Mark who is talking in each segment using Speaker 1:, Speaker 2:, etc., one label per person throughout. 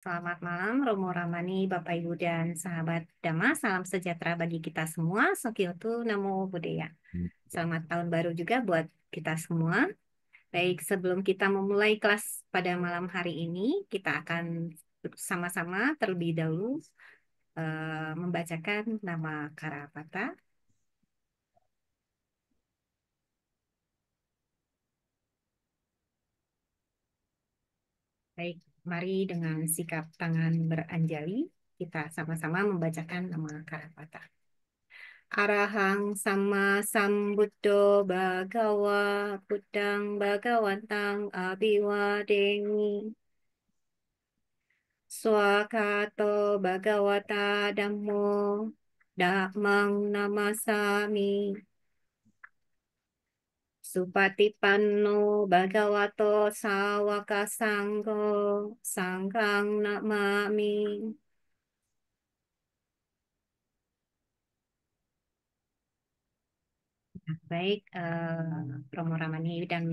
Speaker 1: Selamat malam, Romo Ramani, Bapak Ibu dan sahabat Dhamma. Salam sejahtera bagi kita semua. Sokyoto Namo Buddhaya. Selamat tahun baru juga buat kita semua. Baik, sebelum kita memulai kelas pada malam hari ini, kita akan sama-sama terlebih dahulu membacakan nama Karapata. Baik, mari dengan sikap tangan beranjali, kita sama-sama membacakan nama Karapata. Arahang sama sambuddho bhagawa buddhang bhagawantang abiwademi swakato bhagawata dhammo dhammang namasami supatipanno bhagavato sawaka sangho sanghang namami. Baik, Romo Ramani dan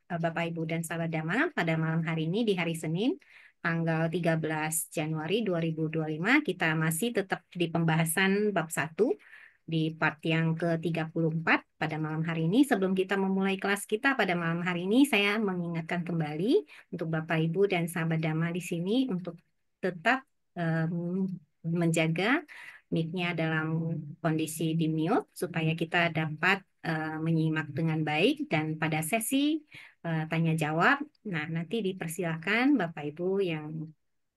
Speaker 1: Bapak Ibu dan sahabat Dhamma, pada malam hari ini di hari Senin, tanggal 13 Januari 2025, kita masih tetap di pembahasan bab 1 di part yang ke-34 pada malam hari ini. Sebelum kita memulai kelas kita pada malam hari ini, saya mengingatkan kembali untuk Bapak Ibu dan sahabat Dhamma di sini untuk tetap menjaga mic-nya dalam kondisi di mute supaya kita dapat menyimak dengan baik dan pada sesi tanya jawab. Nah, nanti dipersilakan Bapak Ibu yang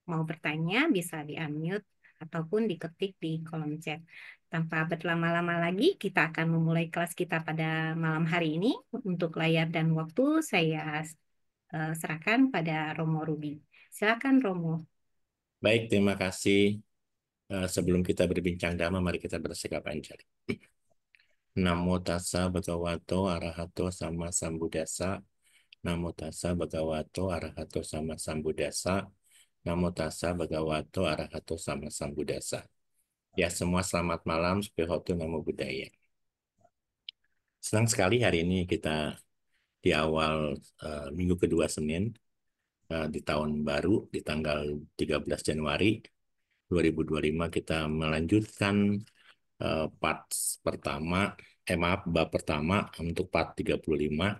Speaker 1: mau bertanya bisa di-unmute ataupun diketik di kolom chat. Tanpa berlama-lama lagi, kita akan memulai kelas kita pada malam hari ini. Untuk layar dan waktu saya serahkan pada Romo Ruby. Silakan Romo.
Speaker 2: Baik, terima kasih. Sebelum kita berbincang dhamma, mari kita bersikap anjali. Namo tassa bhagavato arahato sama sambuddhassa. Namo tassa bhagavato arahato sama sambuddhassa. Namo tassa bhagavato arahato sama sambuddhassa. Ya, semua selamat malam. Sukyoto Namo Buddhaya. Senang sekali hari ini kita di awal minggu kedua Senin di tahun baru, di tanggal 13 Januari 2025 kita melanjutkan part pertama, maaf, bab pertama untuk part 35,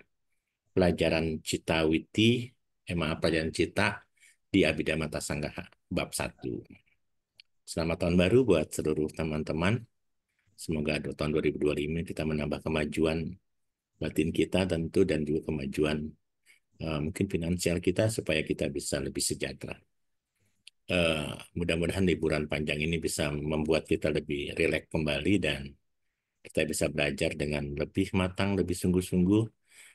Speaker 2: pelajaran Cita Witi, pelajaran Cita di Abhidhamma Sanggaha, bab 1. Selamat tahun baru buat seluruh teman-teman. Semoga tahun 2025 kita menambah kemajuan batin kita tentu dan juga kemajuan mungkin finansial kita supaya kita bisa lebih sejahtera. Mudah-mudahan liburan panjang ini bisa membuat kita lebih rileks kembali dan kita bisa belajar dengan lebih matang, lebih sungguh-sungguh,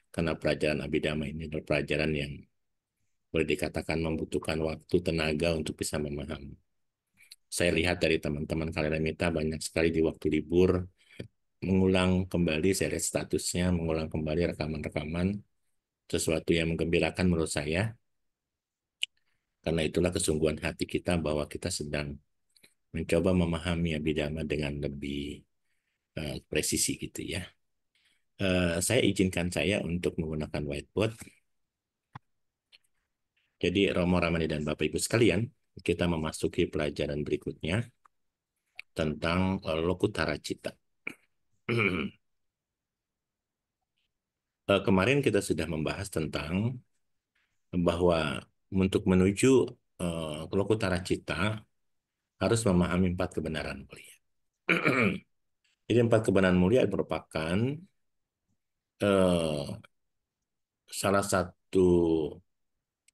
Speaker 2: karena pelajaran Abhidhamma ini adalah pelajaran yang boleh dikatakan membutuhkan waktu, tenaga untuk bisa memahami. Saya lihat dari teman-teman Kaliramita banyak sekali di waktu libur mengulang kembali, saya lihat statusnya, mengulang kembali rekaman-rekaman, sesuatu yang menggembirakan menurut saya, karena itulah kesungguhan hati kita bahwa kita sedang mencoba memahami Abhidhamma dengan lebih presisi gitu ya. Saya izinkan saya untuk menggunakan whiteboard. Jadi Romo Ramani dan Bapak Ibu sekalian, kita memasuki pelajaran berikutnya tentang Lokutara Cita. Kemarin kita sudah membahas tentang bahwa untuk menuju Lokutara Cita harus memahami 4 kebenaran mulia. Jadi 4 kebenaran mulia merupakan salah satu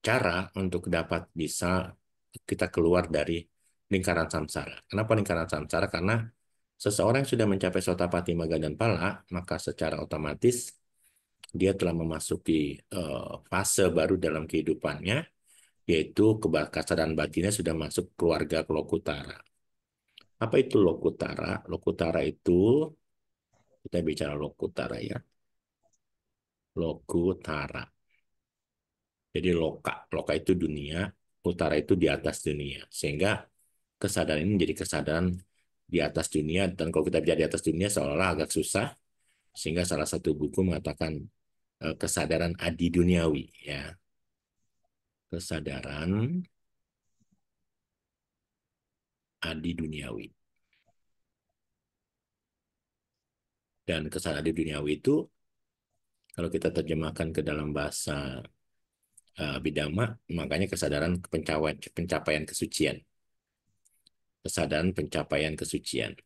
Speaker 2: cara untuk dapat bisa kita keluar dari lingkaran samsara. Kenapa lingkaran samsara? Karena seseorang yang sudah mencapai Sotapati, Magga, dan Pala, maka secara otomatis dia telah memasuki fase baru dalam kehidupannya, yaitu kesadaran batinnya sudah masuk keluarga Lokutara. Apa itu Lokutara? Lokutara itu, kita bicara Lokutara ya, Lokutara. Jadi loka itu dunia, utara itu di atas dunia. Sehingga kesadaran ini menjadi kesadaran di atas dunia, dan kalau kita bicara di atas dunia seolah-olah agak susah, sehingga salah satu buku mengatakan kesadaran adi duniawi, ya, kesadaran adi duniawi. Dan kesan adi duniawi itu kalau kita terjemahkan ke dalam bahasa Abhidhamma, makanya kesadaran pencapaian kesucian. Kesadaran pencapaian kesucian.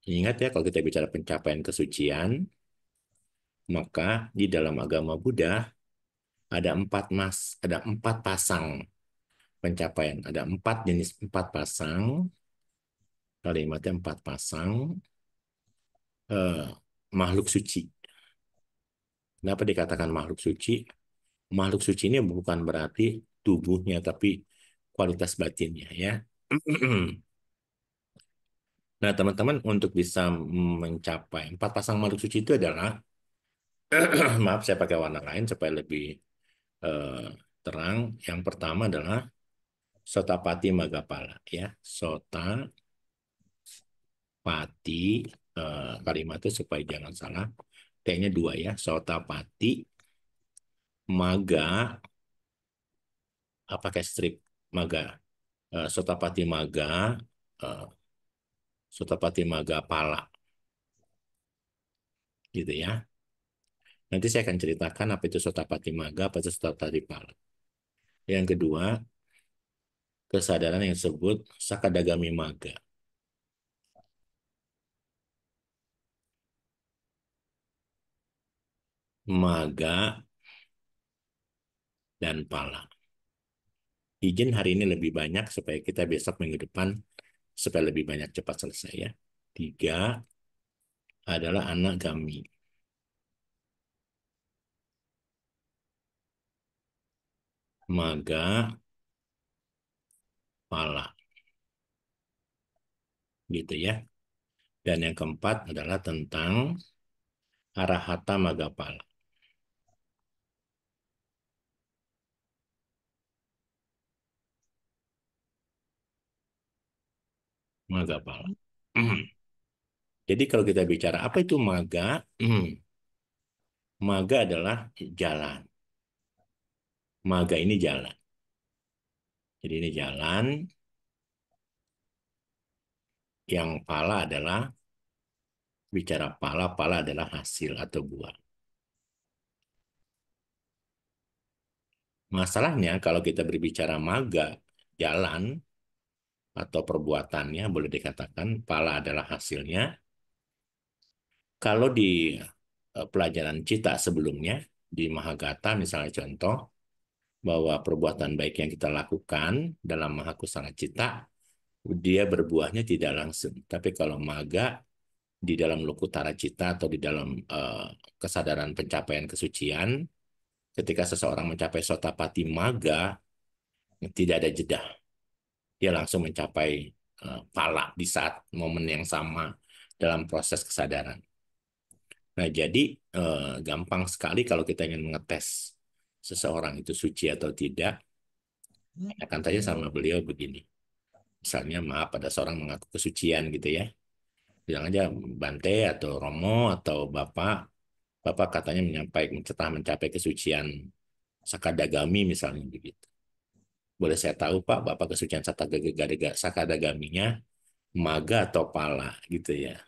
Speaker 2: Ingat ya, kalau kita bicara pencapaian kesucian, maka di dalam agama Buddha ada empat pasang pencapaian, ada empat jenis, empat pasang, kalimatnya empat pasang eh, makhluk suci. Kenapa dikatakan makhluk suci? Makhluk suci ini bukan berarti tubuhnya, tapi kualitas batinnya ya. Nah, teman-teman untuk bisa mencapai empat pasang makhluk suci itu adalah, maaf saya pakai warna lain supaya lebih eh, terang. Yang pertama adalah Sotapati Magapala ya. Sotapati kalimat itu supaya jangan salah. T-nya dua ya. Sotapati Maga pakai strip Maga. Sotapati Maga eh, Sotapati Magapala gitu ya. Nanti saya akan ceritakan apa itu Sotapati Maga, apa itu Sotapati Pala. Yang kedua, kesadaran yang disebut Sakadagami Maga. Maga dan Pala. Izin hari ini lebih banyak supaya kita besok minggu depan supaya lebih banyak cepat selesai ya. Tiga adalah anak kami. Maga, Pala. Gitu ya. Dan yang keempat adalah tentang Arahata Magapala. Magapala. Jadi kalau kita bicara apa itu maga, maga adalah jalan. Maga ini jalan. Jadi ini jalan, yang pala adalah, bicara pala, pala adalah hasil atau buah. Masalahnya kalau kita berbicara maga, jalan atau perbuatannya, boleh dikatakan pala adalah hasilnya. Kalau di pelajaran cita sebelumnya, di Mahagata misalnya contoh, bahwa perbuatan baik yang kita lakukan dalam Mahakusala Cita, dia berbuahnya tidak langsung. Tapi kalau maga, di dalam Lokutara Cita atau di dalam kesadaran pencapaian kesucian, ketika seseorang mencapai Sotapati Maga, tidak ada jeda. Dia langsung mencapai pala di saat momen yang sama dalam proses kesadaran. Nah, jadi gampang sekali kalau kita ingin mengetes seseorang itu suci atau tidak, akan tanya sama beliau begini. Misalnya, maaf, ada seorang mengaku kesucian gitu ya. Bilang aja Bante atau Romo atau Bapak, Bapak katanya setelah mencapai kesucian Sakadagami misalnya begitu. Boleh saya tahu Pak, Bapak kesucian Sakadagaminya maga atau pala gitu ya.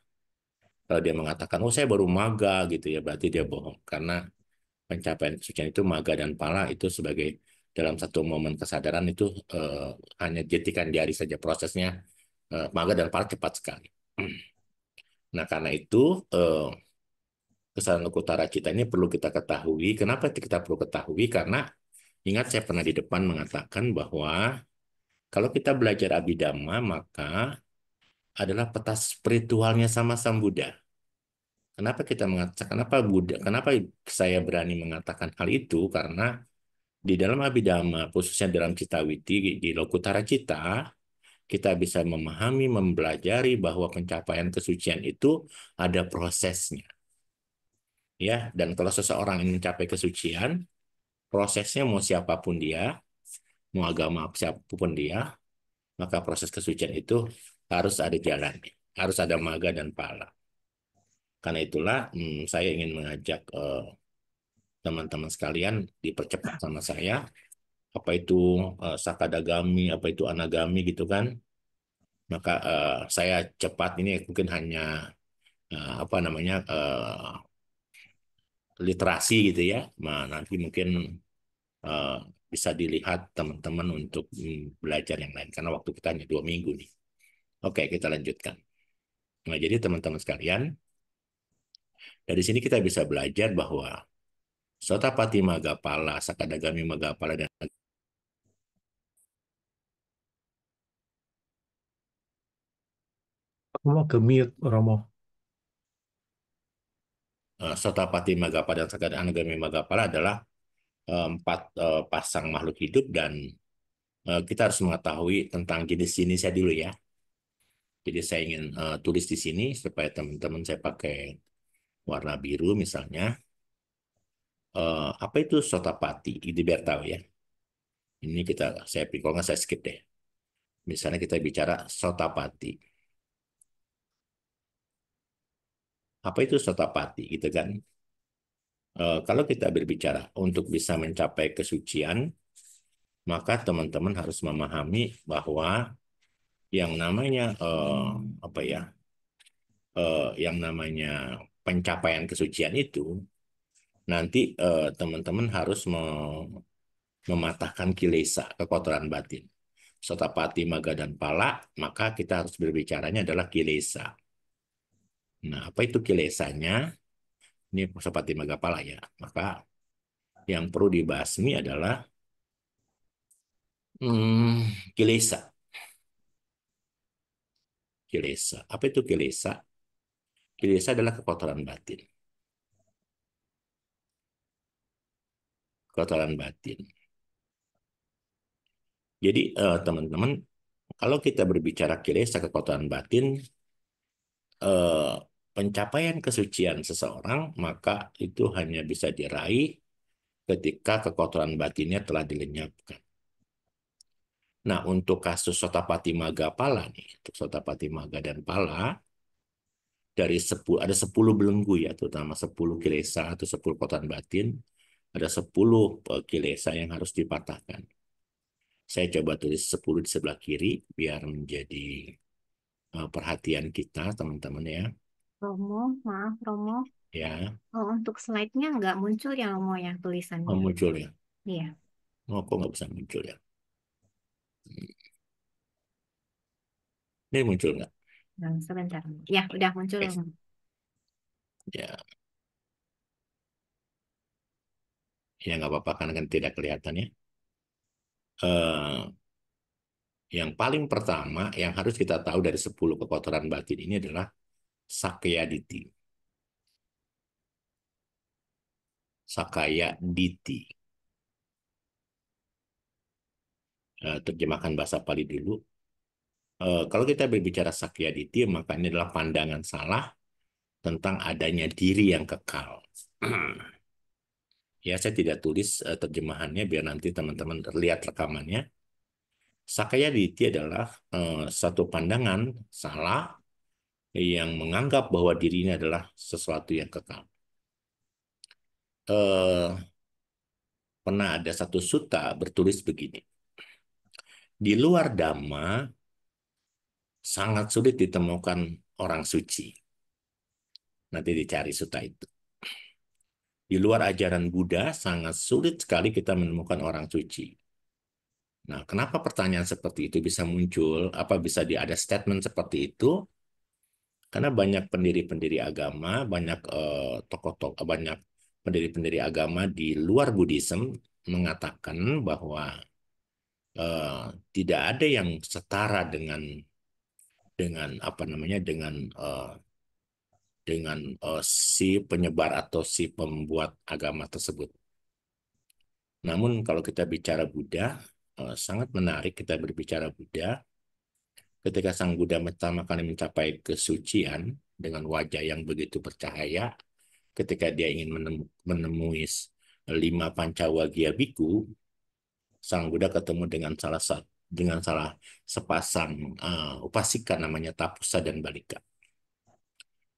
Speaker 2: Kalau dia mengatakan, oh saya baru maga gitu ya, berarti dia bohong. Karena pencapaian kesucian itu maga dan pala itu sebagai dalam satu momen kesadaran itu hanya jetikan jari saja prosesnya. Maga dan pala cepat sekali. Nah karena itu kesadaran Lokutara Cita ini perlu kita ketahui. Kenapa kita perlu ketahui? Karena ingat saya pernah di depan mengatakan bahwa kalau kita belajar Abhidhamma maka adalah peta spiritualnya sama Sang Buddha. Kenapa kita mengatakan, kenapa Buddha, kenapa saya berani mengatakan hal itu? Karena di dalam Abhidhamma, khususnya dalam Citawiti, di Lokutara Cita, kita bisa memahami, mempelajari bahwa pencapaian kesucian itu ada prosesnya. Ya, dan kalau seseorang ingin mencapai kesucian, prosesnya mau siapapun dia, mau agama siapapun dia, maka proses kesucian itu harus ada jalan, harus ada maga dan pala. Karena itulah saya ingin mengajak teman-teman sekalian dipercepat sama saya apa itu sakadagami, apa itu anagami gitu kan. Maka saya cepat ini mungkin hanya apa namanya literasi gitu ya. Nah, nanti mungkin eh, bisa dilihat teman-teman untuk belajar yang lain karena waktu kita hanya 2 minggu nih. Oke, kita lanjutkan. Nah, jadi teman-teman sekalian, dari sini kita bisa belajar bahwa Sotapati Magapala, Sakadagami Magapala, dan
Speaker 3: Romo ke mute, Romo.
Speaker 2: Sotapati Magapala dan Sakadagami Magapala adalah empat pasang makhluk hidup dan kita harus mengetahui tentang jenis-jenisnya dulu ya. Jadi saya ingin tulis di sini supaya teman-teman saya pakai warna biru misalnya. Apa itu Sotapati? Itu biar tahu ya. Ini saya pikir kalau nggak saya skip deh. Misalnya kita bicara Sotapati. Apa itu Sotapati gitu kan? Kalau kita berbicara untuk bisa mencapai kesucian, maka teman-teman harus memahami bahwa yang namanya apa ya, yang namanya pencapaian kesucian itu nanti teman-teman harus mematahkan kilesa, kekotoran batin. Sotapati, maga, dan pala, maka kita harus berbicaranya adalah kilesa. Nah, apa itu kilesanya? Ini Sotapati, maga, pala ya. Maka yang perlu dibasmi adalah kilesa. Kilesa. Apa itu kilesa? Kilesa adalah kekotoran batin. Kekotoran batin. Jadi teman-teman, kalau kita berbicara kilesa kekotoran batin, eh, pencapaian kesucian seseorang, maka itu hanya bisa diraih ketika kekotoran batinnya telah dilenyapkan. Nah, untuk kasus Sotapati Maga Pala nih, untuk Sotapati Maga dan Pala, dari 10, ada 10 belenggu ya, terutama 10 kilesa atau 10 kotoran batin, ada 10 kilesa yang harus dipatahkan. Saya coba tulis 10 di sebelah kiri, biar menjadi perhatian kita, teman-teman ya.
Speaker 1: Romo, maaf Romo.
Speaker 2: Ya,
Speaker 1: Oh, untuk slide-nya nggak muncul ya Romo ya
Speaker 2: oh,
Speaker 1: tulisannya.
Speaker 2: muncul ya.
Speaker 1: Iya,
Speaker 2: Oh, kok nggak bisa muncul ya? Ini muncul nggak?
Speaker 1: nah, sebentar. Ya, udah muncul
Speaker 2: Oke.
Speaker 1: Romo.
Speaker 2: Ya, ya nggak apa-apa karena kan tidak kelihatan ya. Eh, yang paling pertama yang harus kita tahu dari 10 kekotoran batin ini adalah Sakya Diti. Sakaya Diti. Terjemahkan bahasa Pali dulu. Kalau kita berbicara Sakya Diti, maka ini adalah pandangan salah tentang adanya diri yang kekal. Ya, saya tidak tulis terjemahannya biar nanti teman-teman lihat rekamannya. Sakaya Diti adalah satu pandangan salah yang menganggap bahwa dirinya adalah sesuatu yang kekal. Eh, Pernah ada satu sutta bertulis begini. Di luar Dhamma, sangat sulit ditemukan orang suci. Nanti dicari sutta itu. Di luar ajaran Buddha, sangat sulit sekali kita menemukan orang suci. Nah, kenapa pertanyaan seperti itu bisa muncul? Apa bisa ada statement seperti itu? Karena banyak pendiri-pendiri agama, banyak tokoh-tokoh, banyak pendiri-pendiri agama di luar Buddhism mengatakan bahwa eh, tidak ada yang setara dengan apa namanya dengan si penyebar atau si pembuat agama tersebut. Namun kalau kita bicara Buddha, sangat menarik kita berbicara Buddha. Ketika Sang Buddha pertama kali mencapai kesucian dengan wajah yang begitu bercahaya, ketika dia ingin menemui 5 Pancawagya Biku, Sang Buddha ketemu dengan salah sepasang upasika namanya Tapusa dan Balika.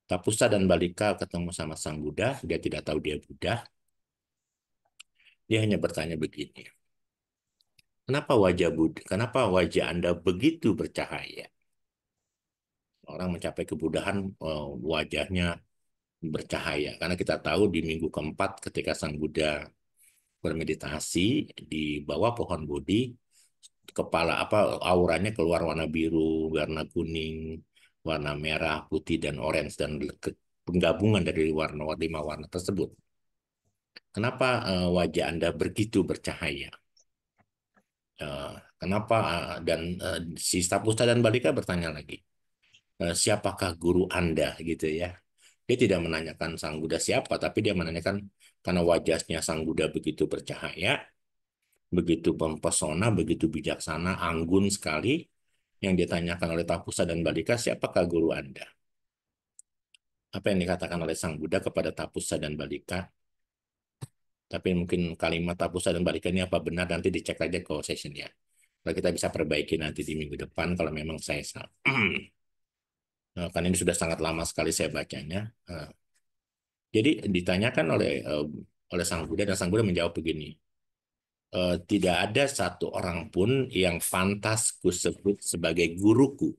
Speaker 2: Tapusa dan Balika ketemu sama Sang Buddha, dia tidak tahu dia Buddha, dia hanya bertanya begini, kenapa wajah Anda begitu bercahaya? Orang mencapai kebudahan, wajahnya bercahaya. Karena kita tahu di minggu keempat ketika Sang Buddha bermeditasi di bawah pohon Bodhi, kepala apa auranya keluar warna biru, warna kuning, warna merah, putih dan orange dan penggabungan dari warna lima warna tersebut. Kenapa wajah Anda begitu bercahaya? Kenapa dan si Stapusta dan Balika bertanya lagi, siapakah guru Anda gitu ya? Dia tidak menanyakan Sang Buddha siapa, tapi dia menanyakan karena wajahnya Sang Buddha begitu bercahaya, begitu mempesona, begitu bijaksana, anggun sekali. Yang ditanyakan oleh Tapusa dan Balika, siapakah guru Anda? Apa yang dikatakan oleh Sang Buddha kepada Tapusa dan Balika? Tapi mungkin kalimat Tapusa dan Balika ini apa benar, nanti dicek aja ke session ya. Kalau kita bisa perbaiki nanti di minggu depan kalau memang saya salah. Karena ini sudah sangat lama sekali saya bacanya. Jadi ditanyakan oleh Sang Buddha dan Sang Buddha menjawab begini, tidak ada satu orang pun yang pantas kusebut sebagai guruku.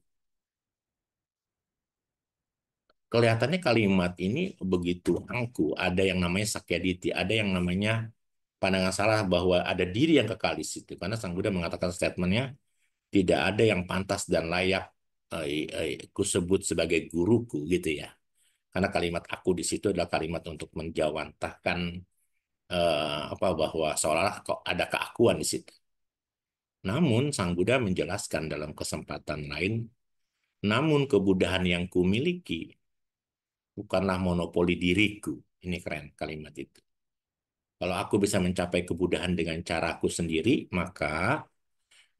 Speaker 2: Kelihatannya kalimat ini begitu angku. Ada yang namanya Sakyaditi, ada yang namanya pandangan salah bahwa ada diri yang kekal di situ. Karena Sang Buddha mengatakan statementnya, tidak ada yang pantas dan layak kusebut sebagai guruku gitu ya. Karena kalimat aku di situ adalah kalimat untuk menjawantahkan apa bahwa seolah-olah kok ada keakuan di situ. Namun Sang Buddha menjelaskan dalam kesempatan lain, namun kebudahan yang kumiliki bukanlah monopoli diriku. Ini keren kalimat itu. Kalau aku bisa mencapai kebudahan dengan caraku sendiri, maka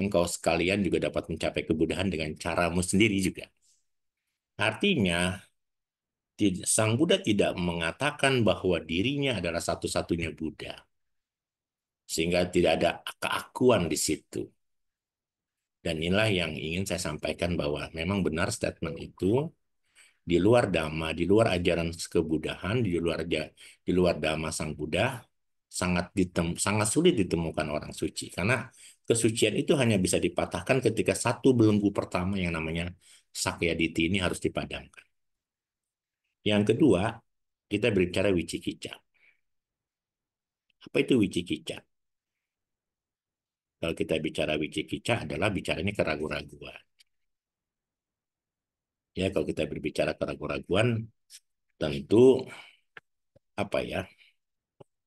Speaker 2: engkau sekalian juga dapat mencapai kebudahan dengan caramu sendiri juga. Artinya, Sang Buddha tidak mengatakan bahwa dirinya adalah satu-satunya Buddha. Sehingga tidak ada keakuan di situ. Dan inilah yang ingin saya sampaikan bahwa memang benar statement itu, di luar Dhamma, di luar ajaran kebudahan, di luar Dhamma Sang Buddha, sangat sulit ditemukan orang suci. Karena kesucian itu hanya bisa dipatahkan ketika satu belenggu pertama yang namanya Sakyaditi ini harus dipadamkan. Yang kedua, kita berbicara wicikica. Apa itu wicikica? Kalau kita bicara wicikica adalah bicaranya keraguan-raguan. Ya, kalau kita berbicara keraguan-raguan, tentu apa ya?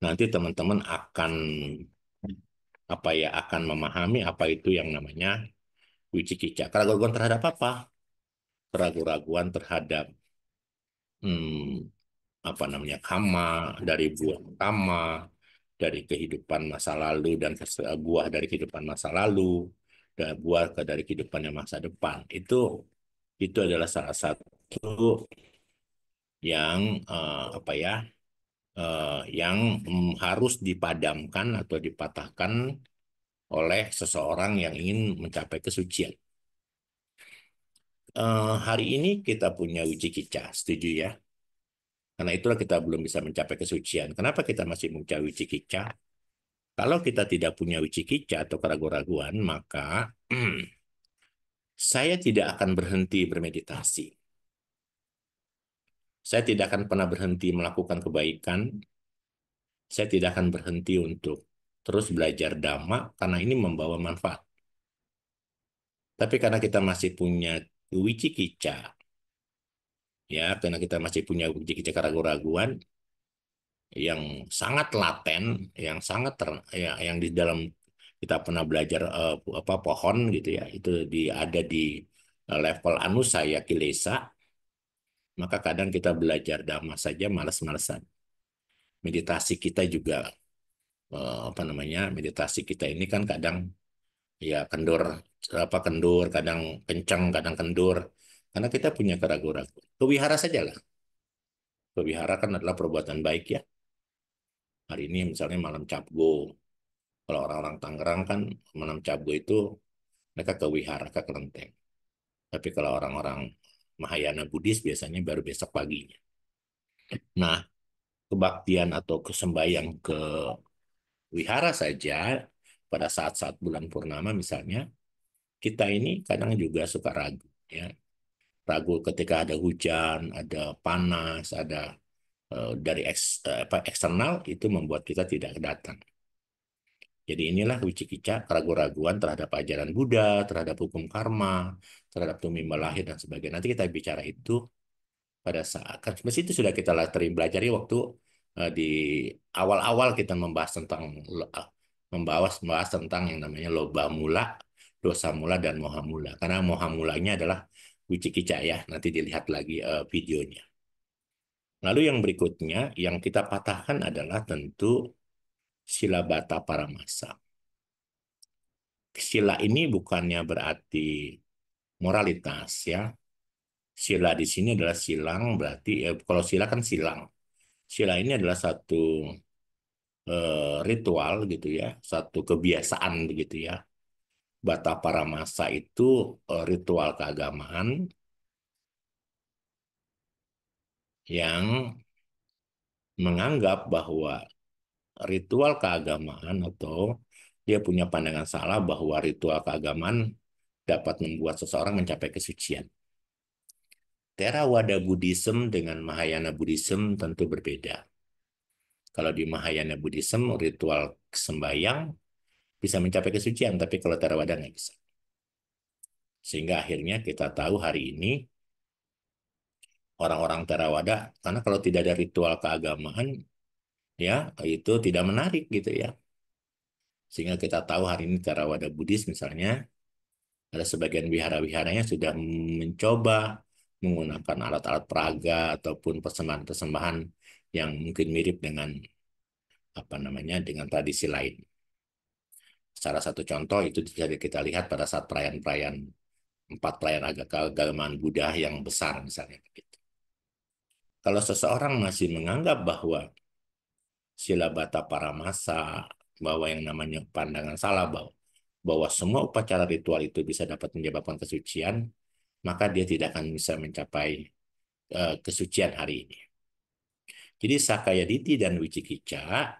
Speaker 2: Nanti teman-teman akan akan memahami apa itu yang namanya wicikica. Keraguan-raguan terhadap apa? Keraguan-raguan terhadap hmm, apa namanya kama, dari buah kama, dari kehidupan masa lalu dan buah dari kehidupan masa lalu, dan buah dari kehidupannya masa depan. Itu adalah salah satu yang apa ya yang harus dipadamkan atau dipatahkan oleh seseorang yang ingin mencapai kesucian. Hari ini kita punya wicikica, setuju ya? Karena itulah kita belum bisa mencapai kesucian. Kenapa kita masih mencari wicikica? Kalau kita tidak punya wicikica atau keraguan-raguan, maka saya tidak akan berhenti bermeditasi. Saya tidak akan pernah berhenti melakukan kebaikan. Saya tidak akan berhenti untuk terus belajar Dhamma karena ini membawa manfaat. Tapi karena kita masih punya wicikica, ya, karena kita masih punya wicikica keraguan-raguan yang sangat laten, yang ya, yang di dalam kita pernah belajar apa pohon gitu ya, itu ada di level anusaya kilesa, maka kadang kita belajar Dhamma saja malas-malesan. Meditasi kita juga apa namanya? Meditasi kita ini kan kadang ya kendur, kadang kencang, kadang kendur. Karena kita punya keraguan-raguan. Kewihara saja lah. Kewihara kan adalah perbuatan baik ya. Hari ini misalnya malam Cabgo. Kalau orang-orang Tangerang kan malam Cabgo itu mereka ke wihara, ke kelenteng. Tapi kalau orang-orang Mahayana Buddhis biasanya baru besok paginya. Nah, kebaktian atau kesembayang ke wihara saja pada saat-saat bulan purnama misalnya, kita ini kadang juga suka ragu, ya. Ragu ketika ada hujan, ada panas, ada dari eksternal itu membuat kita tidak datang. Jadi inilah wicikica, keraguan-raguan terhadap ajaran Buddha, terhadap hukum karma, terhadap tumimba lahir dan sebagainya. Nanti kita bicara itu pada saat kan sebenarnya itu sudah kita pelajari waktu di awal-awal kita membahas tentang membahas tentang yang namanya loba mula, dosa mula dan moha mula. Karena moha mulanya adalah wicikica ya. Nanti dilihat lagi videonya. Lalu yang berikutnya yang kita patahkan adalah tentu sila bata paramasa. Sila ini bukannya berarti moralitas ya. Sila di sini adalah silang, berarti kalau sila kan silang. Sila ini adalah satu ritual gitu ya, satu kebiasaan begitu ya. Bata paramasa itu ritual keagamaan yang menganggap bahwa ritual keagamaan atau dia punya pandangan salah bahwa ritual keagamaan dapat membuat seseorang mencapai kesucian. Theravada Buddhism dengan Mahayana Buddhism tentu berbeda. Kalau di Mahayana Buddhism, ritual sembahyang bisa mencapai kesucian, tapi kalau Theravada nggak bisa. Sehingga akhirnya kita tahu hari ini orang-orang Theravada, karena kalau tidak ada ritual keagamaan, ya itu tidak menarik gitu ya. Sehingga kita tahu hari ini Theravada Buddhis misalnya, ada sebagian wihara-wiharanya sudah mencoba menggunakan alat-alat peraga ataupun persembahan-persembahan yang mungkin mirip dengan apa namanya dengan tradisi lain. Salah satu contoh itu bisa kita lihat pada saat perayaan-perayaan empat perayaan keagamaan Buddha yang besar misalnya begitu. Kalau seseorang masih menganggap bahwa sila bata paramasa, bahwa yang namanya pandangan salah bahwa semua upacara ritual itu bisa dapat menyebabkan kesucian, maka dia tidak akan bisa mencapai kesucian hari ini. Jadi Sakayaditi dan Wicikica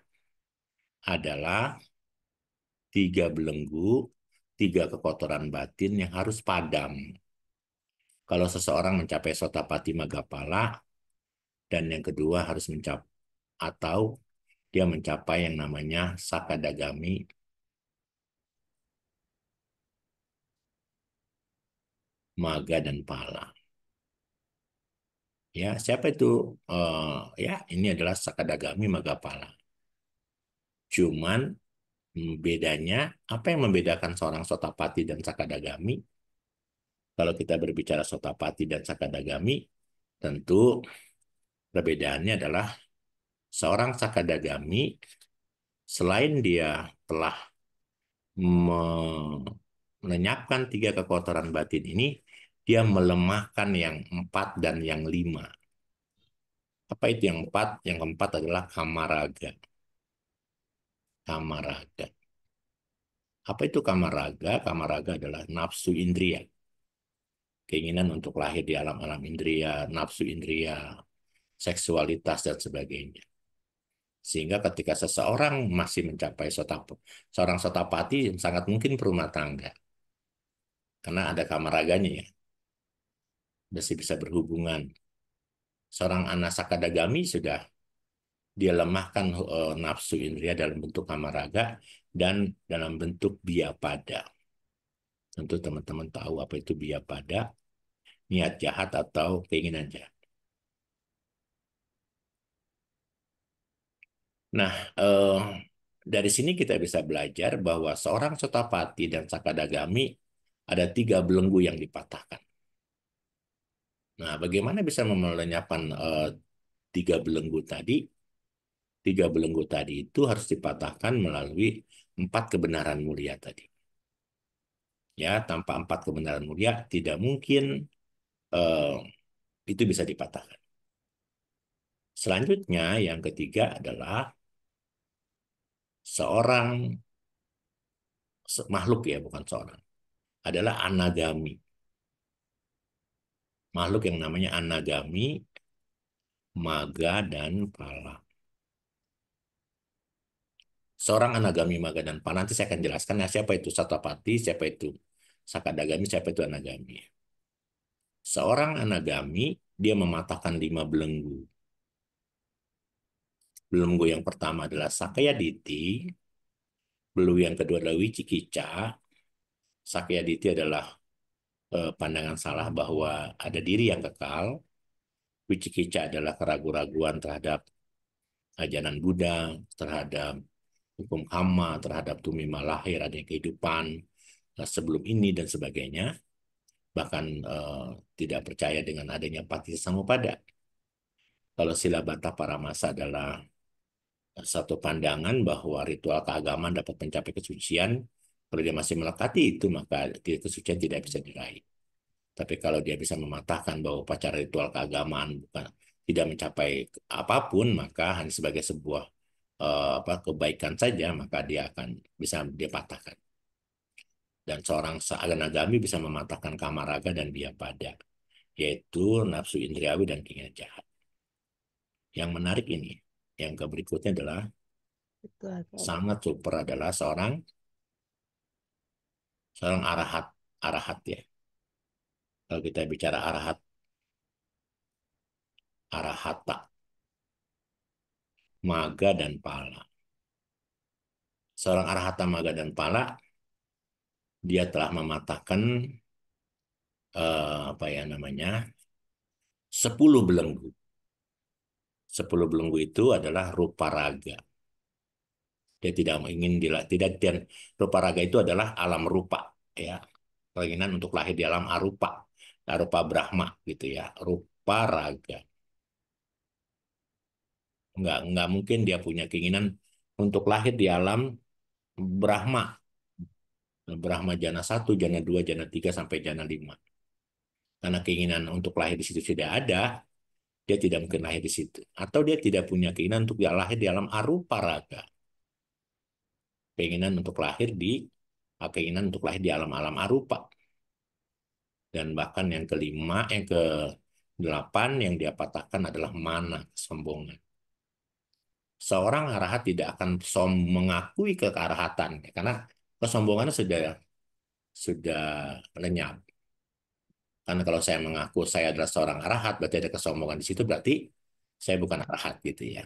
Speaker 2: adalah tiga belenggu, tiga kekotoran batin yang harus padam. Kalau seseorang mencapai Sotapati Magapala, dan yang kedua harus mencapai atau dia mencapai yang namanya Sakadagami Maga dan Pala. Ya, siapa itu? Ya, ini adalah Sakadagami Magapala. Cuman bedanya, apa yang membedakan seorang Sotapati dan Sakadagami? Kalau kita berbicara Sotapati dan Sakadagami, tentu perbedaannya adalah seorang Sakadagami, selain dia telah melenyapkan tiga kekotoran batin ini, dia melemahkan yang empat dan yang lima. Apa itu yang empat? Yang keempat adalah kamaraga. Kamaraga. Apa itu kamaraga? Kamaraga adalah nafsu indria. Keinginan untuk lahir di alam-alam indria, nafsu indria, seksualitas, dan sebagainya. Sehingga ketika seseorang masih mencapai seorang sotapati, sangat mungkin berumah tangga. Karena ada kamaraganya ya. Masih bisa berhubungan. Seorang anasakadagami sudah dia lemahkan nafsu indria dalam bentuk kamaraga dan dalam bentuk biapada. Tentu teman-teman tahu apa itu biapada, niat jahat atau keinginan jahat. Nah, dari sini kita bisa belajar bahwa seorang sotapati dan sakadagami ada tiga belenggu yang dipatahkan. Nah, bagaimana bisa melenyapkan tiga belenggu tadi? Tiga belenggu tadi itu harus dipatahkan melalui empat kebenaran mulia tadi. Ya, tanpa empat kebenaran mulia tidak mungkin eh, itu bisa dipatahkan. Selanjutnya, yang ketiga adalah seorang makhluk ya, bukan seorang, adalah anagami. Makhluk yang namanya anagami, maga, dan pala. Seorang anagami maga dan pala, nanti saya akan jelaskan ya, siapa itu Satapati, siapa itu Sakadagami, siapa itu anagami. Seorang anagami, dia mematahkan 5 belenggu. Belenggu yang pertama adalah Sakayaditi, belenggu yang kedua adalah Wicikica. Sakayaditi adalah pandangan salah bahwa ada diri yang kekal. Wicikica adalah keraguan-raguan terhadap ajaran Buddha, terhadap hukum karma, terhadap tumima lahir, adanya kehidupan sebelum ini dan sebagainya. Bahkan tidak percaya dengan adanya Paticcasamuppada. Kalau sila Bata Paramasa adalah satu pandangan bahwa ritual keagamaan dapat mencapai kesucian. Kalau dia masih melekati itu, maka kesucian tidak bisa diraih. Tapi kalau dia bisa mematahkan bahwa upacara ritual keagamaan bukan tidak mencapai apapun, maka hanya sebagai sebuah kebaikan saja, maka dia akan bisa dia patahkan. Dan seorang anagami bisa mematahkan kamaraga dan biapada, yaitu nafsu indriawi dan keinginan jahat. Yang menarik ini, yang berikutnya adalah sangat super adalah seorang seorang arahat, arahat ya. Kalau kita bicara arahat, arahata, maga dan pala. Seorang arahata, maga dan pala, dia telah mematahkan apa ya namanya 10 belenggu. 10 belenggu itu adalah rupa raga. Dia tidak ingin tidak dan rupa raga itu adalah alam rupa ya. Keinginan untuk lahir di alam arupa, arupa Brahma gitu ya. Rupa raga. Nggak mungkin dia punya keinginan untuk lahir di alam Brahma. Brahma jana 1, jana 2, jana 3 sampai jana 5. Karena keinginan untuk lahir di situ tidak ada, dia tidak mungkin lahir di situ. Atau dia tidak punya keinginan untuk lahir di alam arupa raga. Keinginan untuk lahir di alam-alam arupa. Dan bahkan yang kelima, yang ke 8 yang dia patahkan adalah mana, kesombongan. Seorang arahat tidak akan mengakui kearahatan karena kesombongannya sudah lenyap. Karena kalau saya mengaku saya adalah seorang arahat, berarti ada kesombongan di situ, berarti saya bukan arahat gitu ya.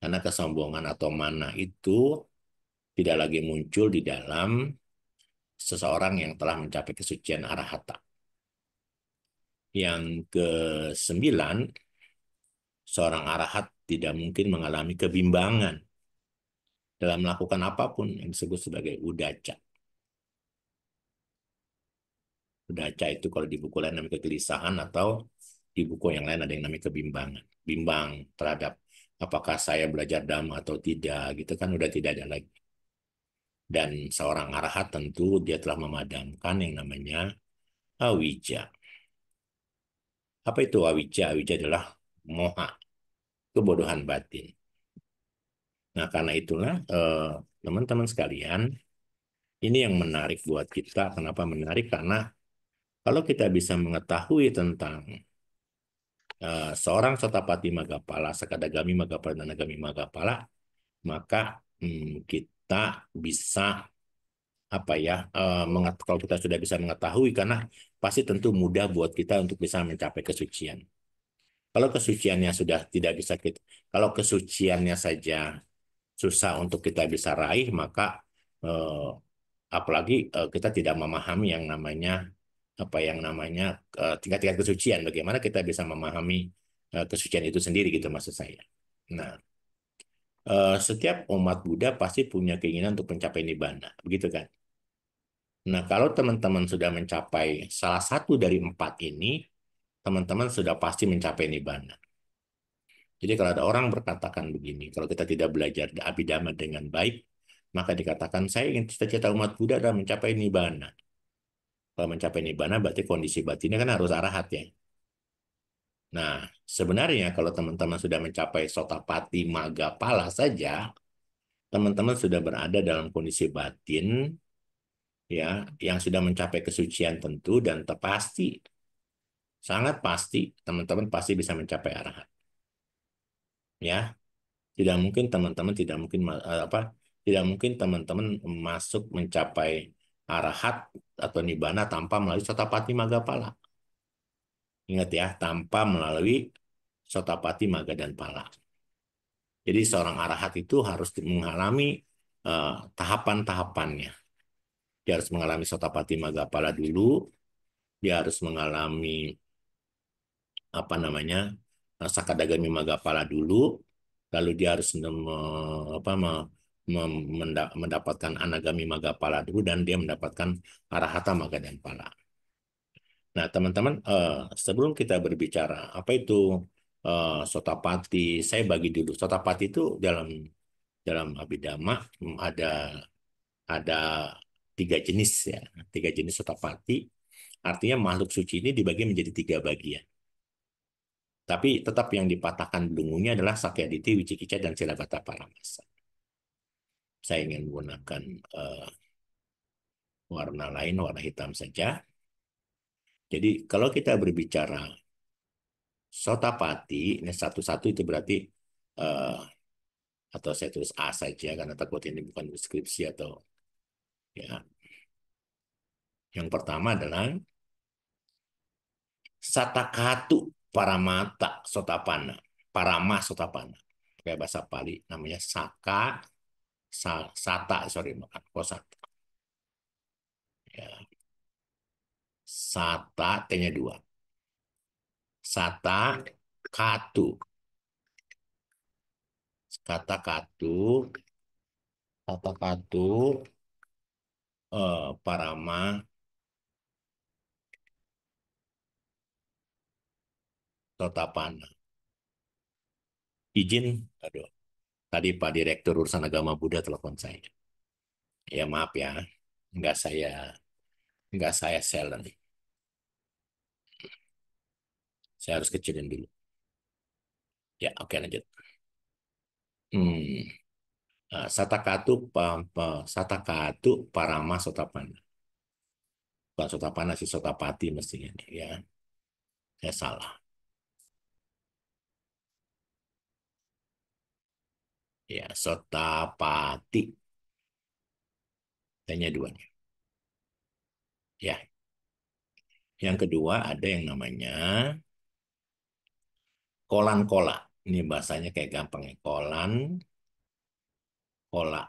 Speaker 2: Karena kesombongan atau mana itu tidak lagi muncul di dalam seseorang yang telah mencapai kesucian arahata. Yang ke-9, seorang arahat tidak mungkin mengalami kebimbangan dalam melakukan apapun yang disebut sebagai udaca. Udaca itu kalau di buku lain namanya kegelisahan, atau di buku yang lain ada yang namanya kebimbangan. Bimbang terhadap apakah saya belajar dhamma atau tidak, gitu kan udah tidak ada lagi. Dan seorang arahat tentu dia telah memadamkan yang namanya awija. Apa itu awija? Awija adalah moha, kebodohan batin. Nah, karena itulah teman-teman sekalian, ini yang menarik buat kita. Kenapa menarik? Karena kalau kita bisa mengetahui tentang seorang Sotapati Magapala, Sakadagami Magapala, dan Nagami Magapala, maka kita bisa apa ya kalau kita sudah bisa mengetahui, karena pasti tentu mudah buat kita untuk bisa mencapai kesucian. Kalau kesuciannya sudah tidak bisa kita, kalau kesuciannya saja susah untuk kita bisa raih, maka eh, apalagi kita tidak memahami yang namanya tingkat-tingkat kesucian. Bagaimana kita bisa memahami kesucian itu sendiri gitu maksud saya. Nah, setiap umat Buddha pasti punya keinginan untuk mencapai nibbana, begitu kan? Nah, kalau teman-teman sudah mencapai salah satu dari 4 ini, teman-teman sudah pasti mencapai nibbana. Jadi kalau ada orang berkatakan begini, kalau kita tidak belajar abhidhamma dengan baik, maka dikatakan saya ingin cita-cita umat Buddha adalah mencapai nibbana. Kalau mencapai nibbana berarti kondisi batinnya kan harus arahat ya. Nah, sebenarnya kalau teman-teman sudah mencapai Sotapati Magapala saja, teman-teman sudah berada dalam kondisi batin ya yang sudah mencapai kesucian tentu, dan terpasti sangat pasti teman-teman pasti bisa mencapai arahat. Ya. Tidak mungkin teman-teman tidak mungkin teman-teman masuk mencapai arahat atau nibbana tanpa melalui Sotapati Maggapala. Ingat ya, tanpa melalui Sotapati Magga dan Pala. Jadi seorang arahat itu harus mengalami tahapan-tahapannya. Dia harus mengalami Sotapati Maggapala dulu, dia harus mengalami apa namanya Sakadagami Maggapala dulu, lalu dia harus mendapatkan Anagami Maggapala dulu, dan dia mendapatkan Arahata Magga dan Pala. Nah, teman-teman, sebelum kita berbicara apa itu Sotapati, saya bagi dulu. Sotapati itu dalam dalam Abhidhamma ada tiga jenis ya, tiga jenis Sotapati. Artinya makhluk suci ini dibagi menjadi tiga bagian. Tapi tetap yang dipatahkan belenggunya adalah Sakyaditi, Wicikica, dan Silabbata Paramasa. Saya ingin menggunakan warna lain, warna hitam saja. Jadi kalau kita berbicara Sotapati, ini satu-satu itu berarti eh, atau saya tulis A saja karena takut ini bukan deskripsi atau ya. Yang pertama adalah Satakatu Paramata Sotapana, Parama Sotapana. Kayak bahasa Pali namanya Sata, sorry, makan kok Sata. Ya, Sata T-nya dua. Sata Katu, kata Katu, kata Katu, Parama Sotapana. Izin, aduh, tadi Pak Direktur Urusan Agama Buddha telepon saya. Ya maaf ya, nggak saya nggak saya share nih. Saya harus kecilin dulu. Ya, oke lanjut. Hmm. Satakatu Parama Sotapana. Bukan Sotapana sih, Sotapati mestinya nih, ya. Saya salah. Ya, Sotapati. Tanya dua nih. Ya, yang kedua ada yang namanya kolan-kola. Ini bahasanya kayak gampang ya. Kola,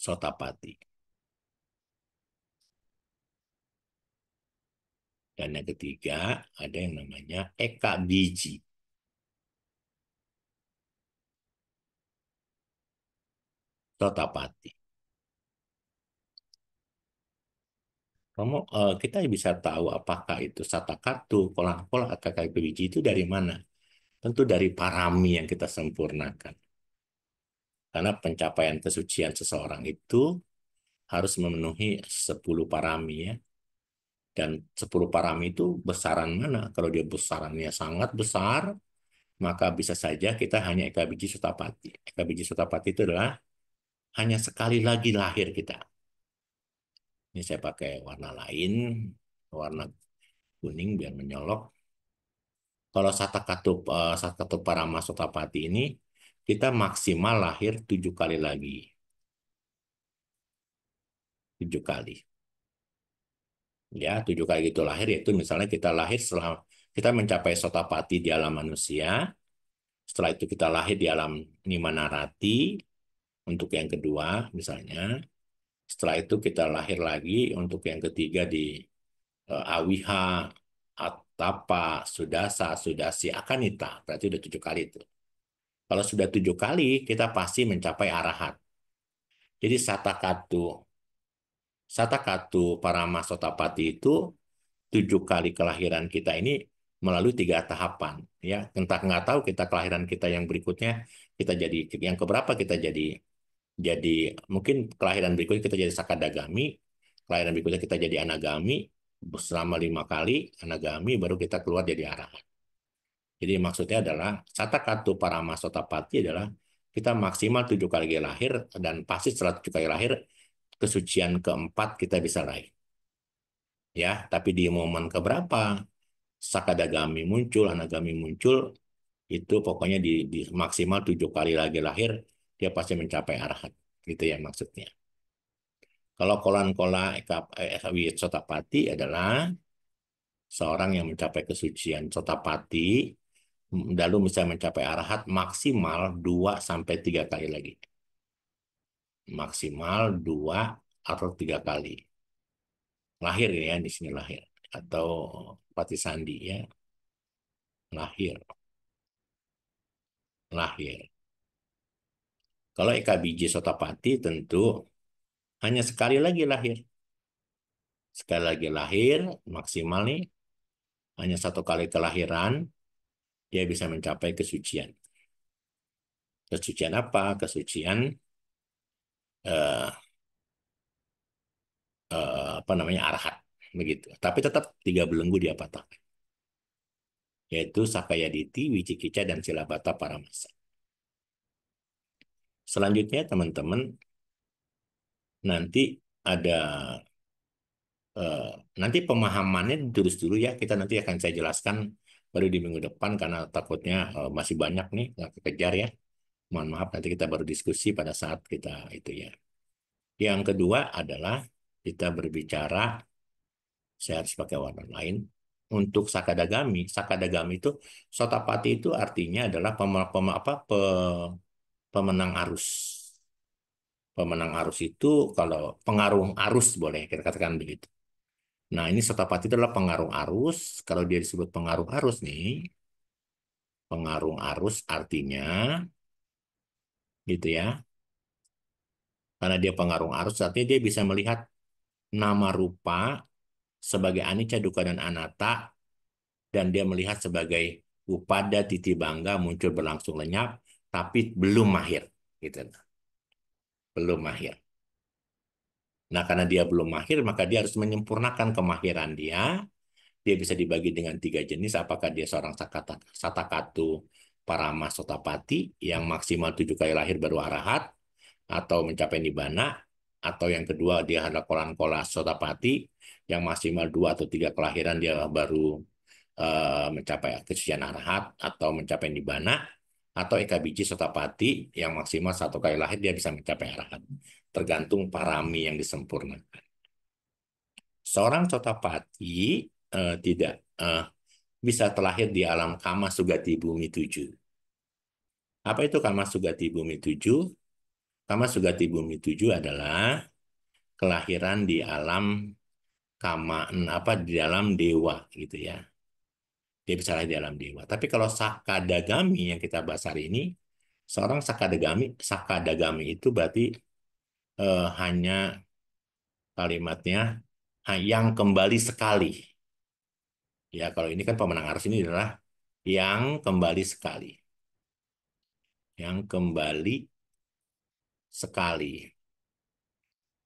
Speaker 2: Sotapati. Dan yang ketiga ada yang namanya Eka Biji, Sotapati. Kita bisa tahu apakah itu Satakatu, kolan-kola, atau Eka Biji itu dari mana? Tentu dari parami yang kita sempurnakan. Karena pencapaian kesucian seseorang itu harus memenuhi 10 parami ya. Dan 10 parami itu besaran mana? Kalau dia besarannya sangat besar, maka bisa saja kita hanya Eka Biji Sotapati. Eka Biji Sotapati itu adalah hanya sekali lagi lahir kita. Ini saya pakai warna lain, warna kuning biar menyolok. Kalau Satakatu Parama Sotapati ini, kita maksimal lahir 7 kali lagi. 7 kali. Ya, 7 kali itu lahir, yaitu misalnya kita lahir setelah kita mencapai Sotapati di alam manusia, setelah itu kita lahir di alam Nimanarati, untuk yang kedua misalnya, setelah itu kita lahir lagi untuk yang ketiga di Awiha, Atapa, Sudasa, Sudasi, Akanita, berarti udah 7 kali itu. Kalau sudah 7 kali, kita pasti mencapai arahat. Jadi Satakatu Parama Sotapati itu 7 kali kelahiran kita ini melalui 3 tahapan. Ya, entah nggak tahu kita kelahiran kita yang berikutnya kita jadi yang keberapa kita jadi mungkin kelahiran berikutnya kita jadi Sakadagami, kelahiran berikutnya kita jadi Anagami, selama 5 kali Anagami baru kita keluar jadi arahat. Jadi maksudnya adalah Satakatu Parama Sotapati adalah kita maksimal 7 kali lahir, dan pasti setelah 7 kali lahir kesucian keempat kita bisa raih. Ya, tapi di momen keberapa Sakadagami muncul, Anagami muncul, itu pokoknya di maksimal 7 kali lagi lahir dia pasti mencapai arahat, gitu ya maksudnya. Kalau kolan-kola Sotapati adalah seorang yang mencapai kesucian Sotapati lalu bisa mencapai arahat maksimal 2 sampai 3 kali lagi, maksimal 2 atau 3 kali lahir ya, di sini lahir atau pati sandi ya, lahir lahir. Kalau Eka Biji Sotapati tentu hanya sekali lagi lahir. Sekali lagi lahir, maksimal nih, hanya 1 kali kelahiran, dia bisa mencapai kesucian. Kesucian apa? Kesucian eh, apa namanya arahat, begitu. Tapi tetap 3 belenggu dia patah, yaitu Sakayaditi, Wicikica, dan Silabata Paramasa. Selanjutnya teman-teman nanti ada eh, nanti pemahamannya ditulis dulu ya. Kita nanti akan saya jelaskan baru di minggu depan karena takutnya masih banyak nih nggak kekejar ya. Mohon maaf nanti kita baru diskusi pada saat kita itu ya. Yang kedua adalah kita berbicara, saya harus pakai warna lain. Untuk Sakadagami, Sakadagami itu Sotapati itu artinya adalah pemenang arus. Pemenang arus itu kalau pengaruh arus boleh kita katakan begitu. Nah, ini Sotapati itu adalah pengaruh arus. Kalau dia disebut pengaruh arus nih, pengaruh arus artinya gitu ya. Karena dia pengaruh arus, artinya dia bisa melihat nama rupa sebagai anicca, dukkha, dan anatta, dan dia melihat sebagai upada, titi, bangga, muncul berlangsung lenyap, tapi belum mahir. Gitu. Belum mahir. Nah, karena dia belum mahir, maka dia harus menyempurnakan kemahiran dia. Dia bisa dibagi dengan 3 jenis. Apakah dia seorang satakatu parama sotapati yang maksimal 7 kali lahir baru arahat, atau mencapai nibbana, atau yang kedua dia adalah kolan-kola sotapati yang maksimal 2 atau 3 kelahiran dia baru mencapai kesucian arahat atau mencapai nibbana, atau eka biji sotapati yang maksimal 1 kali lahir dia bisa mencapai arahat. Tergantung parami yang disempurnakan. Seorang sotapati tidak bisa terlahir di alam kama sugati bumi 7. Apa itu kama sugati bumi 7? Kama sugati bumi 7 adalah kelahiran di alam kama, apa di dalam dewa gitu ya. Dia bisa lahir di alam dewa. Tapi kalau sakadagami yang kita bahas hari ini, seorang sakadagami itu berarti hanya kalimatnya yang kembali sekali. Ya, kalau ini kan pemenang arus ini adalah yang kembali sekali. Yang kembali sekali.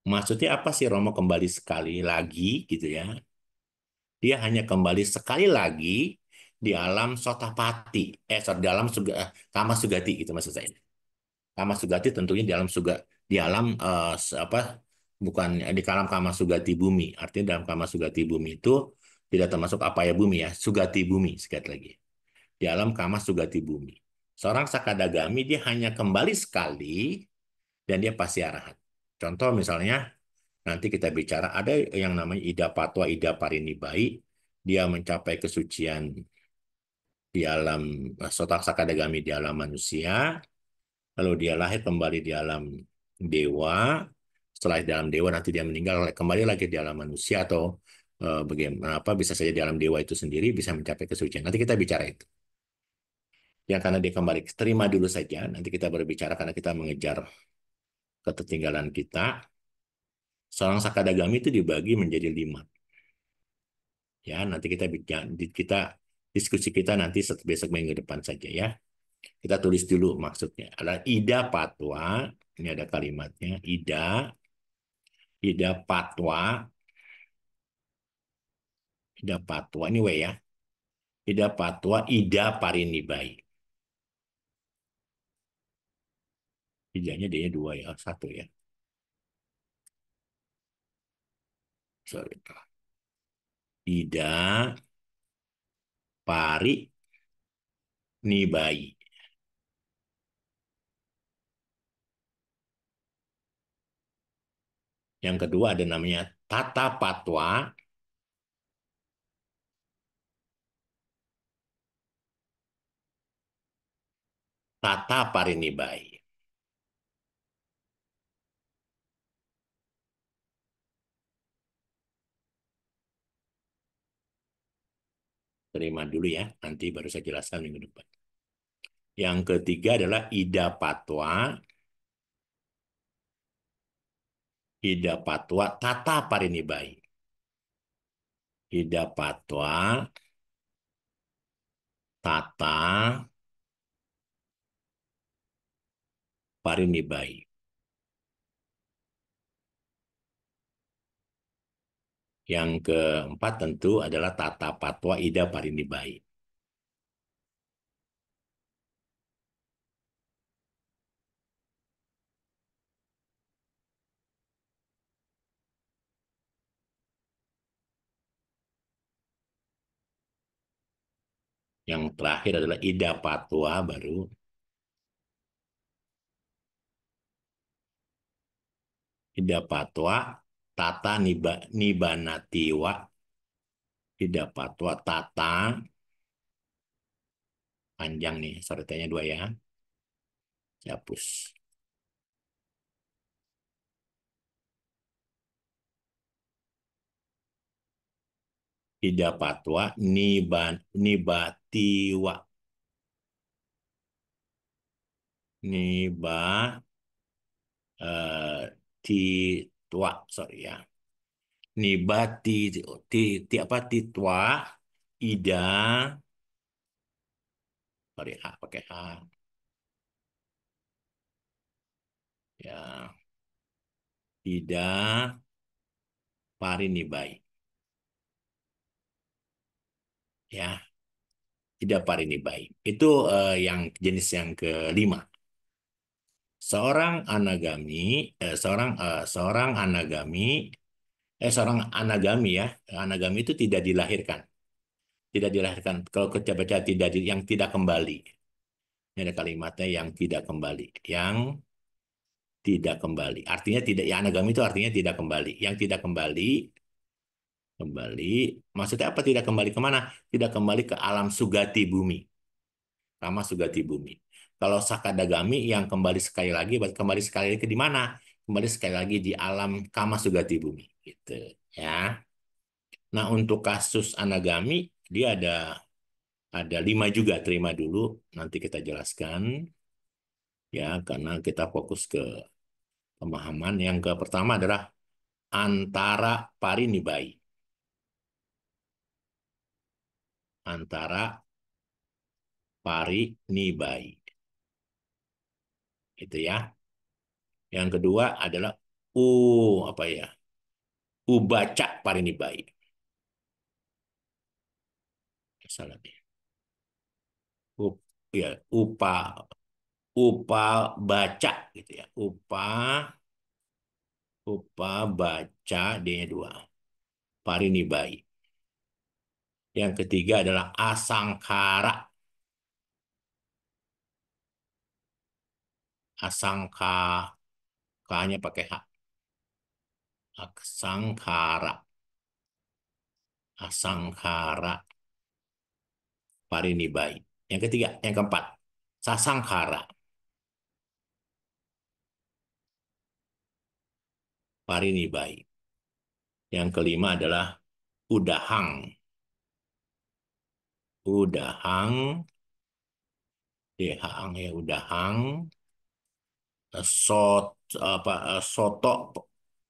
Speaker 2: Maksudnya apa sih Romo kembali sekali lagi gitu ya? Dia hanya kembali sekali lagi di alam sotapati. Sorry, di alam kama sugati gitu maksud saya. Kama sugati tentunya di alam di alam apa? Bukan di alam kama sugati bumi. Artinya dalam kama sugati bumi itu tidak termasuk apa ya bumi ya, sugati bumi sekali lagi. Di alam kama sugati bumi. Seorang sakadagami dia hanya kembali sekali dan dia pasti arahat. Contoh misalnya nanti kita bicara ada yang namanya Ida Patwa, Ida Parinibai, dia mencapai kesucian di alam sotak sakadagami di alam manusia, lalu dia lahir kembali di alam dewa, setelah di alam dewa nanti dia meninggal kembali lagi di alam manusia atau bagaimana apa bisa saja di alam dewa itu sendiri bisa mencapai kesucian. Nanti kita bicara itu. Yang karena dia kembali terima dulu saja, nanti kita berbicara karena kita mengejar ketertinggalan kita. Seorang sakadagami itu dibagi menjadi 5. Ya, nanti kita diskusi kita nanti besok minggu depan saja ya. Kita tulis dulu maksudnya. Adalah Ida Patwa, ini ada kalimatnya. Ida Patwa, Ida Patwa, ini W ya. Ida Patwa, Ida Parinibai. Idanya dia 2 ya, 1 ya. Sorry. Ida Pari nibai. Yang kedua ada namanya tata patwa, tata parinibai. Terima dulu ya, nanti baru saya jelaskan minggu depan. Yang ketiga adalah ida patwa, ida patwa tata parinibai. Ida patwa tata parinibai. Yang keempat tentu adalah tata patwa ida parinibai. Yang terakhir adalah ida patwa baru ida patwa tata nibanatiwa. Ida patwa tata, panjang nih, sorotnya dua ya. Saya hapus. Ida patwa nibatiwa. Niba titwa, sorry ya. Nibati apa titwa ida, sorry H pakai H ya, ida parinibai ya, ida parinibai itu yang jenis yang kelima. Seorang anagami ya, anagami itu tidak dilahirkan, kalau kita baca yang tidak kembali. Ini ada kalimatnya yang tidak kembali, yang tidak kembali. Artinya tidak, ya anagami itu artinya tidak kembali. Yang tidak kembali, maksudnya apa tidak kembali kemana? Tidak kembali ke alam sugati bumi. Kama sugati bumi. Kalau sakadagami yang kembali sekali lagi, kembali sekali lagi ke di mana? Kembali sekali lagi di alam kama sugati bumi. Gitu ya. Nah untuk kasus anagami, dia ada 5 juga, terima dulu. Nanti kita jelaskan ya, karena kita fokus ke pemahaman. Yang ke pertama adalah antara parinibai. Antara parinibai. Itu ya. Yang kedua adalah apa ya? Ubaca parinibai. Salah nih. Up, ya, upa baca gitu ya. Upa baca D-nya 2. Parinibai. Yang ketiga adalah asangkara. Asangka K-nya pakai H. Asangkara. Asangkara parinibai. Yang ketiga, yang keempat, sasangkara parinibai. Yang kelima adalah udahang. Udahang, dehang ya, udahang. Soto,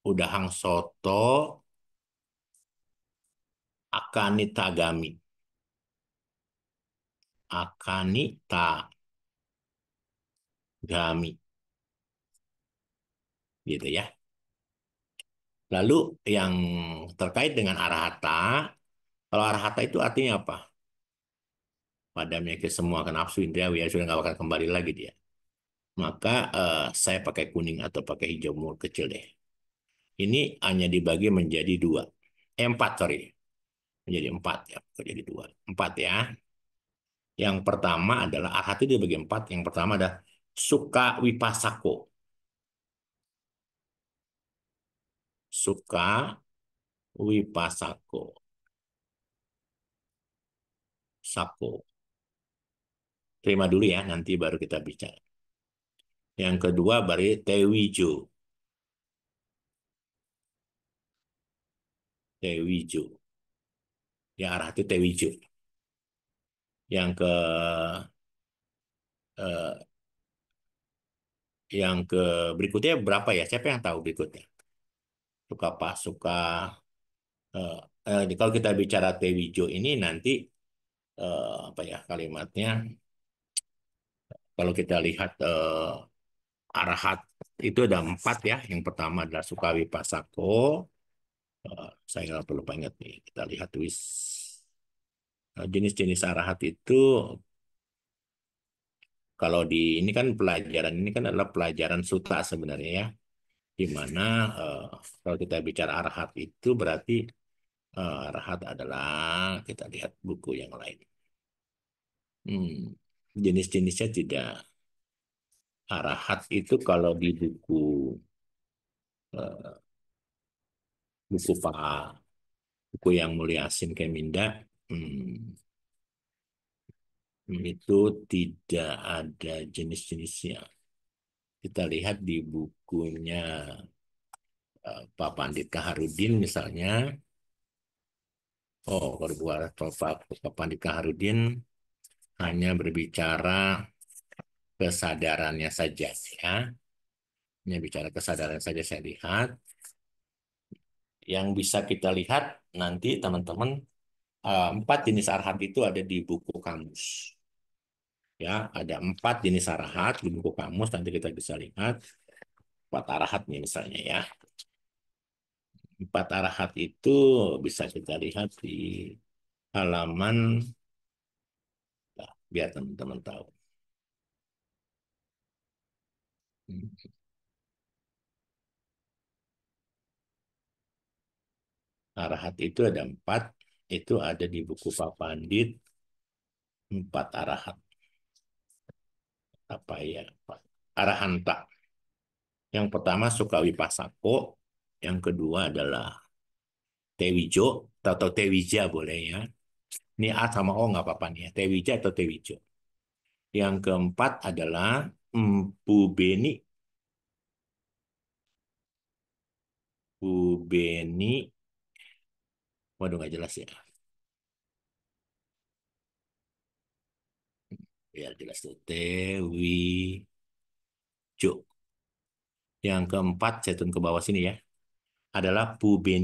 Speaker 2: udahang soto, akanitagami. Akanitagami, gitu ya. Lalu yang terkait dengan arahata, kalau arahata itu artinya apa? Padamnya ke semua ke nafsu indriawi ya, sudah nggak bakal kembali lagi dia. Maka saya pakai kuning atau pakai hijau kecil deh. Ini hanya dibagi menjadi 2. 4, sorry. Menjadi 4 ya, jadi 2. 4 ya. Yang pertama adalah arahat itu dibagi empat. Yang pertama ada suka wipasako. Suka wipasako. Sako. Terima dulu ya, nanti baru kita bicara. Yang kedua baru tewijo. Tewijo. Ya, arahat itu tewijo. Yang ke eh, yang ke berikutnya berapa ya? Siapa yang tahu berikutnya? Suka apa? Suka kalau kita bicara Tewijo ini nanti apa ya kalimatnya? Kalau kita lihat arahat itu ada empat ya. Yang pertama adalah Sukawi Pasako. Saya nggak perlu ingat nih. Kita lihat jenis-jenis arahat itu kalau di ini kan pelajaran ini kan adalah pelajaran suta sebenarnya ya. Di mana eh, kalau kita bicara arahat itu berarti arahat adalah kita lihat buku yang lain. Hmm, jenis-jenisnya tidak arahat itu kalau di eh, buku buku yang Mulia Asin Keminda hmm, itu tidak ada jenis-jenisnya. Kita lihat di bukunya Pak Pandit Kaharudin misalnya. Oh, kalau buat Pak Pandit Kaharudin hanya berbicara kesadarannya saja ya. Hanya bicara kesadaran saja saya lihat. Yang bisa kita lihat nanti teman-teman empat jenis arahat itu ada di buku kamus. Ya, ada empat jenis arahat di buku kamus. Nanti kita bisa lihat empat arahat nih misalnya ya. Empat arahat itu bisa kita lihat di halaman, nah, biar teman-teman tahu. Arahat itu ada empat. Itu ada di buku Pak Pandit. Empat arahat. Apa ya? Arahanta. Yang pertama Sukawi Pasako. Yang kedua adalah Tewijo atau Tewija boleh ya. Ini A sama O nggak apa-apa nih ya. Tewija atau Tewijo. Yang keempat adalah Beni. Beni. Waduh nggak jelas ya. Biar jelas tuh. Tewijo. Yang keempat, saya turun ke bawah sini ya. Adalah Pube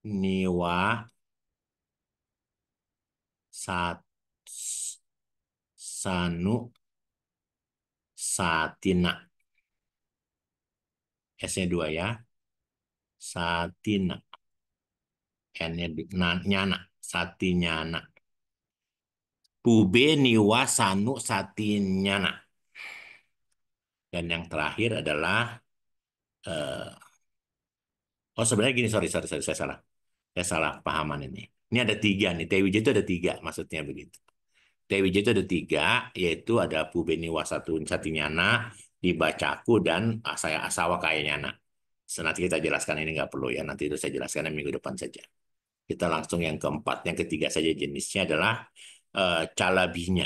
Speaker 2: Niwa Sat, Sanu Satina. S-nya dua ya. Satina. N-nya nyana. Satinyana. Pube Niwa Sanu Satinyana. Dan yang terakhir adalah eh, oh sebenarnya gini, sorry, saya salah pahaman ini. Ini ada tiga nih, TWJ itu ada tiga, maksudnya begitu. TWJ itu ada tiga, yaitu ada Pubeni Wasatu Satinyana, Dibacaku, dan saya Asawa Kayanyana. Nanti kita jelaskan ini nggak perlu ya, nanti itu saya jelaskan minggu depan saja. Kita langsung yang keempat, yang ketiga saja jenisnya adalah calabinya.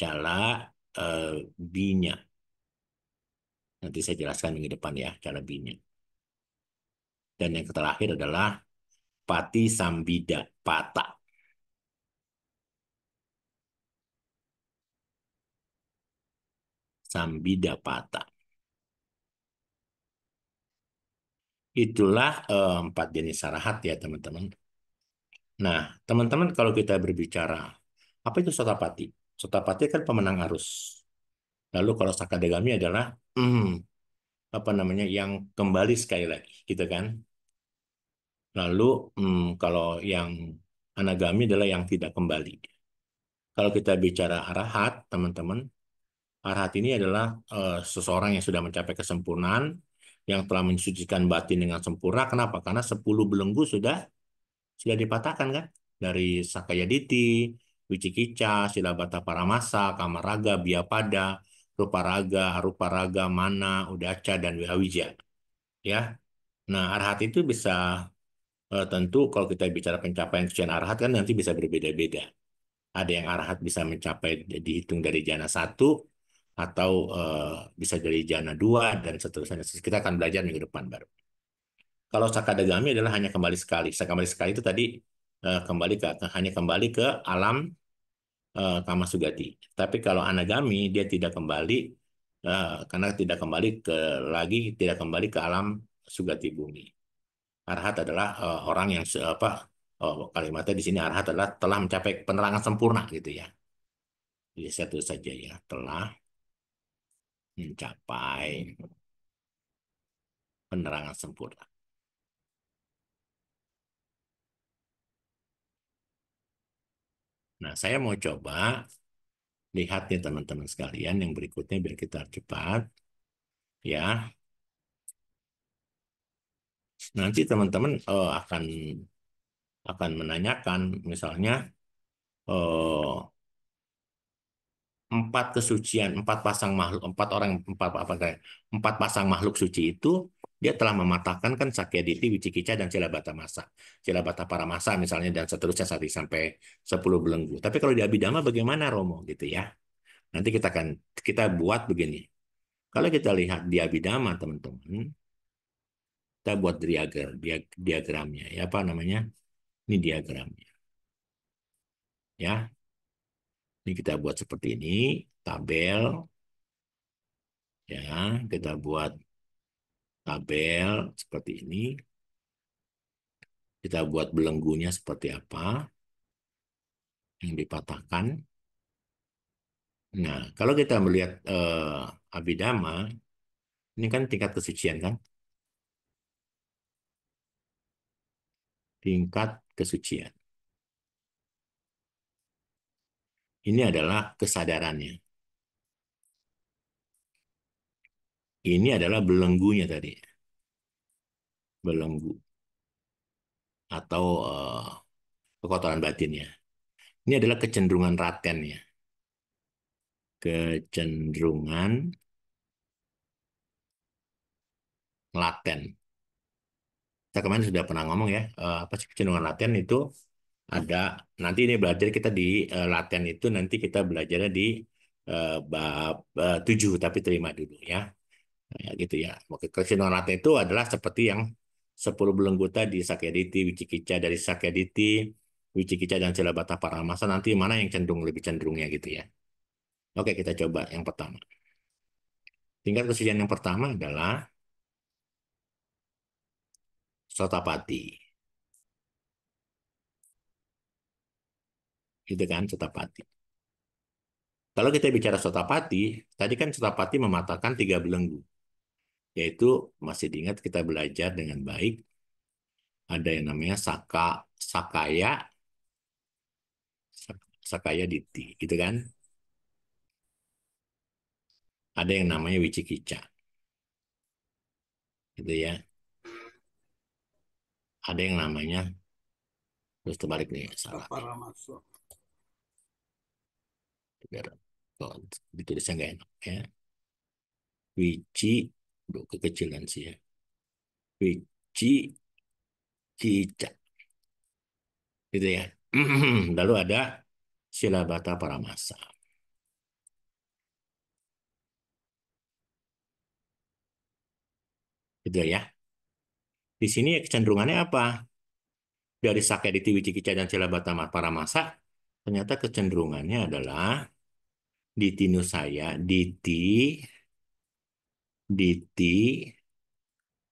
Speaker 2: Calabinya. Nanti saya jelaskan minggu depan ya, calabinya. Dan yang terakhir adalah Pati Sambida Pata. Sambida Pata. Itulah empat jenis sarahat ya teman-teman. Nah, teman-teman kalau kita berbicara, apa itu sotapati? Sotapati kan pemenang arus. Lalu kalau sakadagami adalah apa namanya yang kembali sekali lagi, gitu kan? Lalu kalau yang anagami adalah yang tidak kembali. Kalau kita bicara arahat, teman-teman, arahat ini adalah seseorang yang sudah mencapai kesempurnaan, yang telah mensucikan batin dengan sempurna. Kenapa? Karena 10 belenggu sudah dipatahkan kan? Dari Sakayaditi, Wicikica, Silabata Paramasa, Kamaraga, Biapada, Ruparaga, Aruparaga, Mana, Udaca, dan Wihawija. Ya, nah arhat itu bisa tentu kalau kita bicara pencapaian kesucian arhat kan nanti bisa berbeda-beda. Ada yang arhat bisa mencapai dihitung dari jana satu atau bisa dari jana dua dan seterusnya. Kita akan belajar minggu depan baru. Kalau sakadagami adalah hanya kembali sekali. Sekali sekali itu tadi hanya kembali ke alam kama sugati. Tapi kalau anagami dia tidak kembali karena tidak kembali ke alam sugati bumi. Arhat adalah orang yang kalimatnya di sini arhat adalah telah mencapai penerangan sempurna gitu ya. Jadi satu saja ya, telah mencapai penerangan sempurna. Nah, saya mau coba lihat nih teman-teman sekalian yang berikutnya biar kita cepat ya. Nanti teman-teman akan menanyakan misalnya eh, empat kesucian, empat pasang makhluk, empat orang, empat pasang makhluk suci itu dia telah mematahkan kan Sakyaditi, Wicikica, dan Cilabata Masa. Cilabata Paramasa misalnya dan seterusnya sampai 10 belenggu. Tapi kalau di Abhidhamma bagaimana Romo gitu ya? Nanti kita buat begini. Kalau kita lihat di Abhidhamma teman-teman, kita buat diagramnya. Ya apa namanya? Ini diagramnya. Ya, ini kita buat seperti ini, tabel. Ya, kita buat tabel seperti ini. Kita buat belenggunya seperti apa yang dipatahkan. Nah, kalau kita melihat Abhidhamma, ini kan tingkat kesucian kan? Tingkat kesucian. Ini adalah kesadarannya. Ini adalah belenggunya tadi. Belenggu. Atau kekotoran batinnya. Ini adalah kecenderungan ratennya. Kecenderungan laten. Saya kemarin sudah pernah ngomong ya, apa sih kecenderungan laten itu ada, nanti ini belajar kita di laten itu nanti kita belajarnya di bab 7, tapi terima dulu ya. Ya gitu ya. Oke, kecenderungan laten itu adalah seperti yang 10 belenggu tadi, Sakyaditi, Wicikica, dari Sakyaditi, Wicikica, dan Cilabata Paramasa, nanti mana yang lebih cenderungnya gitu ya. Oke, kita coba yang pertama. Tingkat kesucian yang pertama adalah Sotapati. Gitu kan, Sotapati. Kalau kita bicara Sotapati, tadi kan Sotapati mematahkan 3 belenggu. Yaitu, masih diingat kita belajar dengan baik, ada yang namanya Sakaya, Sakaya Diti, gitu kan? Ada yang namanya Wicikica, gitu ya. Ada yang namanya, terus terbalik nih, salah. Biar kalau ditulisnya nggak enak ya. Wici, kekecilan sih ya. Wici Cica, gitu ya. Lalu ada Silabata Paramasa, gitu ya. Di sini kecenderungannya apa? Dari Sakyaditi, Wicikica, dan Silabata Paramasa, ternyata kecenderungannya adalah Diti Nusaya, Diti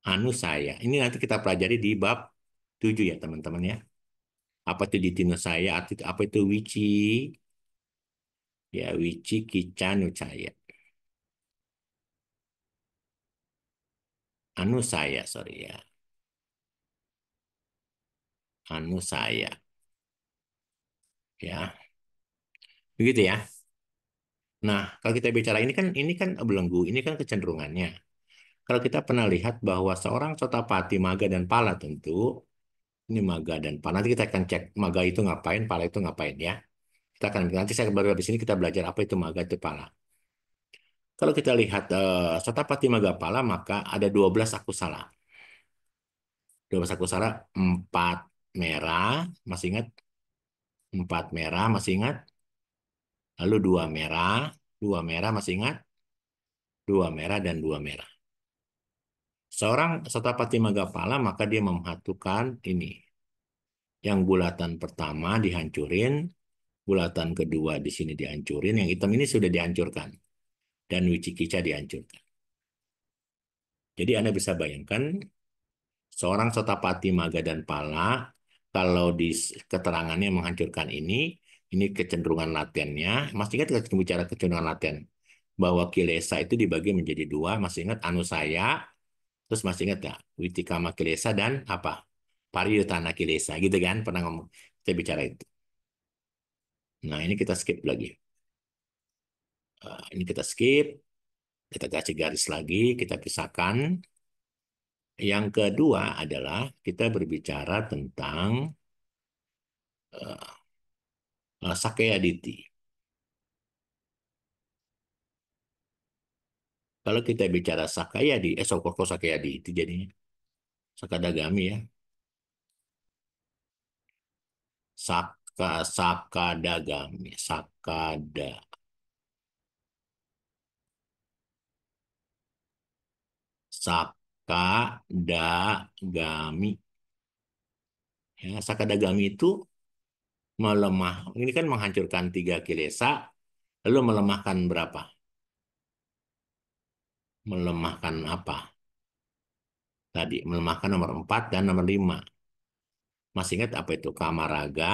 Speaker 2: Anusaya. Ini nanti kita pelajari di bab 7 ya teman-teman ya. Apa itu Diti Nusaya, apa itu Wici, ya Wicikica Nusaya. Anusaya, sorry ya. Anusaya, ya. Begitu ya. Nah, kalau kita bicara ini kan belenggu, ini kan kecenderungannya. Kalau kita pernah lihat bahwa seorang Sotapati, Maga, dan Pala tentu, ini Maga dan Pala, nanti kita akan cek Maga itu ngapain, Pala itu ngapain ya. Kita akan, nanti saya baru habis ini kita belajar apa itu Maga, itu Pala. Kalau kita lihat Sotapati, Maga, Pala, maka ada 12 akusala. 12 akusala, 4 merah, masih ingat? 4 merah, masih ingat? Lalu 2 merah masih ingat? 2 merah dan 2 merah. Seorang Sotapati Magapala maka dia memhatukan ini. Yang bulatan pertama dihancurin, bulatan kedua di sini dihancurin, yang hitam ini sudah dihancurkan. Dan Wicikica dihancurkan. Jadi Anda bisa bayangkan, seorang Sotapati Maga dan Pala, kalau di keterangannya menghancurkan ini kecenderungan latennya. Masih ingat kita bicara kecenderungan laten? Bahwa kilesa itu dibagi menjadi dua, masih ingat Anusaya, terus masih ingat nggak? Witikama kilesa dan apa? Pariyutana kilesa, gitu kan? Pernah ngomong, kita bicara itu. Nah, ini kita skip lagi. Ini kita skip, kita kasih garis lagi, kita pisahkan. Yang kedua adalah kita berbicara tentang Sakyaditi. Kalau kita bicara Sakayadi, Sokoko Sakayaditi jadinya Sakadagami ya. Sakadagami, Sakadagami. Ya, Sakadagami itu melemah. Ini kan menghancurkan 3 kilesa, lalu melemahkan berapa? Melemahkan apa? Tadi melemahkan nomor 4 dan nomor 5. Masih ingat apa itu? Kamaraga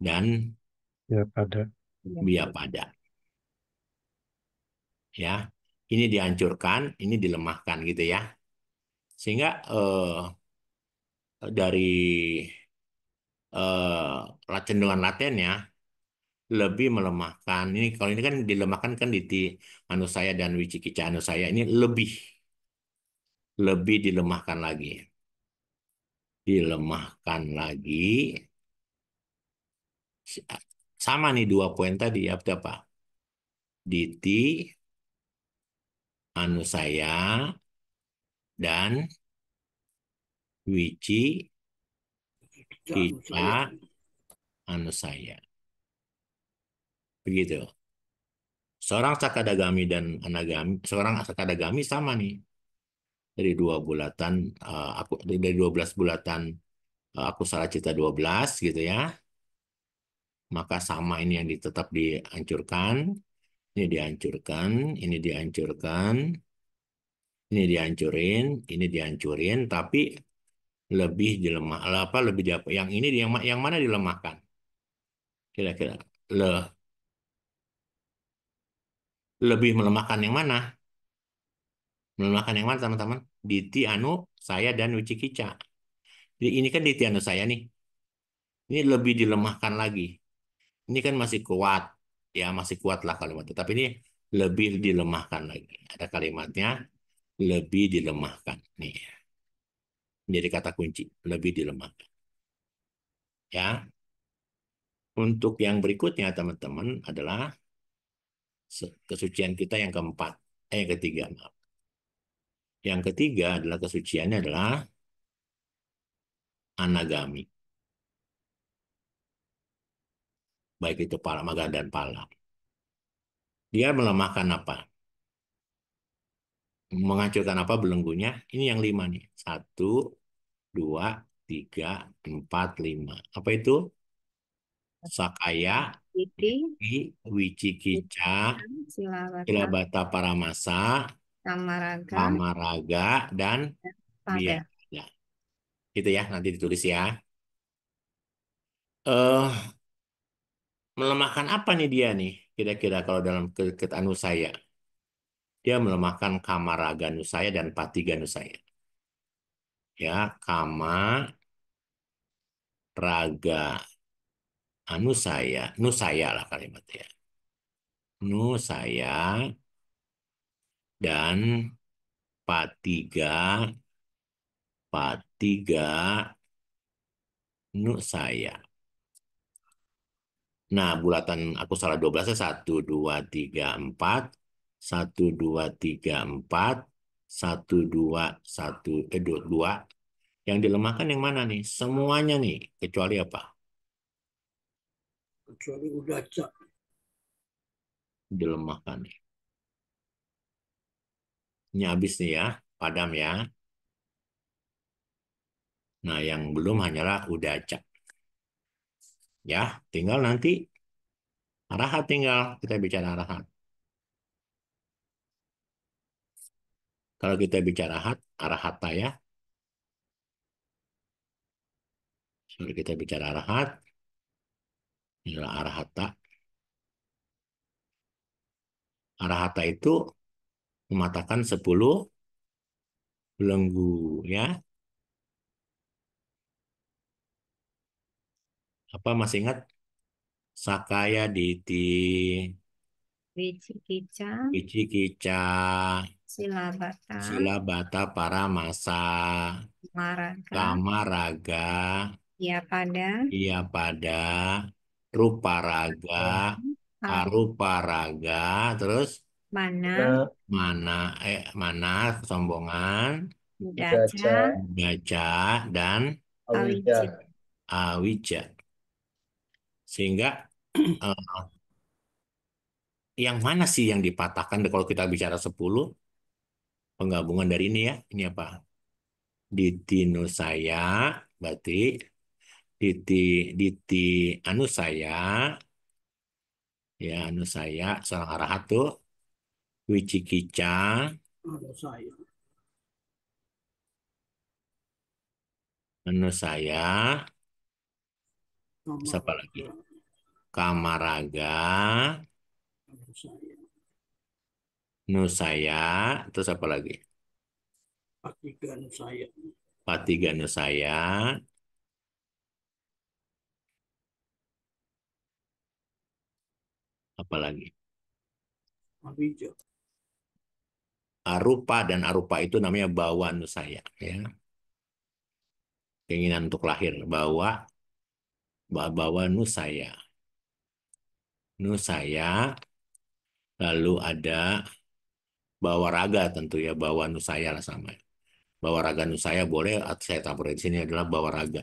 Speaker 2: dan
Speaker 3: Ya, pada.
Speaker 2: Biapada. Ya, ini dihancurkan, ini dilemahkan gitu ya. Sehingga dari cenderungan latennya lebih melemahkan. Ini kalau ini kan dilemahkan kan di Anusaya dan Wicikica Anusaya ini lebih dilemahkan lagi. Dilemahkan lagi. Sama nih 2 poin tadi apa? Diti, Anusaya, dan Wici, Kica, Anusaya. Begitu. Seorang Sakadagami dan Anagami, seorang Sakadagami sama nih. Dari 2 bulatan, aku dari 12 bulatan, aku salah cita 12 gitu ya. Maka sama ini yang tetap dihancurkan, ini dihancurkan, ini dihancurkan, ini dihancurin, tapi lebih dilemah, apa lebih yang ini yang mana dilemahkan? Kira-kira lebih melemahkan yang mana? Melemahkan yang mana teman-teman? Diti Anu, saya dan Wicikica. Jadi ini kan Diti Anu saya nih. Ini lebih dilemahkan lagi. Ini kan masih kuat, ya masih kuat lah kalimatnya. Tapi ini lebih dilemahkan lagi. Ada kalimatnya lebih dilemahkan. Nih, menjadi kata kunci, lebih dilemahkan. Ya, untuk yang berikutnya teman-teman adalah kesucian kita yang keempat, yang ketiga. Maaf. Yang ketiga adalah kesuciannya adalah anagami, baik itu pala, maga dan pala. Dia melemahkan apa? Menghancurkan apa belenggunya? Ini yang 5 nih. 1, 2, 3, 4, 5. Apa itu? Sakaya,
Speaker 1: Iti,
Speaker 2: Wicikica,
Speaker 1: Silawata,
Speaker 2: Kilabata Paramasa,
Speaker 1: Samaraga,
Speaker 2: Kamaraga, dan
Speaker 1: Pada.
Speaker 2: Biada. Itu ya, nanti ditulis ya. eh Melemahkan apa nih dia nih? Kira-kira kalau dalam ke anu saya. Dia melemahkan Kamaraga Nusaya dan Patiga Nusaya. Ya, Kama, Raga, Anusaya, Nusaya lah kalimatnya. Nusaya dan patiga, patiga nu saya. Nah, bulatan aku salah 12-nya 1, 2, 3, 4. 1, 2, 3, 4. 1, 2, 1, 2, 2. Yang dilemahkan yang mana nih? Semuanya nih, kecuali apa?
Speaker 3: Kecuali udah cak.
Speaker 2: Dilemahkan nih. Ini habis nih ya, padam ya. Nah, yang belum hanyalah udaca. Ya, tinggal nanti arahat tinggal. Kita bicara arahat. Kalau kita bicara arahata ya. Kalau kita bicara arahat, inilah arahata. Arahata itu mematahkan 10 belenggu ya. Apa masih ingat? Sakaya diti,
Speaker 1: Wicikica,
Speaker 2: Ichikicha,
Speaker 1: Silabata,
Speaker 2: Silabata Paramasa,
Speaker 1: Maraga,
Speaker 2: Kamaraga,
Speaker 1: Ya pada,
Speaker 2: Iya pada, Ruparaga,
Speaker 1: Aru,
Speaker 2: Aruparaga, terus
Speaker 1: Mana,
Speaker 3: Mana
Speaker 2: mana mana kesombongan,
Speaker 1: Mudaca,
Speaker 3: Udaca,
Speaker 2: Gaca, dan
Speaker 3: Awija.
Speaker 1: Awija.
Speaker 2: Awija. Sehingga yang mana sih yang dipatahkan kalau kita bicara 10 penggabungan dari ini ya? Ini apa? Ditinusaya, berarti diti diti anu saya, ya anu saya seorang arahat tuh, wicikica,
Speaker 3: Ada saya.
Speaker 2: anu saya, siapa lagi?
Speaker 3: Kamaraga.
Speaker 2: Kamaraga,
Speaker 3: Ada saya.
Speaker 2: nusaya, terus apa lagi?
Speaker 3: Patigan saya.
Speaker 2: Patiga nusaya, apa lagi?
Speaker 3: Awija.
Speaker 2: Arupa dan arupa itu namanya bawa nusaya, ya. Keinginan untuk lahir, bawa nusaya. Nusaya, lalu ada bawa raga tentu ya, bawa nusaya lah sama. Bawa raga nusaya boleh, atau saya tampur di sini adalah bawa raga.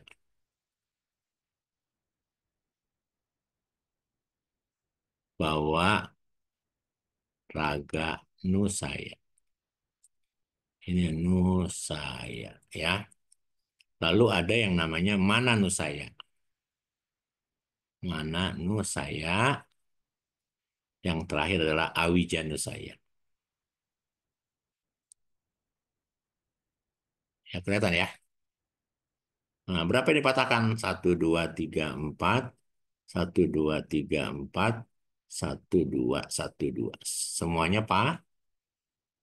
Speaker 2: Bawa raga nusaya. Ini nusaya ya. Lalu ada yang namanya mana nusaya. Mana nusaya. Yang terakhir adalah awija nusaya. Ya kelihatan ya. Nah, berapa yang dipatahkan? 1, 2, 3, 4. 1, 2, 3, 4. 1, 2, 1, 2. Semuanya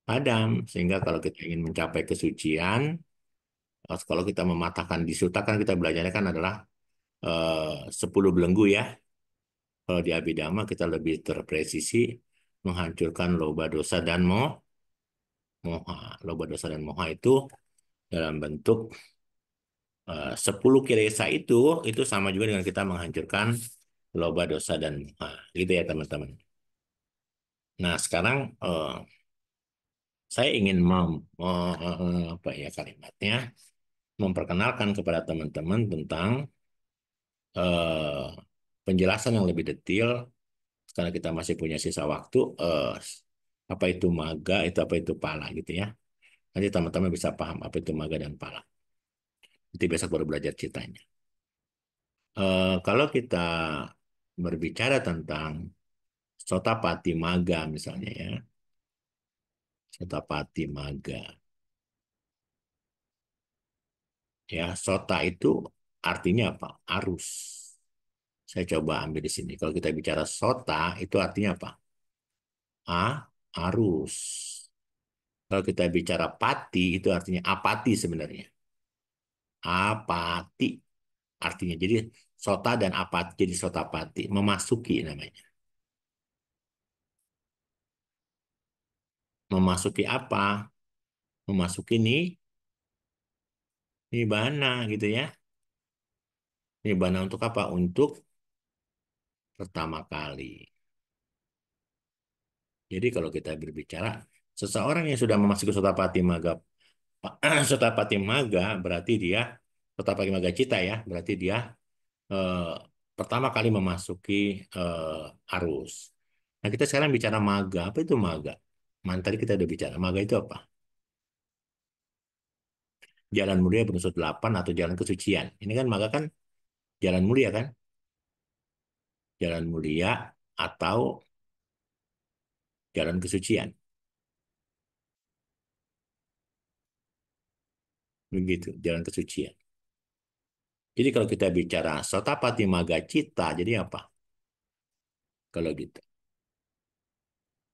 Speaker 2: padam. Sehingga kalau kita ingin mencapai kesucian, kalau kita mematahkan di suta kan kita belajarnya kan adalah 10 belenggu ya. Kalau di Abhidhamma kita lebih terpresisi menghancurkan loba dosa dan moha. Loba dosa dan moha itu dalam bentuk 10 kilesa itu sama juga dengan kita menghancurkan loba dosa dan moha. Gitu ya teman-teman. Nah sekarang saya ingin apa ya kalimatnya memperkenalkan kepada teman-teman tentang eh, penjelasan yang lebih detail karena kita masih punya sisa waktu apa itu maga itu apa itu pala gitu ya. Nanti teman-teman bisa paham apa itu maga dan pala. Nanti besok baru belajar ceritanya. Kalau kita berbicara tentang sotapati maga misalnya ya, sotapati maga ya, sota itu artinya apa? Arus. Saya coba ambil di sini. Kalau kita bicara sota itu artinya apa? Arus. Kalau kita bicara pati itu artinya apati sebenarnya. Apati artinya. Jadi sota dan apati jadi sotapati. Memasuki namanya. memasuki apa? Memasuki nibbana gitu ya. Nibbana untuk apa? Untuk pertama kali. Jadi kalau kita berbicara seseorang yang sudah memasuki Sotapati Maga, Sotapati Maga berarti dia Sotapati Maga Cita ya, berarti dia eh, pertama kali memasuki arus. Nah, kita sekarang bicara maga. Apa itu maga? Tadi kita udah bicara. Maga itu apa? Jalan mulia berunsur 8 atau jalan kesucian. Ini kan maga kan jalan mulia kan? Jalan mulia atau jalan kesucian. Begitu, jalan kesucian. Jadi kalau kita bicara Sotapati Maga Cita, jadi apa? Kalau gitu.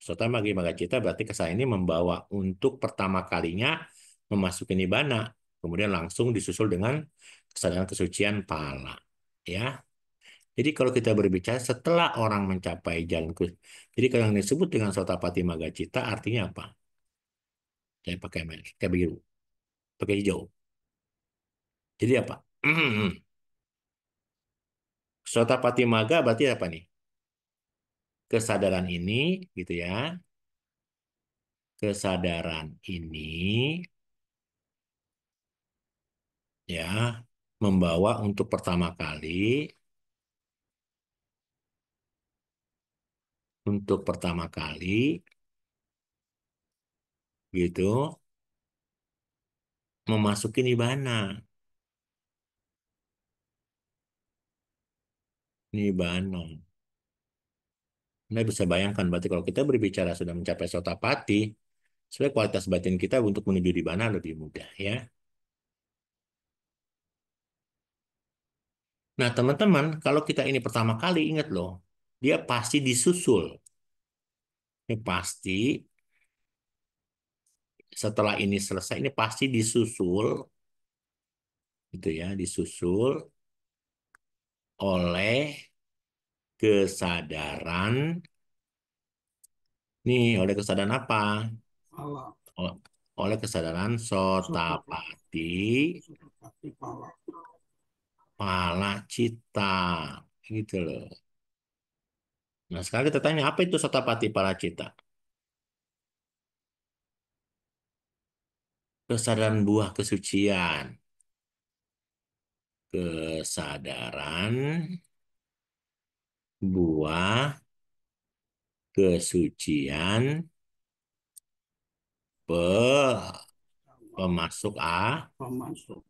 Speaker 2: Sotapati Maga Cita berarti kesan ini membawa untuk pertama kalinya memasuki Nibbana. Kemudian langsung disusul dengan kesadaran kesucian pala. Ya. Jadi kalau kita berbicara setelah orang mencapai jalan jadi kalau yang disebut dengan Sotapati Maga Cita artinya apa? Saya pakai merah, pakai biru, pakai hijau. Jadi apa? Sotapati Maga berarti apa nih? Kesadaran ini, gitu ya. Kesadaran ini, ya, membawa untuk pertama kali, gitu, memasuki Nibbana. Nibbana. Anda bisa bayangkan, berarti kalau kita berbicara sudah mencapai Sotapati, sebenarnya kualitas batin kita untuk menuju Nibbana lebih mudah, ya. Nah, teman-teman, kalau kita ini pertama kali, ingat loh, dia pasti disusul. Ini pasti, setelah ini selesai, ini pasti disusul, gitu ya, disusul oleh kesadaran, oleh kesadaran apa?
Speaker 3: Pala.
Speaker 2: O- Oleh kesadaran
Speaker 3: Sotapati.
Speaker 2: Sotapati
Speaker 3: Sotapati pala.
Speaker 2: Pala Cita, gitu loh. Nah, sekarang kita tanya, apa itu Sotapati Pala Cita? Kesadaran buah kesucian. Kesadaran buah kesucian pe- pemasuk
Speaker 3: Pemasuk.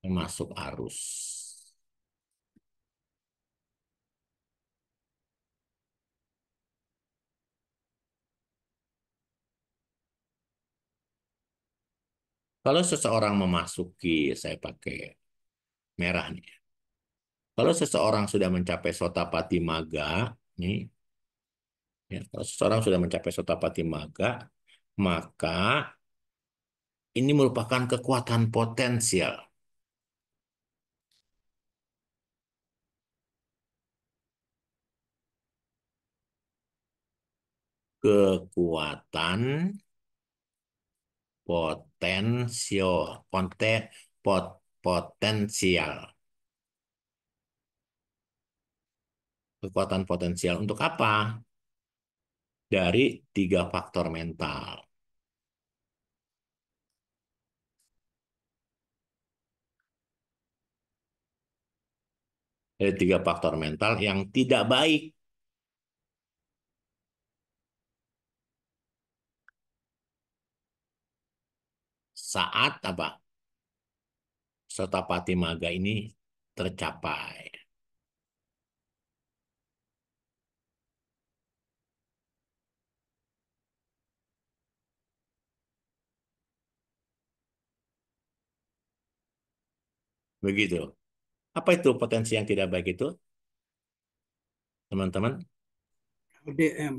Speaker 2: pemasuk arus. Kalau seseorang memasuki, saya pakai merah nih. Kalau seseorang sudah mencapai Sotapati Maga, nih, ya, kalau seseorang sudah mencapai Sotapati Maga, maka ini merupakan kekuatan potensial. Kekuatan potensial, potensial, kekuatan potensial untuk apa? Dari 3 faktor mental. Dari 3 faktor mental yang tidak baik saat apa? Sotapati Maga ini tercapai. Begitu. Apa itu potensi yang tidak baik itu, teman-teman?
Speaker 3: LDM.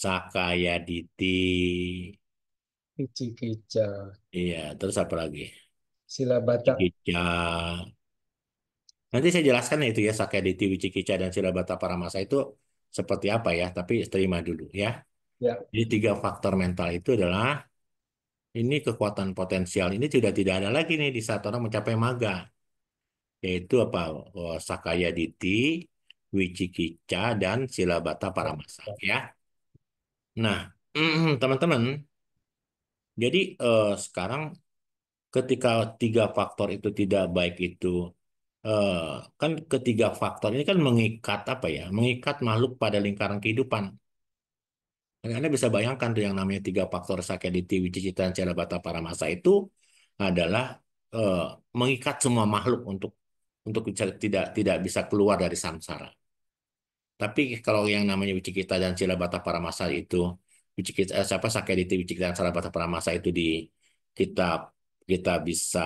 Speaker 2: Sakaya Diti.
Speaker 4: Kici-kica,
Speaker 2: Iya, terus apa lagi?
Speaker 4: Silabata,
Speaker 2: Cikica. Nanti saya jelaskan itu ya, Sakaya Diti, Wicikica, dan Silabata Paramasa itu seperti apa ya, tapi terima dulu ya.
Speaker 4: Ya.
Speaker 2: Jadi tiga faktor mental itu adalah ini kekuatan potensial ini tidak ada lagi nih di saat orang mencapai maga, yaitu apa? Sakaya Diti, Wicikica, dan Silabata Paramasa. Ya. Nah, teman-teman, jadi sekarang ketika tiga faktor itu tidak baik itu eh, kan ketiga faktor ini kan mengikat apa ya? Mengikat makhluk pada lingkaran kehidupan. Dan Anda bisa bayangkan tuh yang namanya tiga faktor Sakyaditi, Wicicita, dan Celabata Paramasa itu adalah eh, mengikat semua makhluk untuk tidak bisa keluar dari samsara. Tapi kalau yang namanya Wicikita dan Cilabata Paramasa itu, siapa Sakyaditi, Wicikita dan Cilabata Paramasa itu kita kita bisa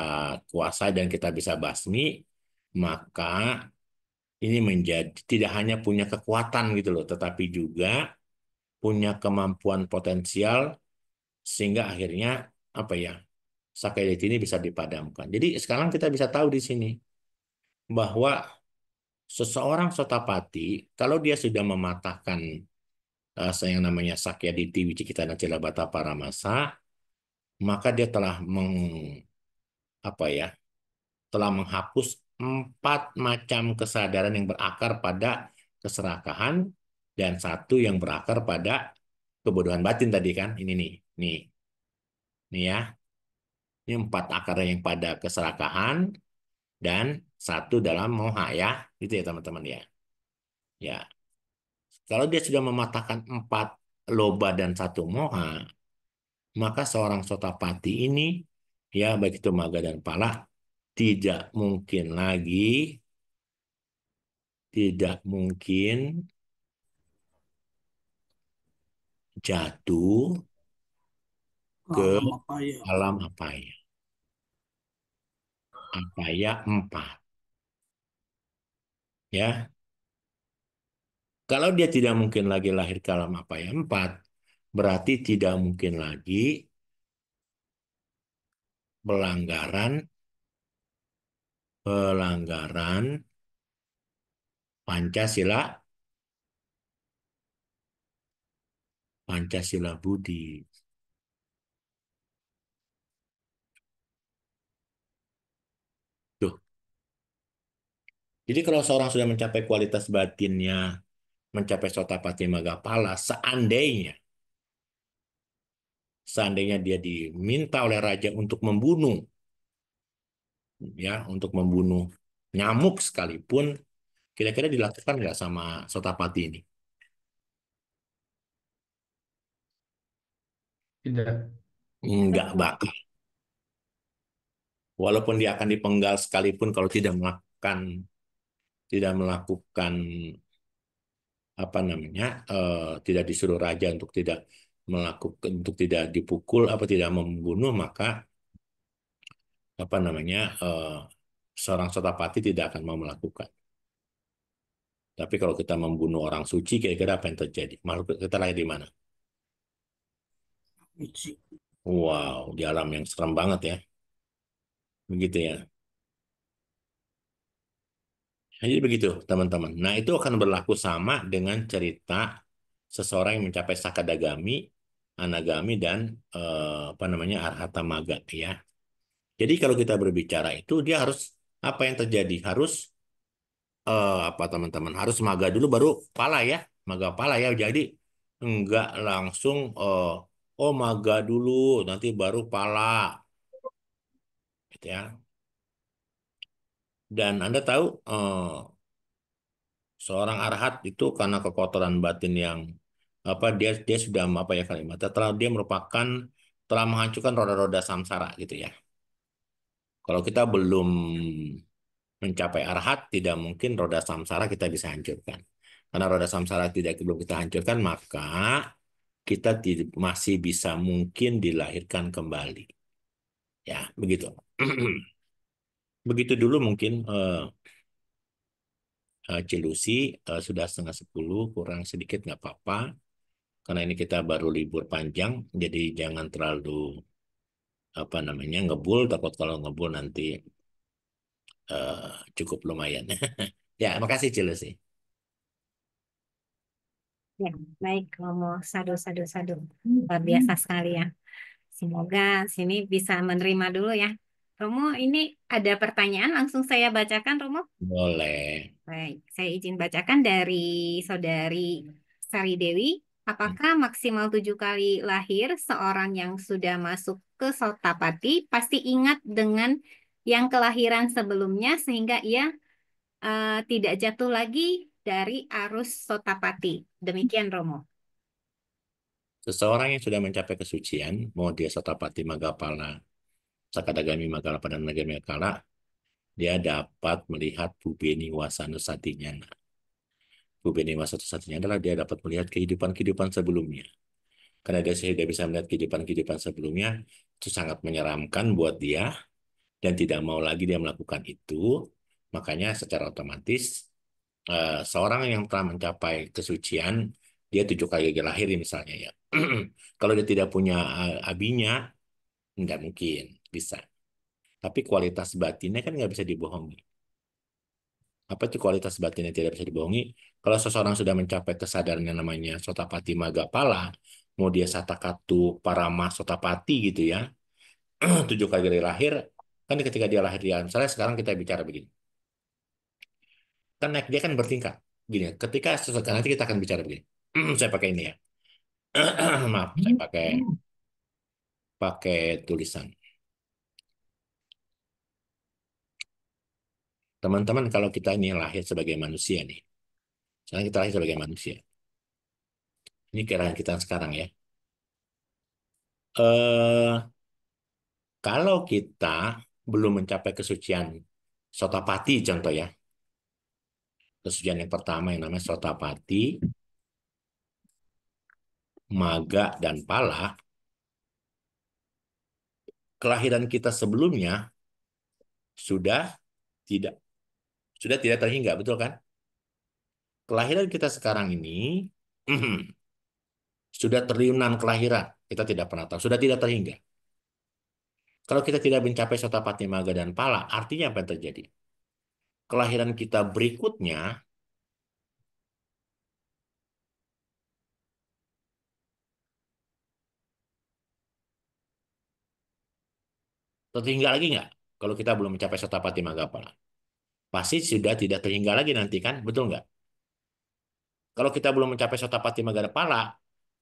Speaker 2: kuasai dan kita bisa basmi, maka ini menjadi tidak hanya punya kekuatan gitu loh, tetapi juga punya kemampuan potensial sehingga akhirnya apa ya Sakyaditi ini bisa dipadamkan. Jadi sekarang kita bisa tahu di sini bahwa seseorang sotapati kalau dia sudah mematahkan yang namanya Sakyaditi, Wicikita, dan Cilabata Paramasa, maka dia telah apa ya, telah menghapus empat macam kesadaran yang berakar pada keserakahan dan satu yang berakar pada kebodohan batin tadi kan. Ini nih ya. Ini empat akar yang pada keserakahan dan satu dalam moha ya. Gitu ya teman-teman ya. Ya, kalau dia sudah mematahkan empat loba dan satu moha, maka seorang sotapati ini, ya baik itu maga dan pala, tidak mungkin lagi, tidak mungkin jatuh ke
Speaker 3: alam apa ya?
Speaker 2: alam apa ya empat. Ya, kalau dia tidak mungkin lagi lahir ke alam apa ya empat, berarti tidak mungkin lagi pelanggaran pelanggaran Pancasila Pancasila Budi. Tuh. Jadi kalau seorang sudah mencapai kualitas batinnya, mencapai sotapati magapala, seandainya dia diminta oleh raja untuk membunuh nyamuk sekalipun, kira-kira dilakukan nggak sama sotapati ini?
Speaker 4: Tidak.
Speaker 2: Nggak bakal. Walaupun dia akan dipenggal sekalipun kalau tidak melakukan apa namanya tidak disuruh raja untuk tidak dipukul apa tidak membunuh, maka apa namanya seorang sotapati tidak akan mau melakukan. Tapi kalau kita membunuh orang suci, kira-kira apa yang terjadi? Makhluk kita lahir di mana?
Speaker 3: Wici.
Speaker 2: Wow, di alam yang serem banget ya. Begitu ya. Jadi begitu, teman-teman. Nah, itu akan berlaku sama dengan cerita seseorang yang mencapai sakadagami, anagami, dan apa namanya arhata maga ya. Jadi kalau kita berbicara itu dia harus apa yang terjadi? Harus apa teman-teman? Harus maga dulu baru pala ya, maga pala ya. Jadi enggak langsung oh maga dulu nanti baru pala gitu ya. Dan Anda tahu seorang arhat itu karena kekotoran batin yang apa dia sudah apa ya kalimatnya dia merupakan telah menghancurkan roda-roda samsara gitu ya. Kalau kita belum mencapai arhat, tidak mungkin roda samsara kita bisa hancurkan. Karena roda samsara belum kita hancurkan, maka kita masih bisa mungkin dilahirkan kembali. Ya, begitu. Begitu dulu mungkin Cilusi sudah 9:30, kurang sedikit nggak apa-apa. Karena ini kita baru libur panjang, jadi jangan terlalu apa namanya ngebul. Takut kalau ngebul nanti cukup lumayan. Ya, makasih Cilusi.
Speaker 1: Ya, baik, Romo. Sadu, sadu, sadu. Luar biasa sekali ya. Semoga sini bisa menerima dulu ya. Romo, ini ada pertanyaan, langsung saya bacakan, Romo.
Speaker 2: Boleh.
Speaker 1: Baik, saya izin bacakan dari Saudari Sari Dewi. Apakah maksimal 7 kali lahir seorang yang sudah masuk ke Sotapati pasti ingat dengan yang kelahiran sebelumnya sehingga ia tidak jatuh lagi dari arus Sotapati? Demikian, Romo.
Speaker 2: Seseorang yang sudah mencapai kesucian, mau dia Sotapati Magapala, Sakadagami Magalapa dan Nagami Kala, dia dapat melihat Bubeni Wasanusatinya. Bubeni Wasanusatinya adalah dia dapat melihat kehidupan-kehidupan sebelumnya. Karena dia sudah bisa melihat kehidupan-kehidupan sebelumnya, itu sangat menyeramkan buat dia, dan tidak mau lagi dia melakukan itu. Makanya secara otomatis, seorang yang telah mencapai kesucian, dia 7 kali lahir misalnya ya. Kalau dia tidak punya abinya, nggak mungkin bisa. Tapi kualitas batinnya kan nggak bisa dibohongi. Apa itu kualitas batin yang tidak bisa dibohongi? Kalau seseorang sudah mencapai kesadaran yang namanya Sotapati Magapala, mau dia Satakatu Parama Sotapati gitu ya, 7 kali lahir, kan ketika dia lahir di alam sana, sekarang kita bicara begini. Kan naik dia kan bertingkat. Gini, ketika seseorang nanti kita akan bicara begini. Saya pakai ini ya. Maaf, saya pakai pakai tulisan. Teman-teman, kalau kita ini lahir sebagai manusia nih, sekarang kita lahir sebagai manusia. Ini kira kita sekarang ya. Eh, Kalau kita belum mencapai kesucian Sotapati contoh ya, kesucian yang pertama yang namanya Sotapati, Maga dan Pala, kelahiran kita sebelumnya sudah tidak sudah tidak terhingga, betul kan? Kelahiran kita sekarang ini sudah triliunan kelahiran, kita tidak pernah tahu, sudah tidak terhingga. Kalau kita tidak mencapai Sotapati, Maga dan Pala, artinya apa yang terjadi? Kelahiran kita berikutnya tertinggal lagi nggak? Kalau kita belum mencapai Sotapati, Maga, Pala, pasti sudah tidak terhingga lagi nanti kan, betul nggak? Kalau kita belum mencapai Sotapati, Maga dan Pala,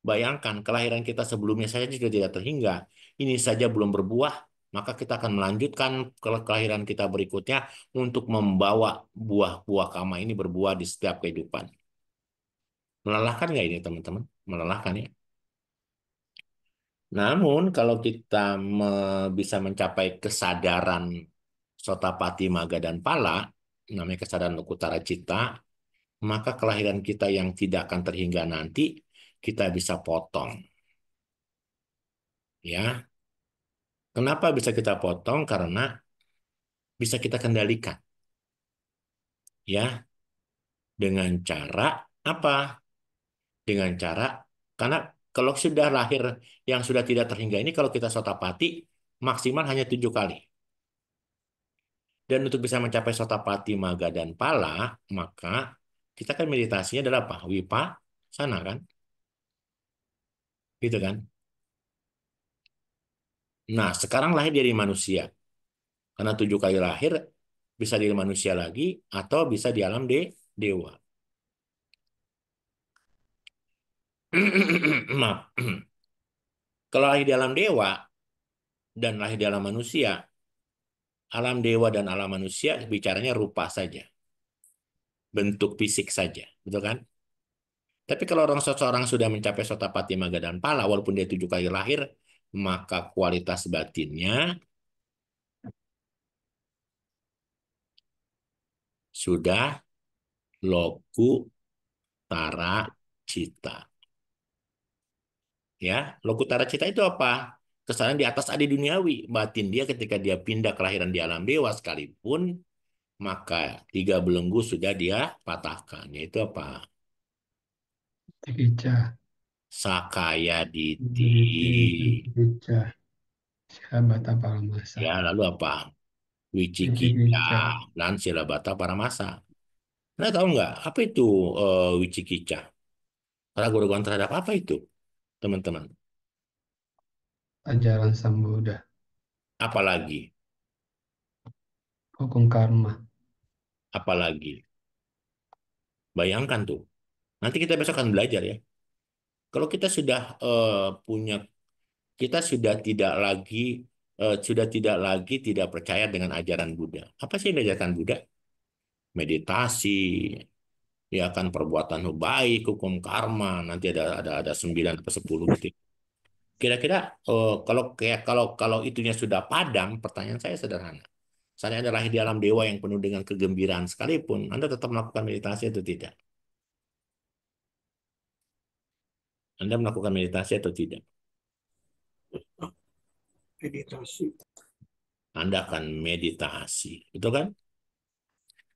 Speaker 2: bayangkan kelahiran kita sebelumnya saja sudah tidak terhingga. Ini saja belum berbuah, maka kita akan melanjutkan ke kelahiran kita berikutnya untuk membawa buah-buah kama ini berbuah di setiap kehidupan. Melelahkan nggak ini teman-teman? Melelahkan ya. Namun kalau kita bisa mencapai kesadaran Sotapati, Maga, dan Pala, namanya kesadaran Lokutara Cita, maka kelahiran kita yang tidak akan terhingga nanti, kita bisa potong. Ya, kenapa bisa kita potong? Karena bisa kita kendalikan. Ya, dengan cara apa? Dengan cara, karena kalau sudah lahir yang sudah tidak terhingga ini, kalau kita Sotapati, maksimal hanya 7 kali. Dan untuk bisa mencapai Sotapati, Maga, dan Pala, maka kita kan meditasinya adalah apa? Sana kan? Gitu kan? Nah, sekarang lahir dari manusia. Karena 7 kali lahir, bisa dari manusia lagi, atau bisa di alam dewa. Maaf. Kalau lahir di alam dewa, dan lahir di alam manusia, alam dewa dan alam manusia bicaranya rupa saja. Bentuk fisik saja. Betul kan? Tapi kalau seseorang sudah mencapai Sotapati, Maga, dan Pala, walaupun dia 7 kali lahir, maka kualitas batinnya sudah loku tara cita. Ya, loku tara cita itu apa? Kesalahan di atas adi duniawi. Batin dia ketika dia pindah kelahiran di alam dewa sekalipun, maka 3 belenggu sudah dia patahkan. Yaitu apa?
Speaker 3: Tikica,
Speaker 2: Sakaya diti.
Speaker 3: Tikica, Sahabata Paramasa,
Speaker 2: Ya, lalu apa? Wicikica
Speaker 3: Tikica,
Speaker 2: dan Silabata Paramasa. Nah, tahu nggak apa itu Wicikica? Ragu-raguan terhadap apa itu, teman-teman?
Speaker 3: Ajaran Sang Buddha,
Speaker 2: Apalagi,
Speaker 3: hukum karma.
Speaker 2: apalagi. Bayangkan tuh. Nanti kita besok akan belajar ya. Kalau kita sudah punya, kita sudah tidak lagi tidak percaya dengan ajaran Buddha. Apa sih yang diajarkan Buddha? Meditasi, ya kan, perbuatan baik, hukum karma. Nanti ada 9 atau 10 gitu. Kira-kira kalau itunya sudah padam, pertanyaan saya sederhana. Misalnya Anda lahir di alam dewa yang penuh dengan kegembiraan sekalipun, Anda tetap melakukan meditasi atau tidak? Anda melakukan meditasi atau tidak?
Speaker 3: Meditasi.
Speaker 2: Anda akan meditasi, betul kan?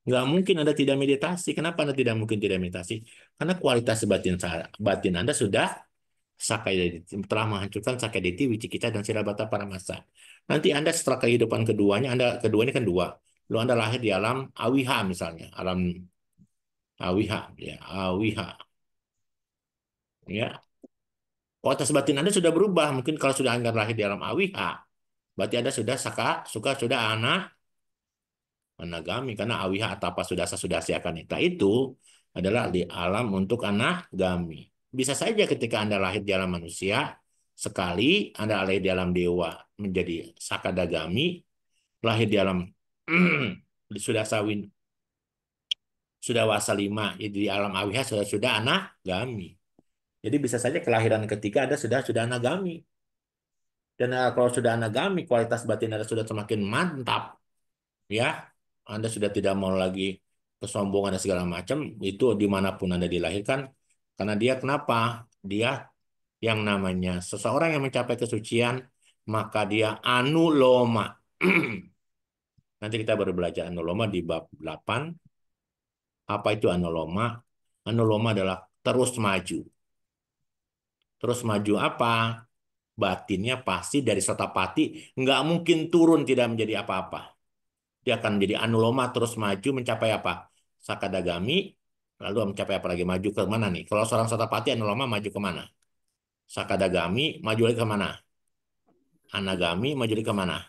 Speaker 2: Nggak mungkin Anda tidak meditasi. Kenapa Anda tidak mungkin tidak meditasi? Karena kualitas batin Anda sudah telah menghancurkan sakaditi, wicikita, dan sirabata paramasa. Nanti Anda setelah kehidupan keduanya, kedua ini kan dua. Lalu Anda lahir di alam awiha misalnya, alam awiha, ya awiha, ya. Kualitas batin Anda sudah berubah. Mungkin kalau sudah Anda lahir di alam awiha, berarti Anda sudah sudah anagami, karena awiha atapa sudasa sudah siakanita itu adalah di alam untuk anagami. Bisa saja ketika Anda lahir di alam manusia, sekali Anda lahir di alam dewa menjadi sakadagami, lahir di alam sudah sawin, sudah wasa lima, di alam awiha sudah anagami. Jadi bisa saja kelahiran ketiga Anda sudah anagami. Dan kalau sudah anagami, kualitas batin Anda sudah semakin mantap, ya. Anda sudah tidak mau lagi kesombongan dan segala macam, itu dimanapun Anda dilahirkan, karena dia kenapa? Dia yang namanya seseorang yang mencapai kesucian, maka dia anuloma. Nanti kita baru belajar anuloma di bab 8. Apa itu anuloma? Anuloma adalah terus maju. Terus maju apa? Batinnya pasti dari sotapati, nggak mungkin turun tidak menjadi apa-apa. Dia akan menjadi anuloma, terus maju mencapai apa? Sakadagami, lalu mencapai apa lagi? Maju ke mana nih? Kalau seorang sotapati anuloma maju ke mana? Sakadagami, maju lagi ke mana? Anagami, maju lagi ke mana?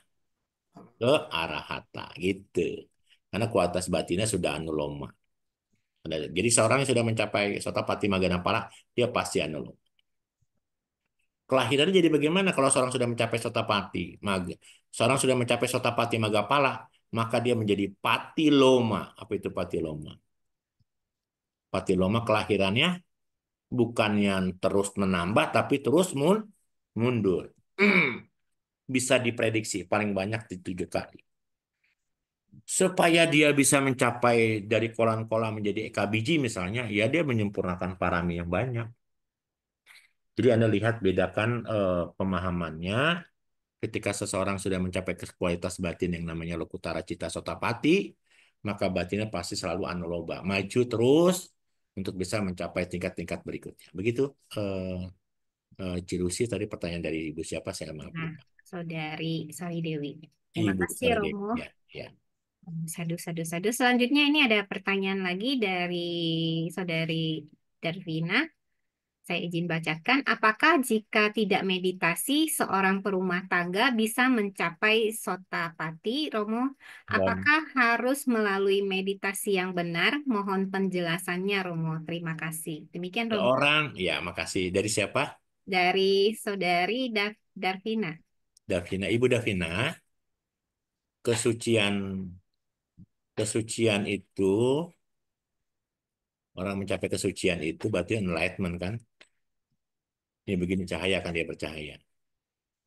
Speaker 2: Ke arahata, gitu. Karena kualitas batinnya sudah anuloma. Jadi seorang yang sudah mencapai sotapati maganapala, dia pasti anuloma. Kelahirannya jadi bagaimana kalau seorang sudah mencapai sotapati maga? Seorang sudah mencapai sotapati magapala, maka dia menjadi patiloma. Apa itu patiloma? Patiloma kelahirannya bukannya terus menambah, tapi terus mundur. Bisa diprediksi paling banyak di 7 kali. Supaya dia bisa mencapai dari kolan-kola menjadi eka biji misalnya, ya dia menyempurnakan parami yang banyak. Jadi Anda lihat, bedakan pemahamannya ketika seseorang sudah mencapai kualitas batin yang namanya lokutara cita sotapati, maka batinnya pasti selalu anuloba, maju terus untuk bisa mencapai tingkat-tingkat berikutnya. Begitu, Cilusi, tadi pertanyaan dari Ibu siapa? Saya maaf
Speaker 1: Nah,
Speaker 2: lupa.
Speaker 1: Saudari Sari Dewi. Terima
Speaker 2: Ibu
Speaker 1: kasih,
Speaker 2: Sardewi.
Speaker 1: Romo.
Speaker 2: Ya, ya.
Speaker 1: Sadu, sadu, sadu. Selanjutnya ini ada pertanyaan lagi dari Saudari Darvina. Saya izin bacakan. Apakah jika tidak meditasi, seorang perumah tangga bisa mencapai sotapati, Romo?
Speaker 2: Dan
Speaker 1: Apakah harus melalui meditasi yang benar? Mohon penjelasannya, Romo. Terima kasih. Demikian, Romo.
Speaker 2: seorang, ya makasih. Dari siapa?
Speaker 1: Dari Saudari Darvina.
Speaker 2: Davina. Ibu Davina, kesucian kesucian itu, orang mencapai kesucian itu berarti enlightenment kan? Ini begini, cahaya kan dia bercahaya.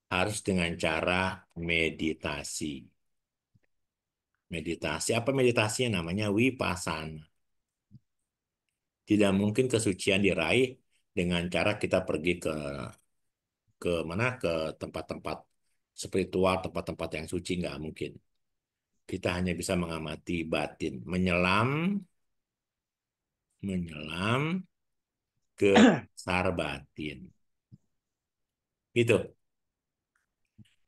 Speaker 2: Harus dengan cara meditasi. Meditasi, apa meditasinya? Namanya vipassana. Tidak mungkin kesucian diraih dengan cara kita pergi ke mana, ke tempat-tempat spiritual, tempat-tempat yang suci, nggak mungkin. Kita hanya bisa mengamati batin, menyelam ke dasar batin. Gitu.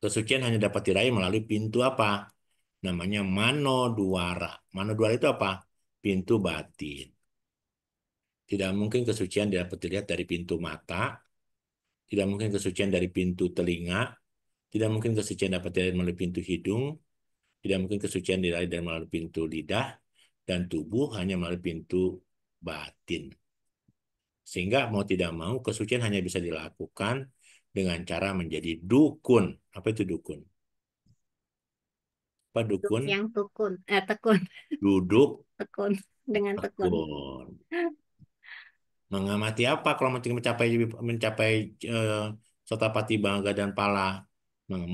Speaker 2: Kesucian hanya dapat diraih melalui pintu apa? Namanya manodwara. Manodwara itu apa? Pintu batin. Tidak mungkin kesucian dapat dilihat dari pintu mata, tidak mungkin kesucian dari pintu telinga, tidak mungkin kesucian dapat dilihat melalui pintu hidung, tidak mungkin kesucian diraih dari melalui pintu lidah, dan tubuh hanya melalui pintu batin. Sehingga mau tidak mau kesucian hanya bisa dilakukan dengan cara menjadi dukun. Apa itu dukun? Apa
Speaker 1: Duk
Speaker 2: dukun?
Speaker 1: yang tekun,
Speaker 2: Duduk
Speaker 1: tekun dengan tekun.
Speaker 2: tekun. Mengamati apa kalau mau mencapai mencapai eh, Sotapati Bangga dan Pala?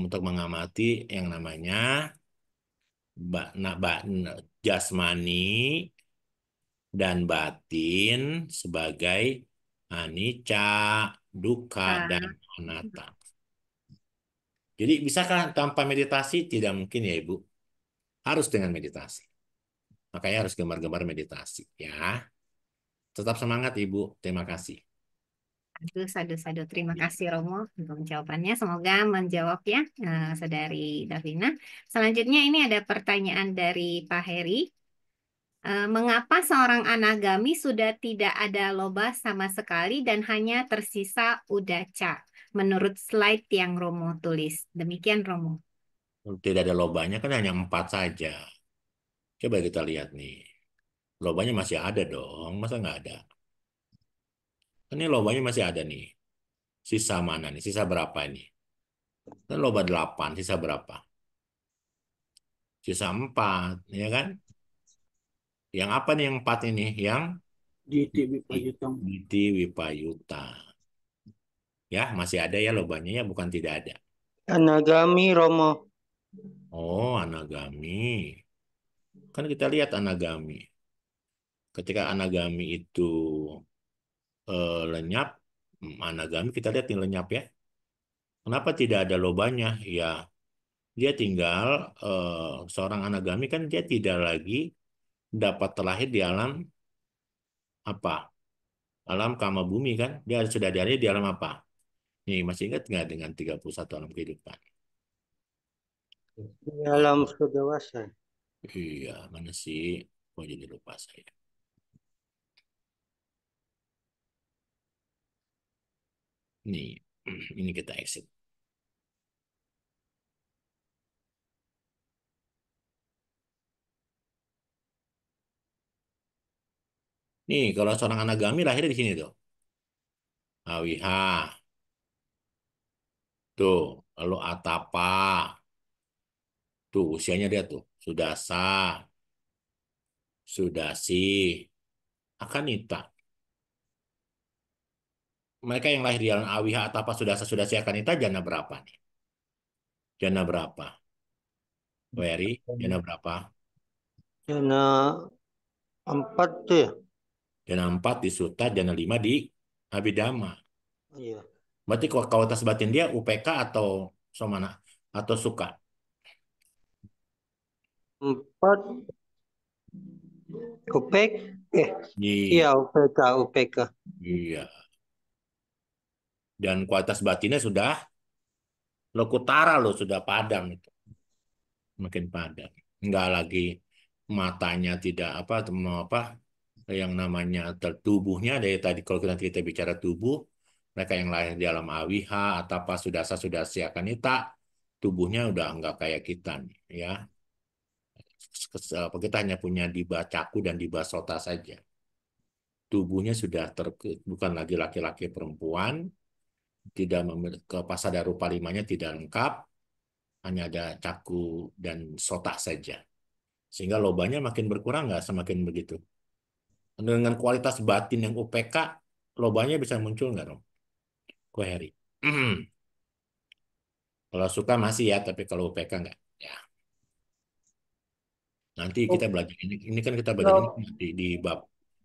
Speaker 2: Untuk mengamati yang namanya jasmani dan batin sebagai anicca, dukkha, dan
Speaker 1: Ah,
Speaker 2: anatta. Jadi bisakah tanpa meditasi? Tidak mungkin ya Ibu. Harus dengan meditasi. Makanya harus gemar-gemar meditasi ya. Tetap semangat Ibu. Terima kasih.
Speaker 1: aduh, sadu, sadu. Terima
Speaker 2: Ya.
Speaker 1: kasih Romo untuk jawabannya. Semoga menjawab ya, Saudari Davina. Selanjutnya ini ada pertanyaan dari Pak Heri. Mengapa seorang anagami sudah tidak ada loba sama sekali dan hanya tersisa udaca? Menurut slide yang Romo tulis. Demikian Romo.
Speaker 2: Tidak ada lobanya kan hanya 4 saja. Coba kita lihat nih. Lobanya masih ada dong. Masa nggak ada? Ini lobanya masih ada nih. Sisa mana nih? Sisa berapa ini? Kan loba 8. Sisa berapa? Sisa 4. Ya kan? Yang apa nih yang 4 ini? Yang
Speaker 3: Di TV Payutang.
Speaker 2: Diti Wipayuta. Ya, masih ada ya lobanya ya, bukan tidak ada.
Speaker 4: Anagami Romo.
Speaker 2: Oh, anagami. Kan kita lihat anagami. Ketika anagami itu lenyap, anagami kita lihat yang lenyap ya. Kenapa tidak ada lobanya? Ya, dia tinggal seorang anagami kan dia tidak lagi dapat terlahir di alam apa? Alam kama bumi kan? Dia sudah ada di alam apa? Nih, masih ingat nggak dengan 31 alam kehidupan?
Speaker 4: Di
Speaker 2: Ah,
Speaker 4: alam dewasa.
Speaker 2: iya, mana sih? Kok jadi lupa saya. Nih, ini kita exit. Nih, kalau seorang anagami lahir di sini tuh. Awiha, tuh. Lalu Atapa, tuh usianya dia tuh. Sudah sah, sudah sih. Akanita. Mereka yang lahir di alam Awiha, Atapa, sudah sih Akanita, jana berapa nih? Jana berapa? Wery, jana berapa?
Speaker 4: Jana 4 tuh ya.
Speaker 2: Jana 4 di Suta, jana 5 di Abhidhamma.
Speaker 4: Iya.
Speaker 2: Berarti kualitas batin dia UPK atau somana? Atau suka?
Speaker 4: 4 UPK. Iya
Speaker 2: Iya.
Speaker 4: UPK.
Speaker 2: Iya. Dan kualitas batinnya sudah lokutara loh, sudah padam itu. Makin padam. Enggak lagi matanya tidak apa mau apa yang namanya tertubuhnya dari tadi kalau kita bicara tubuh, mereka yang lahir di alam awiha atau apa sudah siakanita, tubuhnya udah enggak kayak kita nih ya. Kita hanya punya diba caku dan diba sota saja. Tubuhnya sudah bukan lagi laki-laki perempuan, tidak memiliki pasada rupa limanya tidak lengkap, hanya ada caku dan sota saja. Sehingga lobanya makin berkurang nggak semakin begitu. Dengan kualitas batin yang UPK, lobanya bisa muncul nggak dong? Query. Kalau suka masih ya, tapi kalau UPK nggak. Ya, nanti kita
Speaker 4: Oh,
Speaker 2: belajar ini. Ini kan kita belajar ini
Speaker 4: lo-
Speaker 2: di bab.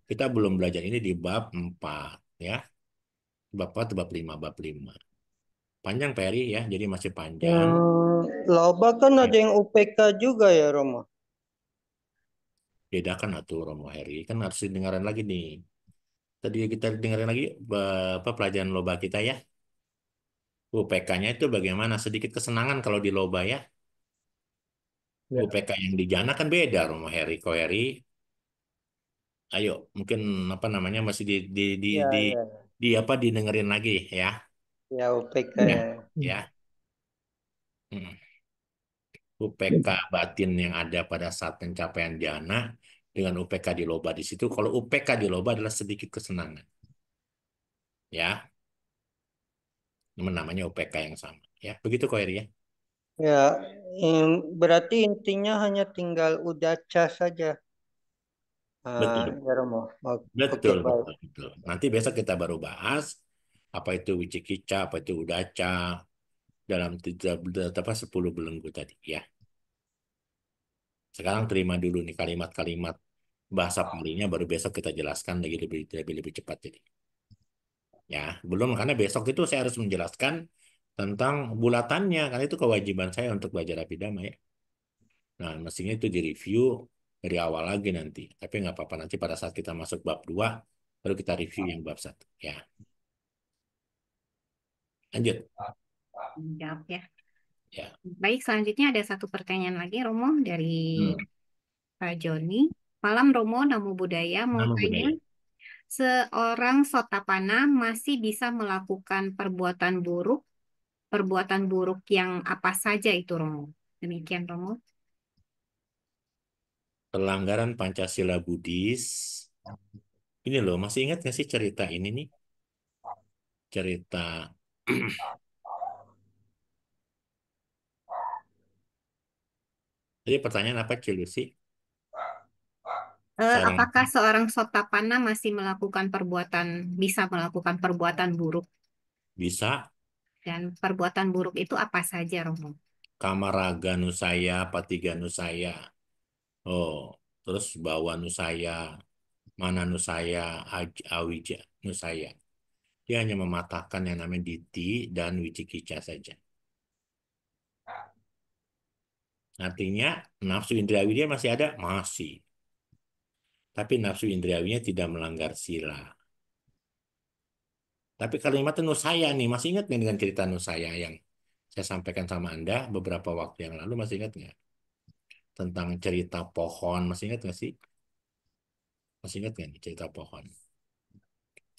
Speaker 2: Kita belum belajar ini di bab 4 ya. Bab 4, bab 5, bab 5. Panjang Peri ya, jadi masih panjang.
Speaker 4: yang loba kan
Speaker 2: Ya,
Speaker 4: ada yang UPK juga ya Romo.
Speaker 2: bedakan atuh Romo Heri. Kan harus didengarin lagi nih. Tadi kita dengerin lagi apa pelajaran loba kita ya. UPK-nya itu bagaimana? Sedikit kesenangan kalau di loba ya.
Speaker 3: Ya.
Speaker 2: UPK yang di Jana kan beda, Romo Heri, Ko Heri. Ayo, mungkin apa namanya masih
Speaker 4: Ya,
Speaker 2: di
Speaker 4: ya.
Speaker 2: apa didengerin lagi ya.
Speaker 4: Ya, UPK
Speaker 2: Ya,
Speaker 4: ya.
Speaker 2: ya. Mm. UPK batin yang ada pada saat pencapaian jana dengan UPK di loba di situ. Kalau UPK di loba adalah sedikit kesenangan, ya. Namanya UPK yang sama, ya. Begitu kok Eri ya.
Speaker 4: Ya, berarti intinya hanya tinggal udaca saja.
Speaker 2: Betul,
Speaker 4: Ya Romo. Oke,
Speaker 2: betul,
Speaker 4: baik.
Speaker 2: betul, betul. Nanti besok kita baru bahas apa itu wicikica, apa itu udaca dalam apa 10 belenggu tadi, ya. Sekarang terima dulu nih kalimat-kalimat bahasa palinya, baru besok kita jelaskan lagi lebih cepat jadi. Ya, belum karena besok itu saya harus menjelaskan tentang bulatannya, karena itu kewajiban saya untuk belajar abidama ya. Nah, mestinya itu direview dari awal lagi nanti. Tapi nggak apa-apa nanti pada saat kita masuk bab 2 baru kita review yang bab 1. Ya, lanjut.
Speaker 1: Jawab ya.
Speaker 2: Ya.
Speaker 1: Baik, selanjutnya ada satu pertanyaan lagi, Romo, dari
Speaker 2: Hmm.
Speaker 1: Pak Joni. Malam, Romo, Namo Buddhaya. Mau
Speaker 2: Nama
Speaker 1: tanya,
Speaker 2: budaya.
Speaker 1: seorang sotapana masih bisa melakukan perbuatan buruk yang apa saja itu, Romo? Demikian, Romo.
Speaker 2: Pelanggaran Pancasila Buddhis. Ini loh, masih ingat nggak sih cerita ini nih? Cerita Jadi pertanyaan apa Cilusi? Seorang
Speaker 1: Apakah seorang sotapana masih bisa melakukan perbuatan buruk?
Speaker 2: bisa
Speaker 1: Dan perbuatan buruk itu apa saja, Romo?
Speaker 2: kamaraga nusaya, patiga nusaya. Oh, terus bawa nusaya, mana nusaya, awija nusaya. Dia hanya mematahkan yang namanya diti dan wicikica saja. Artinya nafsu indriawi dia masih ada? Masih. Tapi nafsu indriawinya tidak melanggar sila. Tapi kalimat nusaya nih, masih ingat nggak dengan cerita nusaya yang saya sampaikan sama Anda beberapa waktu yang lalu, masih ingat nggak? Tentang cerita pohon, masih ingat nggak sih? Masih ingat nggak nih cerita pohon?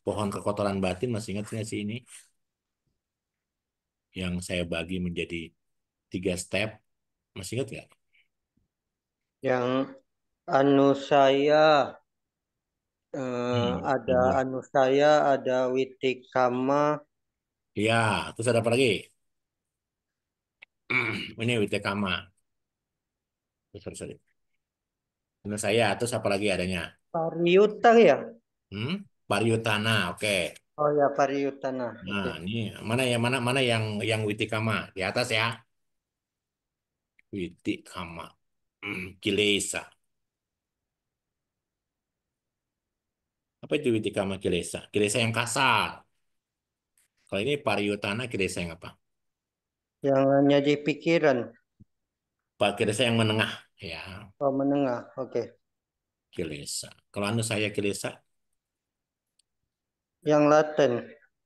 Speaker 2: Pohon kekotoran batin, masih ingat nggak sih ini? Yang saya bagi menjadi 3 step, masih ingat nggak?
Speaker 4: Yang anu saya ada
Speaker 2: Iya.
Speaker 4: anu saya ada Witikama.
Speaker 2: Iya, terus ada apa lagi? Ini Witekama. Sorry, sorry. Menurut saya, terus apa lagi adanya?
Speaker 4: Pariuta ya?
Speaker 2: Hmm? Pariutana, oke.
Speaker 4: Oh ya, Pariutana.
Speaker 2: Nah,
Speaker 4: Oke.
Speaker 2: ini mana yang Witikama di atas ya. Witikama. Kilesa. Apa itu Witikama Kilesa? Kilesa yang kasar. Kalau ini Pariutana Kilesa yang apa?
Speaker 4: Yang hanya di pikiran.
Speaker 2: Pak Kilesa yang menengah. Ya,
Speaker 4: Oh, menengah. Oke.
Speaker 2: Kilesa. Kalau anu saya Kilesa
Speaker 4: Yang laten.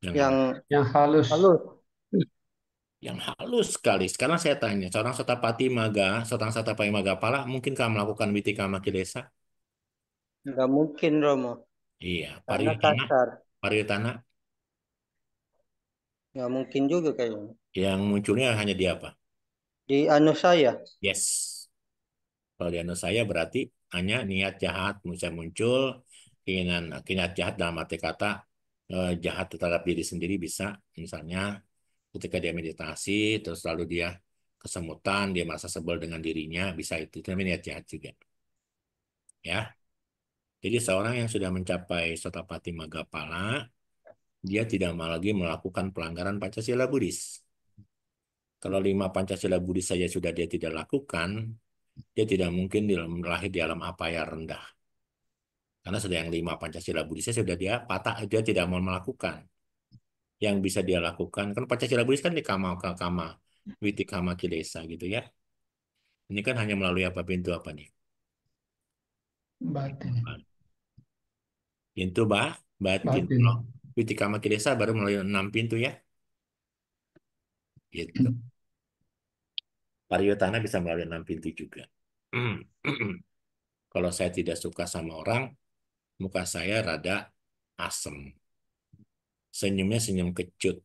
Speaker 2: yang
Speaker 4: Yang
Speaker 3: Yang halus.
Speaker 4: halus.
Speaker 2: halus sekali. Sekarang saya tanya, seorang Sotapati Magapala, mungkinkah melakukan Witikama Kilesa?
Speaker 4: Nggak mungkin, Romo.
Speaker 2: Iya,
Speaker 4: Karena kasar.
Speaker 2: Pariutana
Speaker 4: Nggak mungkin juga kayaknya.
Speaker 2: yang munculnya hanya di apa?
Speaker 4: Di anu saya.
Speaker 2: Yes. Kalau di anu saya berarti hanya niat jahat bisa muncul, keinginan niat jahat dalam arti kata jahat terhadap diri sendiri bisa, misalnya ketika dia meditasi, terus lalu dia kesemutan, dia merasa sebel dengan dirinya, bisa itu namanya niat jahat juga. Ya, jadi seorang yang sudah mencapai Sotapati Magapala, dia tidak mau lagi melakukan pelanggaran Pancasila Buddhis. Kalau 5 Pancasila Buddhis saja sudah dia tidak lakukan, dia tidak mungkin lahir di alam apa yang rendah. Karena sudah yang 5 Pancasila Buddhisnya sudah dia patah, dia tidak mau melakukan. Yang bisa dia lakukan, kan Pancasila Buddhis kan di kama, witikama kilesa gitu ya. Ini kan hanya melalui apa pintu apa nih?
Speaker 3: Batin.
Speaker 2: Pintu batin.
Speaker 3: Batin.
Speaker 2: Kalau witikama kilesa baru melalui 6 pintu ya. Gitu. Pariyotana bisa melalui 6 pintu juga. Kalau saya tidak suka sama orang, muka saya rada asem. Senyumnya senyum kecut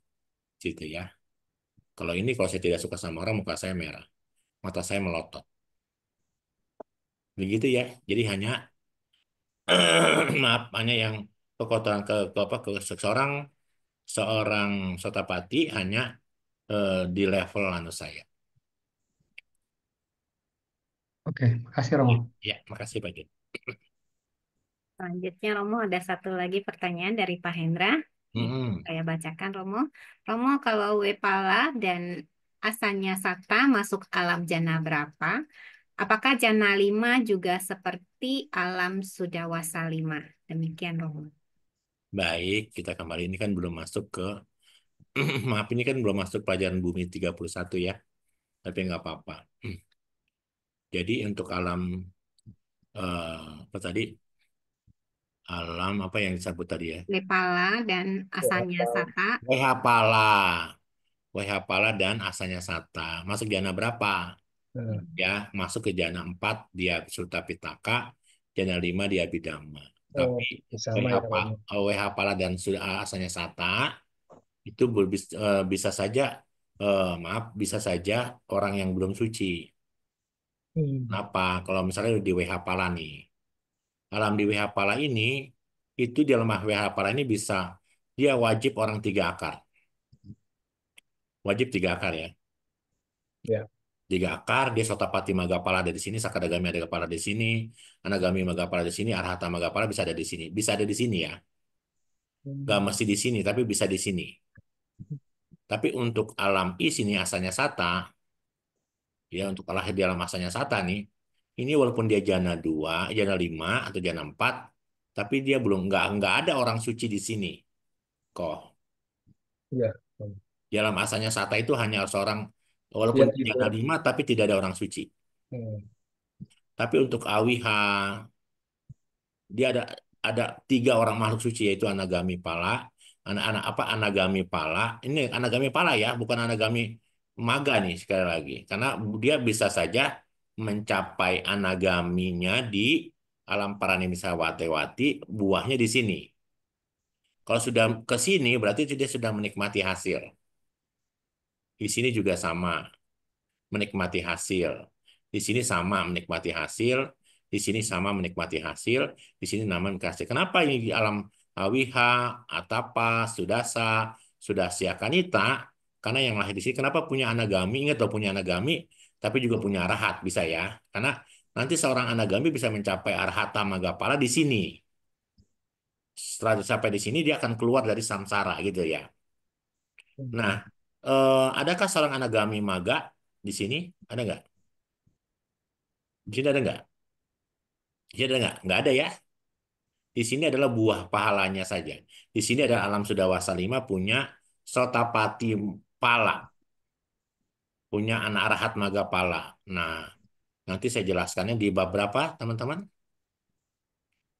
Speaker 2: gitu ya. Kalau ini kalau saya tidak suka sama orang, muka saya merah, mata saya melotot. Begitu ya. Jadi hanya maaf, hanya yang kekotoran ke apa ke seorang seorang sotapati hanya di level anu saya.
Speaker 5: Oke, makasih Romo.
Speaker 2: Ya, makasih Pak Jun.
Speaker 1: Selanjutnya Romo ada satu lagi pertanyaan dari Pak Hendra.
Speaker 2: Mm-mm.
Speaker 1: Saya bacakan Romo. Romo, kalau Wepala dan Asanya Sata masuk alam jana berapa? Apakah jana 5 juga seperti alam Sudawasa 5? Demikian Romo.
Speaker 2: Baik, kita kembali ini kan belum masuk ke maaf ini kan belum masuk pelajaran bumi 31 ya. Tapi nggak apa-apa. Jadi untuk alam apa tadi? Alam apa yang disebut tadi ya?
Speaker 1: Wepala dan Asanya Sata
Speaker 2: Wehapala. Wehapala dan Asanya Sata. Masuk jana berapa?
Speaker 5: Hmm,
Speaker 2: Ya, masuk ke jana 4 dia Suta Pitaka, jana 5 dia Bidama.
Speaker 5: Oh,
Speaker 2: Tapi
Speaker 5: sama ya Romo.
Speaker 2: Wehapala dan Asanya Sata itu bisa saja maaf bisa saja orang yang belum suci.
Speaker 5: Hmm,
Speaker 2: Kenapa? Kalau misalnya di Wehapala nih. Alam di Wehapala ini itu di alam Wehapala ini bisa dia wajib orang 3 akar. Wajib 3 akar ya.
Speaker 5: ya.
Speaker 2: 3 akar, dia Sotapati Magapala ada di sini, Sakadagami ada kepala di sini, Anagami Magapala di sini, Arhata Magapala bisa ada di sini. Bisa ada di sini ya. Gak
Speaker 5: Hmm,
Speaker 2: mesti di sini, tapi bisa di sini. Tapi untuk alam I sini asalnya Sata, ya untuk lahir di alam asalnya Sata nih, ini walaupun dia jana 2, jana 5 atau jana 4, tapi dia belum nggak ada orang suci di sini. Kok
Speaker 5: ya. Hmm.
Speaker 2: di alam asalnya Sata itu hanya seorang walaupun
Speaker 5: Dia
Speaker 2: dia
Speaker 5: tipe.
Speaker 2: jana 5 tapi tidak ada orang suci.
Speaker 5: Hmm,
Speaker 2: Tapi untuk Awiha dia ada 3 orang makhluk suci yaitu Anagami Pala, anak-anak apa Anagami Pala. Ini Anagami Pala ya, bukan Anagami Maga nih sekali lagi. Karena dia bisa saja mencapai anagaminya di alam Paranimisa Watewati, buahnya di sini. Kalau sudah ke sini berarti dia sudah menikmati hasil. Di sini juga sama menikmati hasil. Di sini sama menikmati hasil, di sini sama menikmati hasil, di sini nama kasih. Kenapa ini di alam Awiha, Atapa, Sudasa, Sudasya Kanita? Karena yang lahir di sini, kenapa punya anagami? Ingat loh punya anagami, tapi juga punya arahat bisa ya. Karena nanti seorang anagami bisa mencapai arhata magapala di sini. Setelah sampai di sini dia akan keluar dari samsara gitu ya. Nah,
Speaker 5: hmm.
Speaker 2: adakah seorang anagami maga di sini? Ada nggak? Di sini ada nggak? Di sini ada nggak? Nggak ada ya. Di sini adalah buah pahalanya saja. Di sini ada alam Sudawasa 5 punya Sotapati Pala, punya anak arahat maga pala. Nah, nanti saya jelaskannya di bab berapa, teman-teman?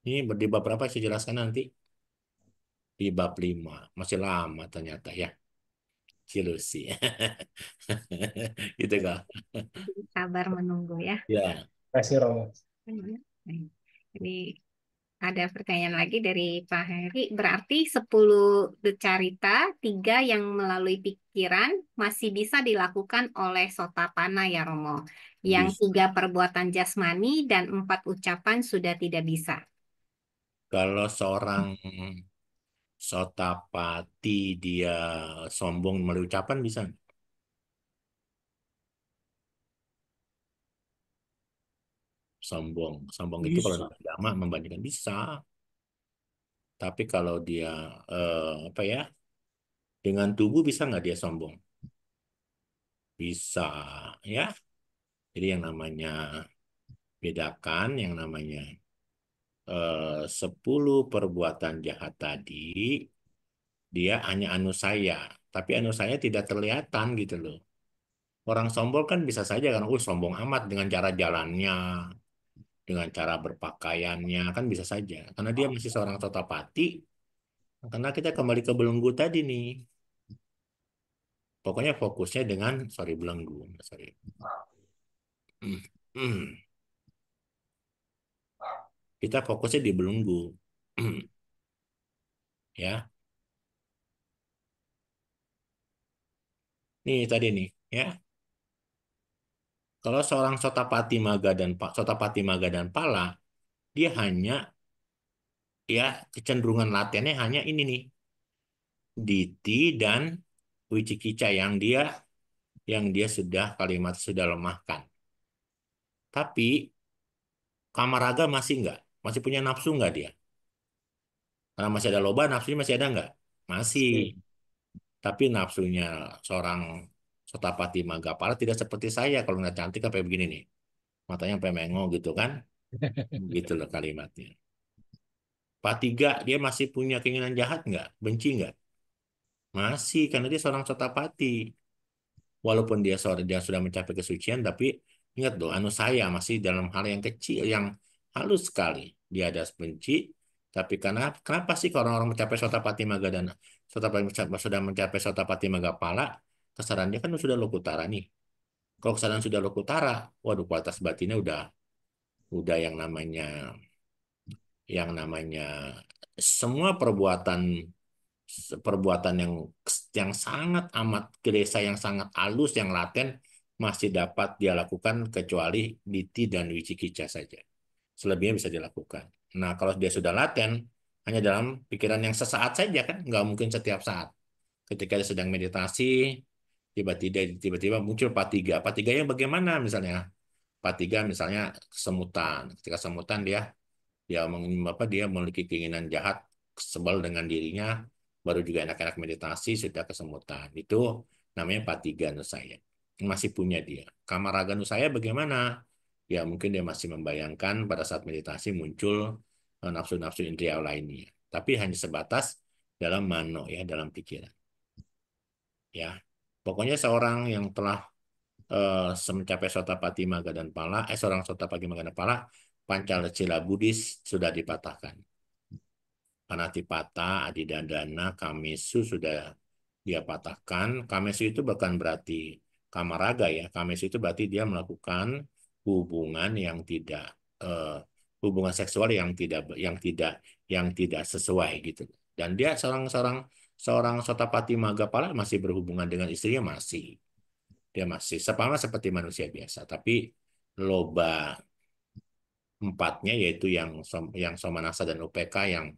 Speaker 2: Ini di bab berapa saya jelaskan nanti? Di bab 5. Masih lama ternyata ya. Cilusi. Gitu kak.
Speaker 1: sabar menunggu ya.
Speaker 2: Ya,
Speaker 5: Makasih Romo.
Speaker 1: Jadi ada pertanyaan lagi dari Pak Heri. Berarti 10 decarita, 3 yang melalui pikiran masih bisa dilakukan oleh Sotapana ya Romo. Yang
Speaker 2: bis.
Speaker 1: 3 perbuatan jasmani dan 4 ucapan sudah tidak bisa.
Speaker 2: Kalau seorang Sotapati dia sombong melalui ucapan bisa nggak? Sombong. Sombong itu kalau
Speaker 3: Bisa.
Speaker 2: dalam agama membandingkan bisa. Tapi kalau dia apa ya dengan tubuh bisa nggak dia sombong? Bisa ya. Jadi yang namanya bedakan yang namanya 10 perbuatan jahat tadi dia hanya anusaya. Tapi anusaya tidak terlihatan gitu loh. Orang sombong kan bisa saja kan, sombong amat dengan cara jalannya, dengan cara berpakaiannya kan bisa saja. Karena dia masih seorang sotapati. Karena kita kembali ke belenggu tadi nih. Pokoknya fokusnya dengan sorry belenggu, sorry. Kita fokusnya di belenggu. Ya, nih tadi nih, ya. Kalau seorang Sotapati Maga dan Pala, dia hanya ya kecenderungan latennya hanya ini nih, Diti dan Wicikica yang dia sudah kalimat sudah lemahkan. Tapi Kamaraga masih enggak, masih punya nafsu enggak dia? Karena masih ada loba, nafsunya masih ada enggak? Masih. Tapi nafsunya seorang Sotapati Magapala tidak seperti saya kalau nggak cantik kayak begini nih. Matanya sampai mengo gitu kan. Gitu loh kalimatnya. Pak Tiga, dia masih punya keinginan jahat nggak? Benci nggak? Masih, karena dia seorang Sotapati. Walaupun dia sudah mencapai kesucian, tapi ingat loh, anu saya masih dalam hal yang kecil, yang halus sekali. Dia ada benci, tapi kenapa sih kalau orang-orang mencapai Sotapati Maga dan sudah mencapai Sotapati Magapala, kesadarannya kan sudah Lokutara nih. Kalau kesadaran sudah Lokutara, waduh kualitas batinnya udah yang namanya semua perbuatan perbuatan yang sangat amat gereja, yang sangat halus, yang laten masih dapat dia lakukan kecuali Diti dan Wicikica saja. Selebihnya bisa dilakukan. Nah, kalau dia sudah laten, hanya dalam pikiran yang sesaat saja kan, nggak mungkin setiap saat. Ketika dia sedang meditasi, tiba-tiba muncul patiga. Patiganya bagaimana misalnya? Patiga misalnya kesemutan. Ketika kesemutan dia memiliki keinginan jahat, sebel dengan dirinya, baru juga enak-enak meditasi sudah kesemutan. Itu namanya patiga nusaya. Masih punya dia. Kamaraga nusaya bagaimana? Ya mungkin dia masih membayangkan pada saat meditasi muncul nafsu-nafsu indriya lainnya. Tapi hanya sebatas dalam mano ya, dalam pikiran. Ya. Pokoknya seorang yang telah mencapai Sotapati Maga dan Pala, seorang Sotapati Maga dan Pala, Pancasila Buddhis sudah dipatahkan. Panatipata, Adidandana, Kamesu sudah dia patahkan. Kamesu itu bukan berarti kamaraga ya. Kamesu itu berarti dia melakukan hubungan yang tidak eh, hubungan seksual yang tidak sesuai gitu. Dan dia seorang seorang seorang Sotapati Magapala masih berhubungan dengan istrinya masih. Dia masih sama seperti manusia biasa, tapi loba empatnya yaitu yang Somanasa dan UPK yang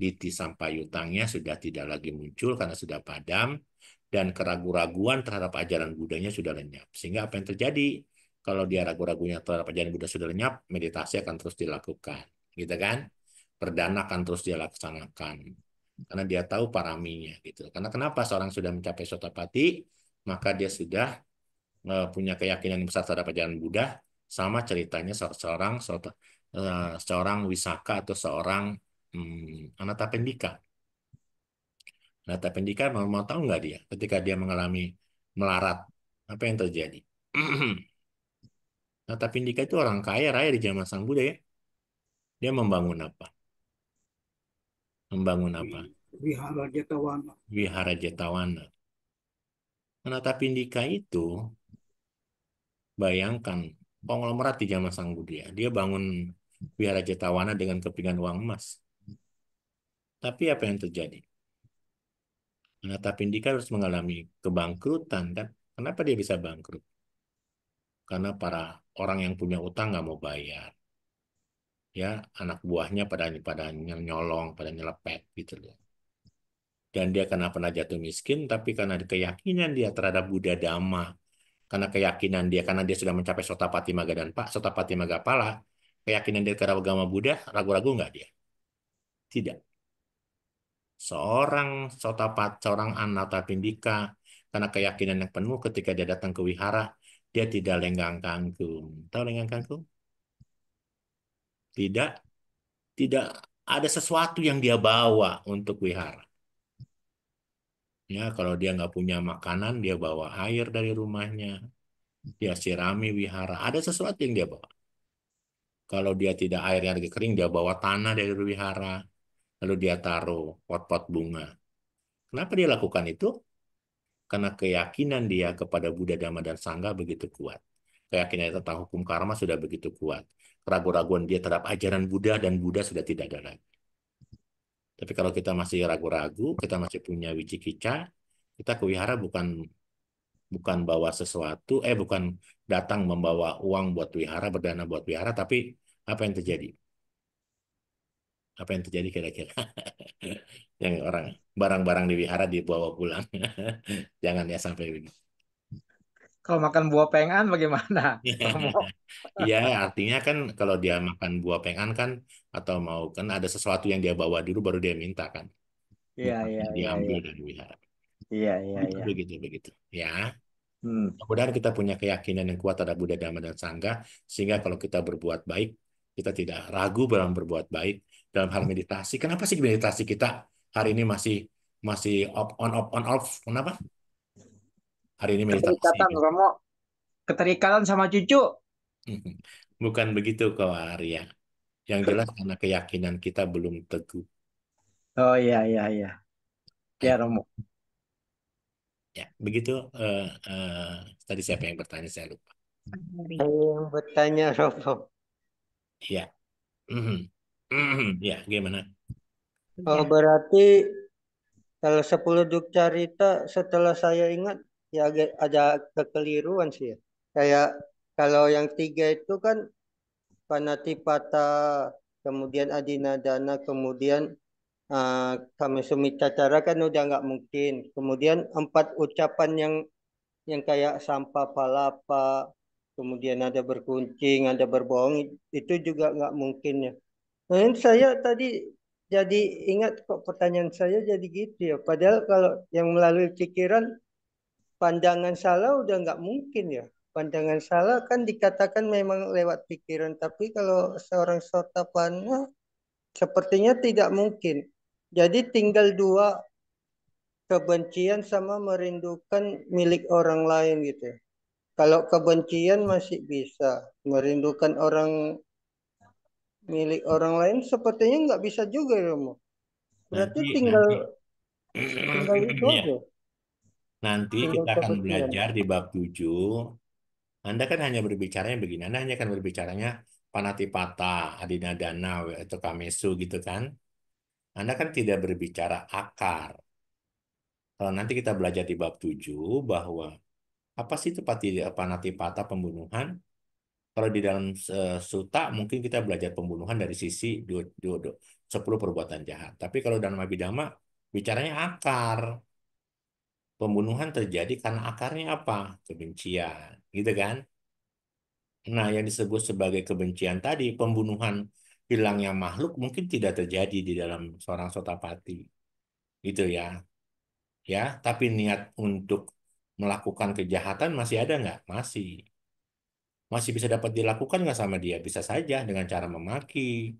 Speaker 2: Diti sampai Yutangnya sudah tidak lagi muncul karena sudah padam dan keraguan-raguan terhadap ajaran Budanya sudah lenyap. Sehingga apa yang terjadi kalau dia ragu-ragunya terhadap ajaran Buddha sudah lenyap, meditasi akan terus dilakukan, gitu kan? Perdana akan terus dia laksanakan karena dia tahu paraminya gitu. Karena kenapa seorang sudah mencapai Sotapati, maka dia sudah punya keyakinan yang besar terhadap ajaran Buddha, sama ceritanya seorang Wisaka atau seorang Anatapindika. Anatapindika mau tahu nggak dia ketika dia mengalami melarat, apa yang terjadi? Anatapindika itu orang kaya raya di zaman Sang Buddha ya. Dia membangun apa? Membangun apa?
Speaker 3: Wihara Jatawana.
Speaker 2: Wihara Jetawana. Anatapindika itu bayangkan konglomerat di zaman Sang Buddha. Dia bangun Wihara Jetawana dengan kepingan uang emas. Tapi apa yang terjadi? Anatapindika harus mengalami kebangkrutan kan? Kenapa dia bisa bangkrut? Karena para orang yang punya utang nggak mau bayar. Ya, anak buahnya pada nyolong, pada nyelepet gitu loh. Dan dia karena pernah jatuh miskin, tapi karena keyakinan dia terhadap Buddha Dhamma, karena dia sudah mencapai Sotapati Maga dan Sotapati Magapala, keyakinan dia terhadap agama Buddha, ragu-ragu nggak dia? Tidak. Seorang Anatapindika, karena keyakinan yang penuh ketika dia datang ke wihara, dia tidak lenggang kangkung. Tahu lenggang kangkung? Tidak, tidak ada sesuatu yang dia bawa untuk wihara. Ya, kalau dia nggak punya makanan, dia bawa air dari rumahnya, dia sirami wihara. Ada sesuatu yang dia bawa. Kalau dia tidak airnya lagi kering, dia bawa tanah dari wihara, lalu dia taruh pot-pot bunga. Kenapa dia lakukan itu? Karena keyakinan dia kepada Buddha, Dhamma, dan Sangha begitu kuat. Keyakinan dia tentang hukum karma sudah begitu kuat. Keraguan-raguan dia terhadap ajaran Buddha dan Buddha sudah tidak ada lagi. Tapi kalau kita masih ragu-ragu, kita masih punya wicikica, kita ke wihara bukan bukan bawa sesuatu, bukan datang membawa uang buat wihara, berdana buat wihara, tapi apa yang terjadi? Apa yang terjadi kira-kira? Yang orang barang-barang di wihara dibawa pulang. Jangan ya sampai begitu.
Speaker 5: Kalau makan buah pengan bagaimana, Romo?
Speaker 2: Iya, artinya kan kalau dia makan buah pengan kan atau mau kan ada sesuatu yang dia bawa dulu baru dia minta kan.
Speaker 4: Iya,
Speaker 2: Bukan
Speaker 4: iya, iya,
Speaker 2: diambil
Speaker 4: iya.
Speaker 2: dari wihara.
Speaker 4: Iya, iya,
Speaker 2: Begitu,
Speaker 4: iya.
Speaker 2: begitu, begitu. Ya.
Speaker 5: Hmm.
Speaker 2: Mudah-mudahan kita punya keyakinan yang kuat terhadap Buddha, Dhamma, dan Sangha, sehingga kalau kita berbuat baik, kita tidak ragu dalam berbuat baik dalam hal meditasi. Kenapa sih meditasi kita hari ini masih masih on off? Kenapa? Hari ini meditasi.
Speaker 5: Keterikatan, Romo. Keterikatan sama cucu.
Speaker 2: Bukan begitu kok, Arya. Yang jelas karena keyakinan kita belum teguh.
Speaker 5: Oh iya, iya, iya. Ya, Romo.
Speaker 2: Ya, begitu. Tadi siapa yang bertanya? Saya lupa.
Speaker 4: Saya yang bertanya, Romo.
Speaker 2: Ya, ya, gimana?
Speaker 4: Oh,
Speaker 1: Sudah.
Speaker 4: berarti kalau 10 duk carita setelah saya ingat ya ada kekeliruan sih ya. Kayak kalau yang tiga itu kan Panatipata, kemudian Adinadana, kemudian kami Sumicacara kan udah nggak mungkin. Kemudian empat ucapan yang kayak sampah palapa, kemudian ada berkuncing, ada berbohong, itu juga nggak mungkin ya. Nah, saya tadi jadi ingat kok pertanyaan saya jadi gitu ya. Padahal kalau yang melalui pikiran pandangan salah udah nggak mungkin ya. Pandangan salah kan dikatakan memang lewat pikiran, tapi kalau seorang sotapanna sepertinya tidak mungkin. Jadi tinggal dua, kebencian sama merindukan milik orang lain gitu ya. Kalau kebencian masih bisa, merindukan milik orang lain sepertinya nggak bisa juga ya, Romo. Berarti
Speaker 2: Nanti,
Speaker 4: tinggal
Speaker 2: nanti,
Speaker 4: tinggal itu
Speaker 2: ya.
Speaker 4: aja,
Speaker 2: Nanti
Speaker 4: tinggal
Speaker 2: kita akan
Speaker 4: kebencian.
Speaker 2: belajar di bab 7. Anda kan hanya berbicaranya begini. Anda hanya akan berbicaranya panatipata, adinadana, atau kamesu gitu kan. Anda kan tidak berbicara akar. Kalau nanti kita belajar di bab 7 bahwa apa sih itu panatipata pembunuhan? Kalau di dalam suta mungkin kita belajar pembunuhan dari sisi 10 perbuatan jahat. Tapi kalau dalam Abhidhamma bicaranya akar. Pembunuhan terjadi karena akarnya apa? Kebencian, gitu kan? Nah, yang disebut sebagai kebencian tadi, pembunuhan hilangnya makhluk mungkin tidak terjadi di dalam seorang sotapati, gitu ya. Ya, tapi niat untuk melakukan kejahatan masih ada nggak? Masih. Masih bisa dapat dilakukan nggak sama dia? Bisa saja dengan cara memaki,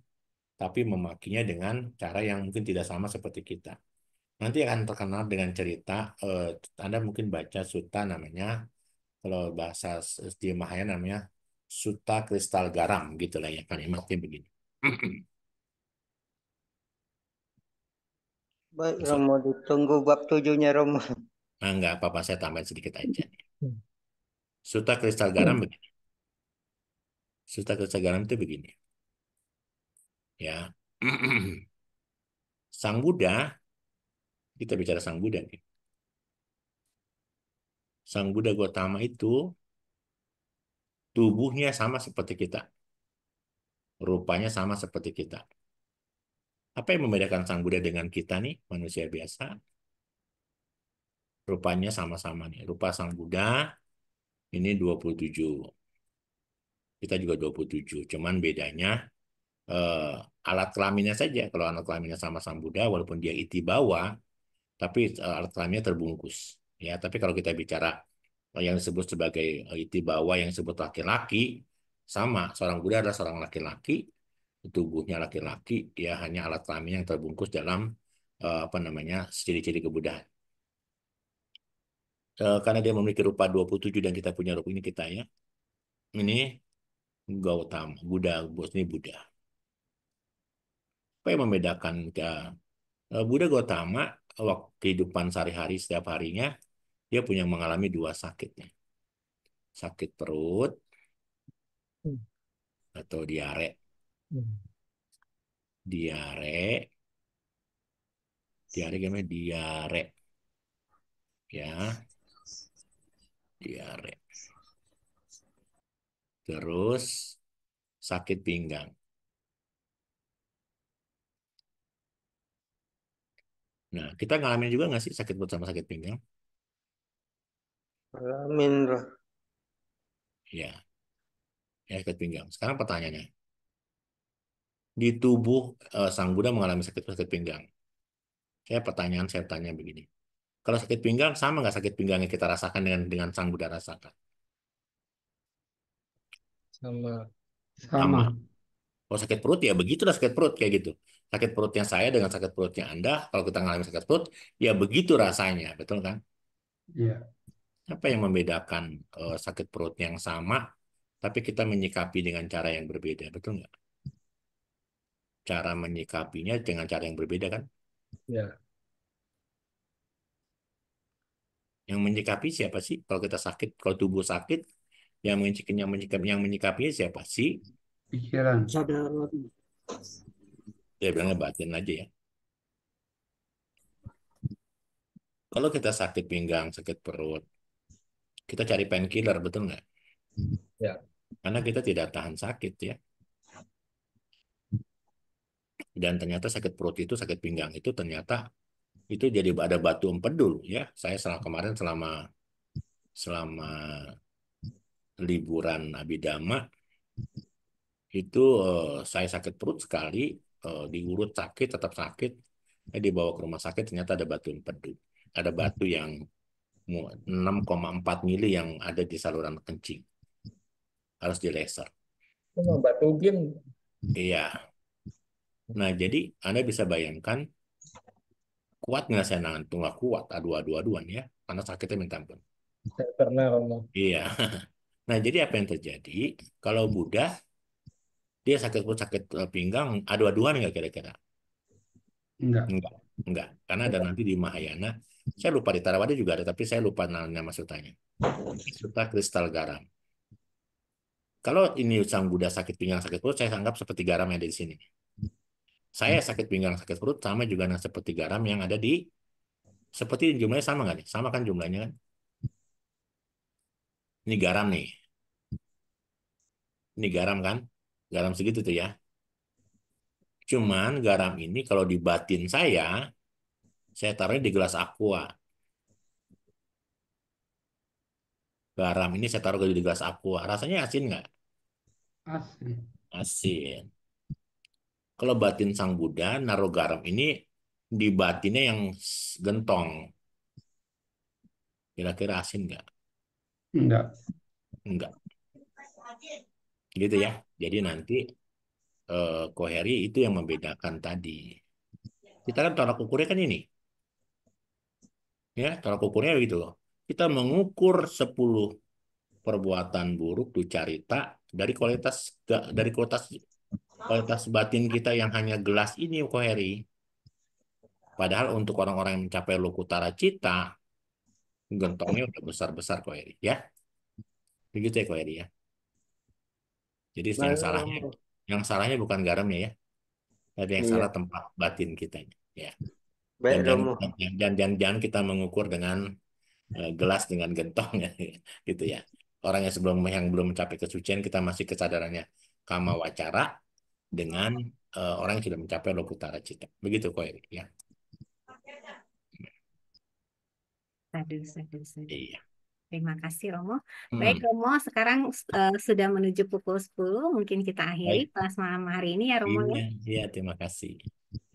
Speaker 2: tapi memakinya dengan cara yang mungkin tidak sama seperti kita. Nanti akan terkenal dengan cerita, Anda mungkin baca suta namanya, kalau bahasa di Mahayana namanya Sutta Kristal Garam gitu lah ya kalimatnya begini.
Speaker 4: Baik,
Speaker 2: Maksud,
Speaker 4: Romo, ditunggu bab tujuhnya, Romo.
Speaker 2: nggak apa-apa saya tambahin sedikit aja.
Speaker 5: Hmm.
Speaker 2: Sutta Kristal Garam begini. Sutta Kristal Garam itu begini. Ya. Sang Buddha, kita bicara Sang Buddha nih. Sang Buddha Gautama itu tubuhnya sama seperti kita. Rupanya sama seperti kita. Apa yang membedakan Sang Buddha dengan kita nih, manusia biasa? Rupanya sama-sama nih. Rupa Sang Buddha ini 27. Kita juga 27. Cuman bedanya eh, alat kelaminnya saja. Kalau alat kelaminnya sama Sang Buddha, walaupun dia iti bawa, tapi alat kelaminnya terbungkus. Ya, tapi kalau kita bicara yang disebut sebagai iti bawa, yang disebut laki-laki, sama. Seorang Buddha adalah seorang laki-laki, tubuhnya laki-laki, dia hanya alat kelamin yang terbungkus dalam apa namanya ciri-ciri kebudahan. Karena dia memiliki rupa 27 dan kita punya rupa ini kita ya. Ini Gautama, Buddha, bos ini Buddha. Apa yang membedakan Buddha Gautama waktu kehidupan sehari-hari setiap harinya dia punya mengalami dua sakitnya. Sakit perut
Speaker 5: Hmm.
Speaker 2: atau diare.
Speaker 5: Hmm.
Speaker 2: Diare Diare gimana? Diare. Ya, diare. Terus sakit pinggang. Nah, kita ngalamin juga nggak sih sakit perut sama sakit pinggang?
Speaker 4: Alamin lah.
Speaker 2: Ya, ya sakit pinggang. Sekarang pertanyaannya, di tubuh Sang Buddha mengalami sakit pinggang. Saya tanya begini. Kalau sakit pinggang sama nggak sakit pinggang yang kita rasakan dengan Sang Buddha rasakan?
Speaker 5: Sama.
Speaker 2: Sama.
Speaker 3: Sama.
Speaker 2: Kalau sakit perut ya begitulah sakit perut kayak gitu. Sakit perutnya saya dengan sakit perutnya Anda, kalau kita mengalami sakit perut, ya begitu rasanya, betul kan?
Speaker 3: Iya.
Speaker 2: Apa yang membedakan sakit perut yang sama, tapi kita menyikapi dengan cara yang berbeda, betul nggak? Cara menyikapinya dengan cara yang berbeda kan?
Speaker 5: Ya.
Speaker 2: Yang menyikapi siapa sih? Kalau kita sakit, kalau tubuh sakit, yang menyikapinya siapa sih?
Speaker 3: Pikiran. Sadar.
Speaker 2: Dia bilangnya batin aja ya. Kalau kita sakit pinggang, sakit perut, kita cari painkiller, betul nggak?
Speaker 5: Ya.
Speaker 2: Karena kita tidak tahan sakit ya. Dan ternyata sakit perut itu, sakit pinggang itu ternyata itu jadi ada batu empedu ya. Saya kemarin selama selama liburan Abidama itu saya sakit perut sekali, diurut sakit, tetap sakit, dibawa ke rumah sakit ternyata ada batu empedu, ada batu yang 6,4 mili yang ada di saluran kencing, harus di laser.
Speaker 5: Cuma batu gin.
Speaker 2: Iya. Nah, jadi Anda bisa bayangkan kuat nggak saya nahan? Tuh nggak kuat, adu-aduan ya, karena sakitnya minta ampun.
Speaker 5: Saya pernah Romo.
Speaker 2: Iya. Nah, jadi apa yang terjadi? Kalau Buddha, dia sakit perut, sakit pinggang, adu-aduan nggak kira-kira?
Speaker 3: Enggak.
Speaker 2: Enggak, enggak. Karena ada nanti di Mahayana, saya lupa di Tarawadi juga ada, tapi saya lupa nama sutanya. Suta kristal garam. Kalau ini Sang Buddha sakit pinggang, sakit perut, saya anggap seperti garam yang ada di sini. Saya sakit pinggang, sakit perut, sama juga dengan seperti garam yang ada di, seperti jumlahnya sama nggak nih? Sama kan jumlahnya kan? Ini garam nih. Ini garam kan? Garam segitu tuh ya. Cuman garam ini kalau di batin saya taruhnya di gelas aqua. Garam ini saya taruh di gelas aqua. Rasanya asin nggak?
Speaker 3: Asli.
Speaker 2: Asin. Kalau batin Sang Buddha, naruh garam ini di batinnya yang gentong. Kira-kira asin nggak?
Speaker 3: Enggak.
Speaker 2: Enggak. Gitu ya. Jadi nanti koheri itu yang membedakan tadi. Kita kan tolak ukurnya kan ini. Ya, tolak ukurnya begitu loh. Kita mengukur 10 perbuatan buruk ducarita dari kualitas batin kita yang hanya gelas ini koheri. Padahal untuk orang-orang yang mencapai lokutara cita, gentongnya udah besar-besar koheri ya. Begitu ya koheri ya. Jadi yang
Speaker 4: Baik,
Speaker 2: salahnya
Speaker 4: Romo.
Speaker 2: yang salahnya bukan garamnya ya, tapi yang salah
Speaker 4: Iya.
Speaker 2: tempat batin kita ya. Dan
Speaker 4: Baik,
Speaker 2: jangan
Speaker 4: Romo.
Speaker 2: jangan kita mengukur dengan gelas dengan gentong ya, gitu ya. Orang yang belum mencapai kesucian kita masih kesadarannya kama wacara dengan orang yang sudah mencapai lokutara cita. Begitu kok ya.
Speaker 1: Aduh, aduh, aduh.
Speaker 2: Iya.
Speaker 1: Terima kasih Romo. Baik
Speaker 2: Hmm.
Speaker 1: Romo, sekarang sudah menuju pukul 10. Mungkin kita akhiri
Speaker 2: Baik.
Speaker 1: kelas malam hari ini ya Romo ya.
Speaker 2: Iya, iya, terima kasih.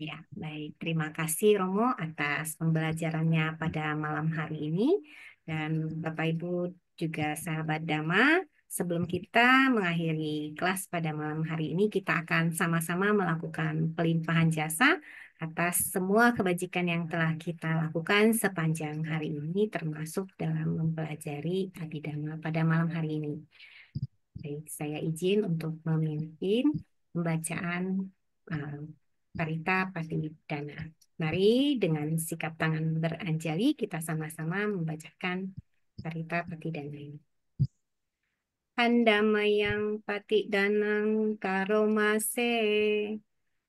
Speaker 1: Ya, baik. Terima kasih Romo atas pembelajarannya pada malam hari ini. Dan Bapak Ibu juga sahabat Dhamma, sebelum kita mengakhiri kelas pada malam hari ini, kita akan sama-sama melakukan pelimpahan jasa atas semua kebajikan yang telah kita lakukan sepanjang hari ini, termasuk dalam mempelajari Abhidhamma pada malam hari ini. Baik, saya izin untuk memimpin pembacaan Parita Patidana. Mari dengan sikap tangan beranjali kita sama-sama membacakan Parita Patidana ini. Pandamayang Patidanang Karomase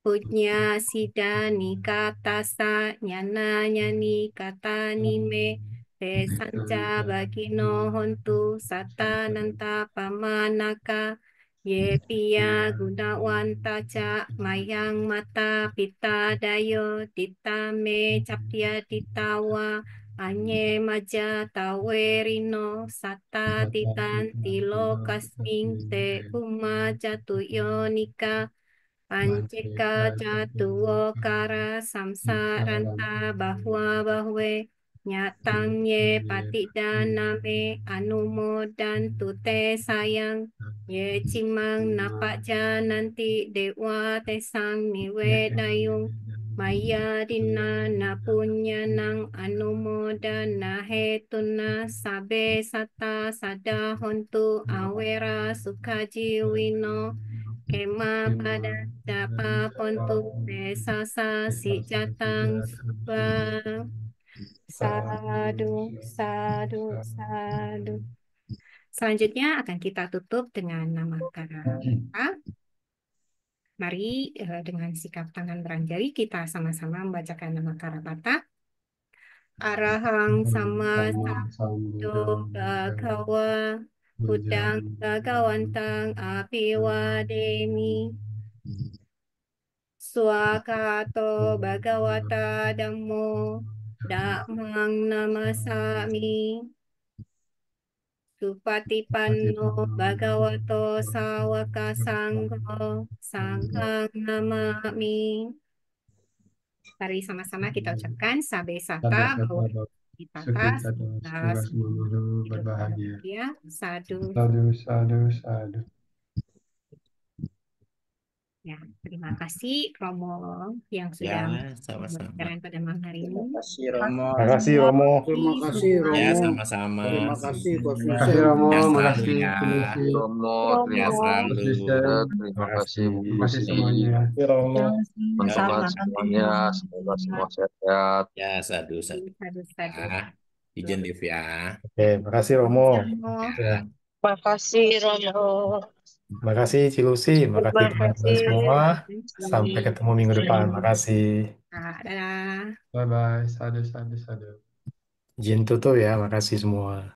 Speaker 1: punya sidani katasa nyana nyani kata nime te sanca bagino hontu sata nanta pamanaka ye pia gunawanta ca mayang mata pita dayo ditame capia ditawa anye maja tawerino sata titan tilo kasming te uma jatu yonika panceka jatuo kara samsaranta bahwa bahwe nyatang ye patidaname anumo dan tute sayang ye cimang napak nanti dewa tesang niwe dayung maya dina na punya nang anumodan na hetuna sabe sata sada hontu awera sukajiwino kema pada dapa pontu sasa si jatang swa sadu sadu sadu. Selanjutnya akan kita tutup dengan nama kata. Mari dengan sikap tangan beranjali kita sama-sama membacakan nama Karapata. Arahang sama sambuddho bhagawa Buddhang bhagawantang apiwademi Swakato bhagawata dhammo dhammang namasami Supatipanno bhagavato sawaka sangho sanghang namami. Mari sama-sama kita ucapkan sabe sata bahwa kita
Speaker 3: Semoga semua guru
Speaker 1: hidup
Speaker 3: berbahagia.
Speaker 1: bahagia. Sadu.
Speaker 3: Sadu, sadu, sadu.
Speaker 1: Ya, terima kasih Romo yang sudah
Speaker 2: sama-sama.
Speaker 1: memberikan pada malam hari
Speaker 4: Terima
Speaker 1: ini.
Speaker 4: kasih, Romo.
Speaker 5: Romo.
Speaker 6: Terima kasih Romo.
Speaker 7: Terima kasih
Speaker 1: Semua.
Speaker 2: Ya,
Speaker 7: Romo.
Speaker 2: sama-sama.
Speaker 7: Terima kasih Coach
Speaker 3: Terima
Speaker 7: Vincent.
Speaker 3: kasih Romo,
Speaker 2: Ya, selalu
Speaker 3: makasih
Speaker 2: ya.
Speaker 3: Kulusi,
Speaker 8: Romo,
Speaker 2: Ya,
Speaker 8: terima
Speaker 2: selalu.
Speaker 8: kasih.
Speaker 3: Vincent.
Speaker 8: Terima
Speaker 6: Terima
Speaker 8: kasih Bu
Speaker 3: Terima kasih
Speaker 8: Lucy,
Speaker 3: semuanya.
Speaker 6: kasih Romo.
Speaker 8: teman-teman semuanya. Semoga semua sehat.
Speaker 2: Ya, sadu-sadu.
Speaker 1: Sadu-sadu.
Speaker 2: Ya, izin Dev ya.
Speaker 6: Oke, makasih Romo.
Speaker 2: Ya.
Speaker 9: Makasih Romo.
Speaker 6: Terima kasih Cilusi, terima kasih
Speaker 9: Terima
Speaker 6: teman-teman
Speaker 9: kasih.
Speaker 6: semua. Sampai ketemu minggu depan. Makasih.
Speaker 1: Dadah.
Speaker 3: Bye-bye. Sadu, sadu, sadu.
Speaker 6: Izin tutup ya, makasih semua.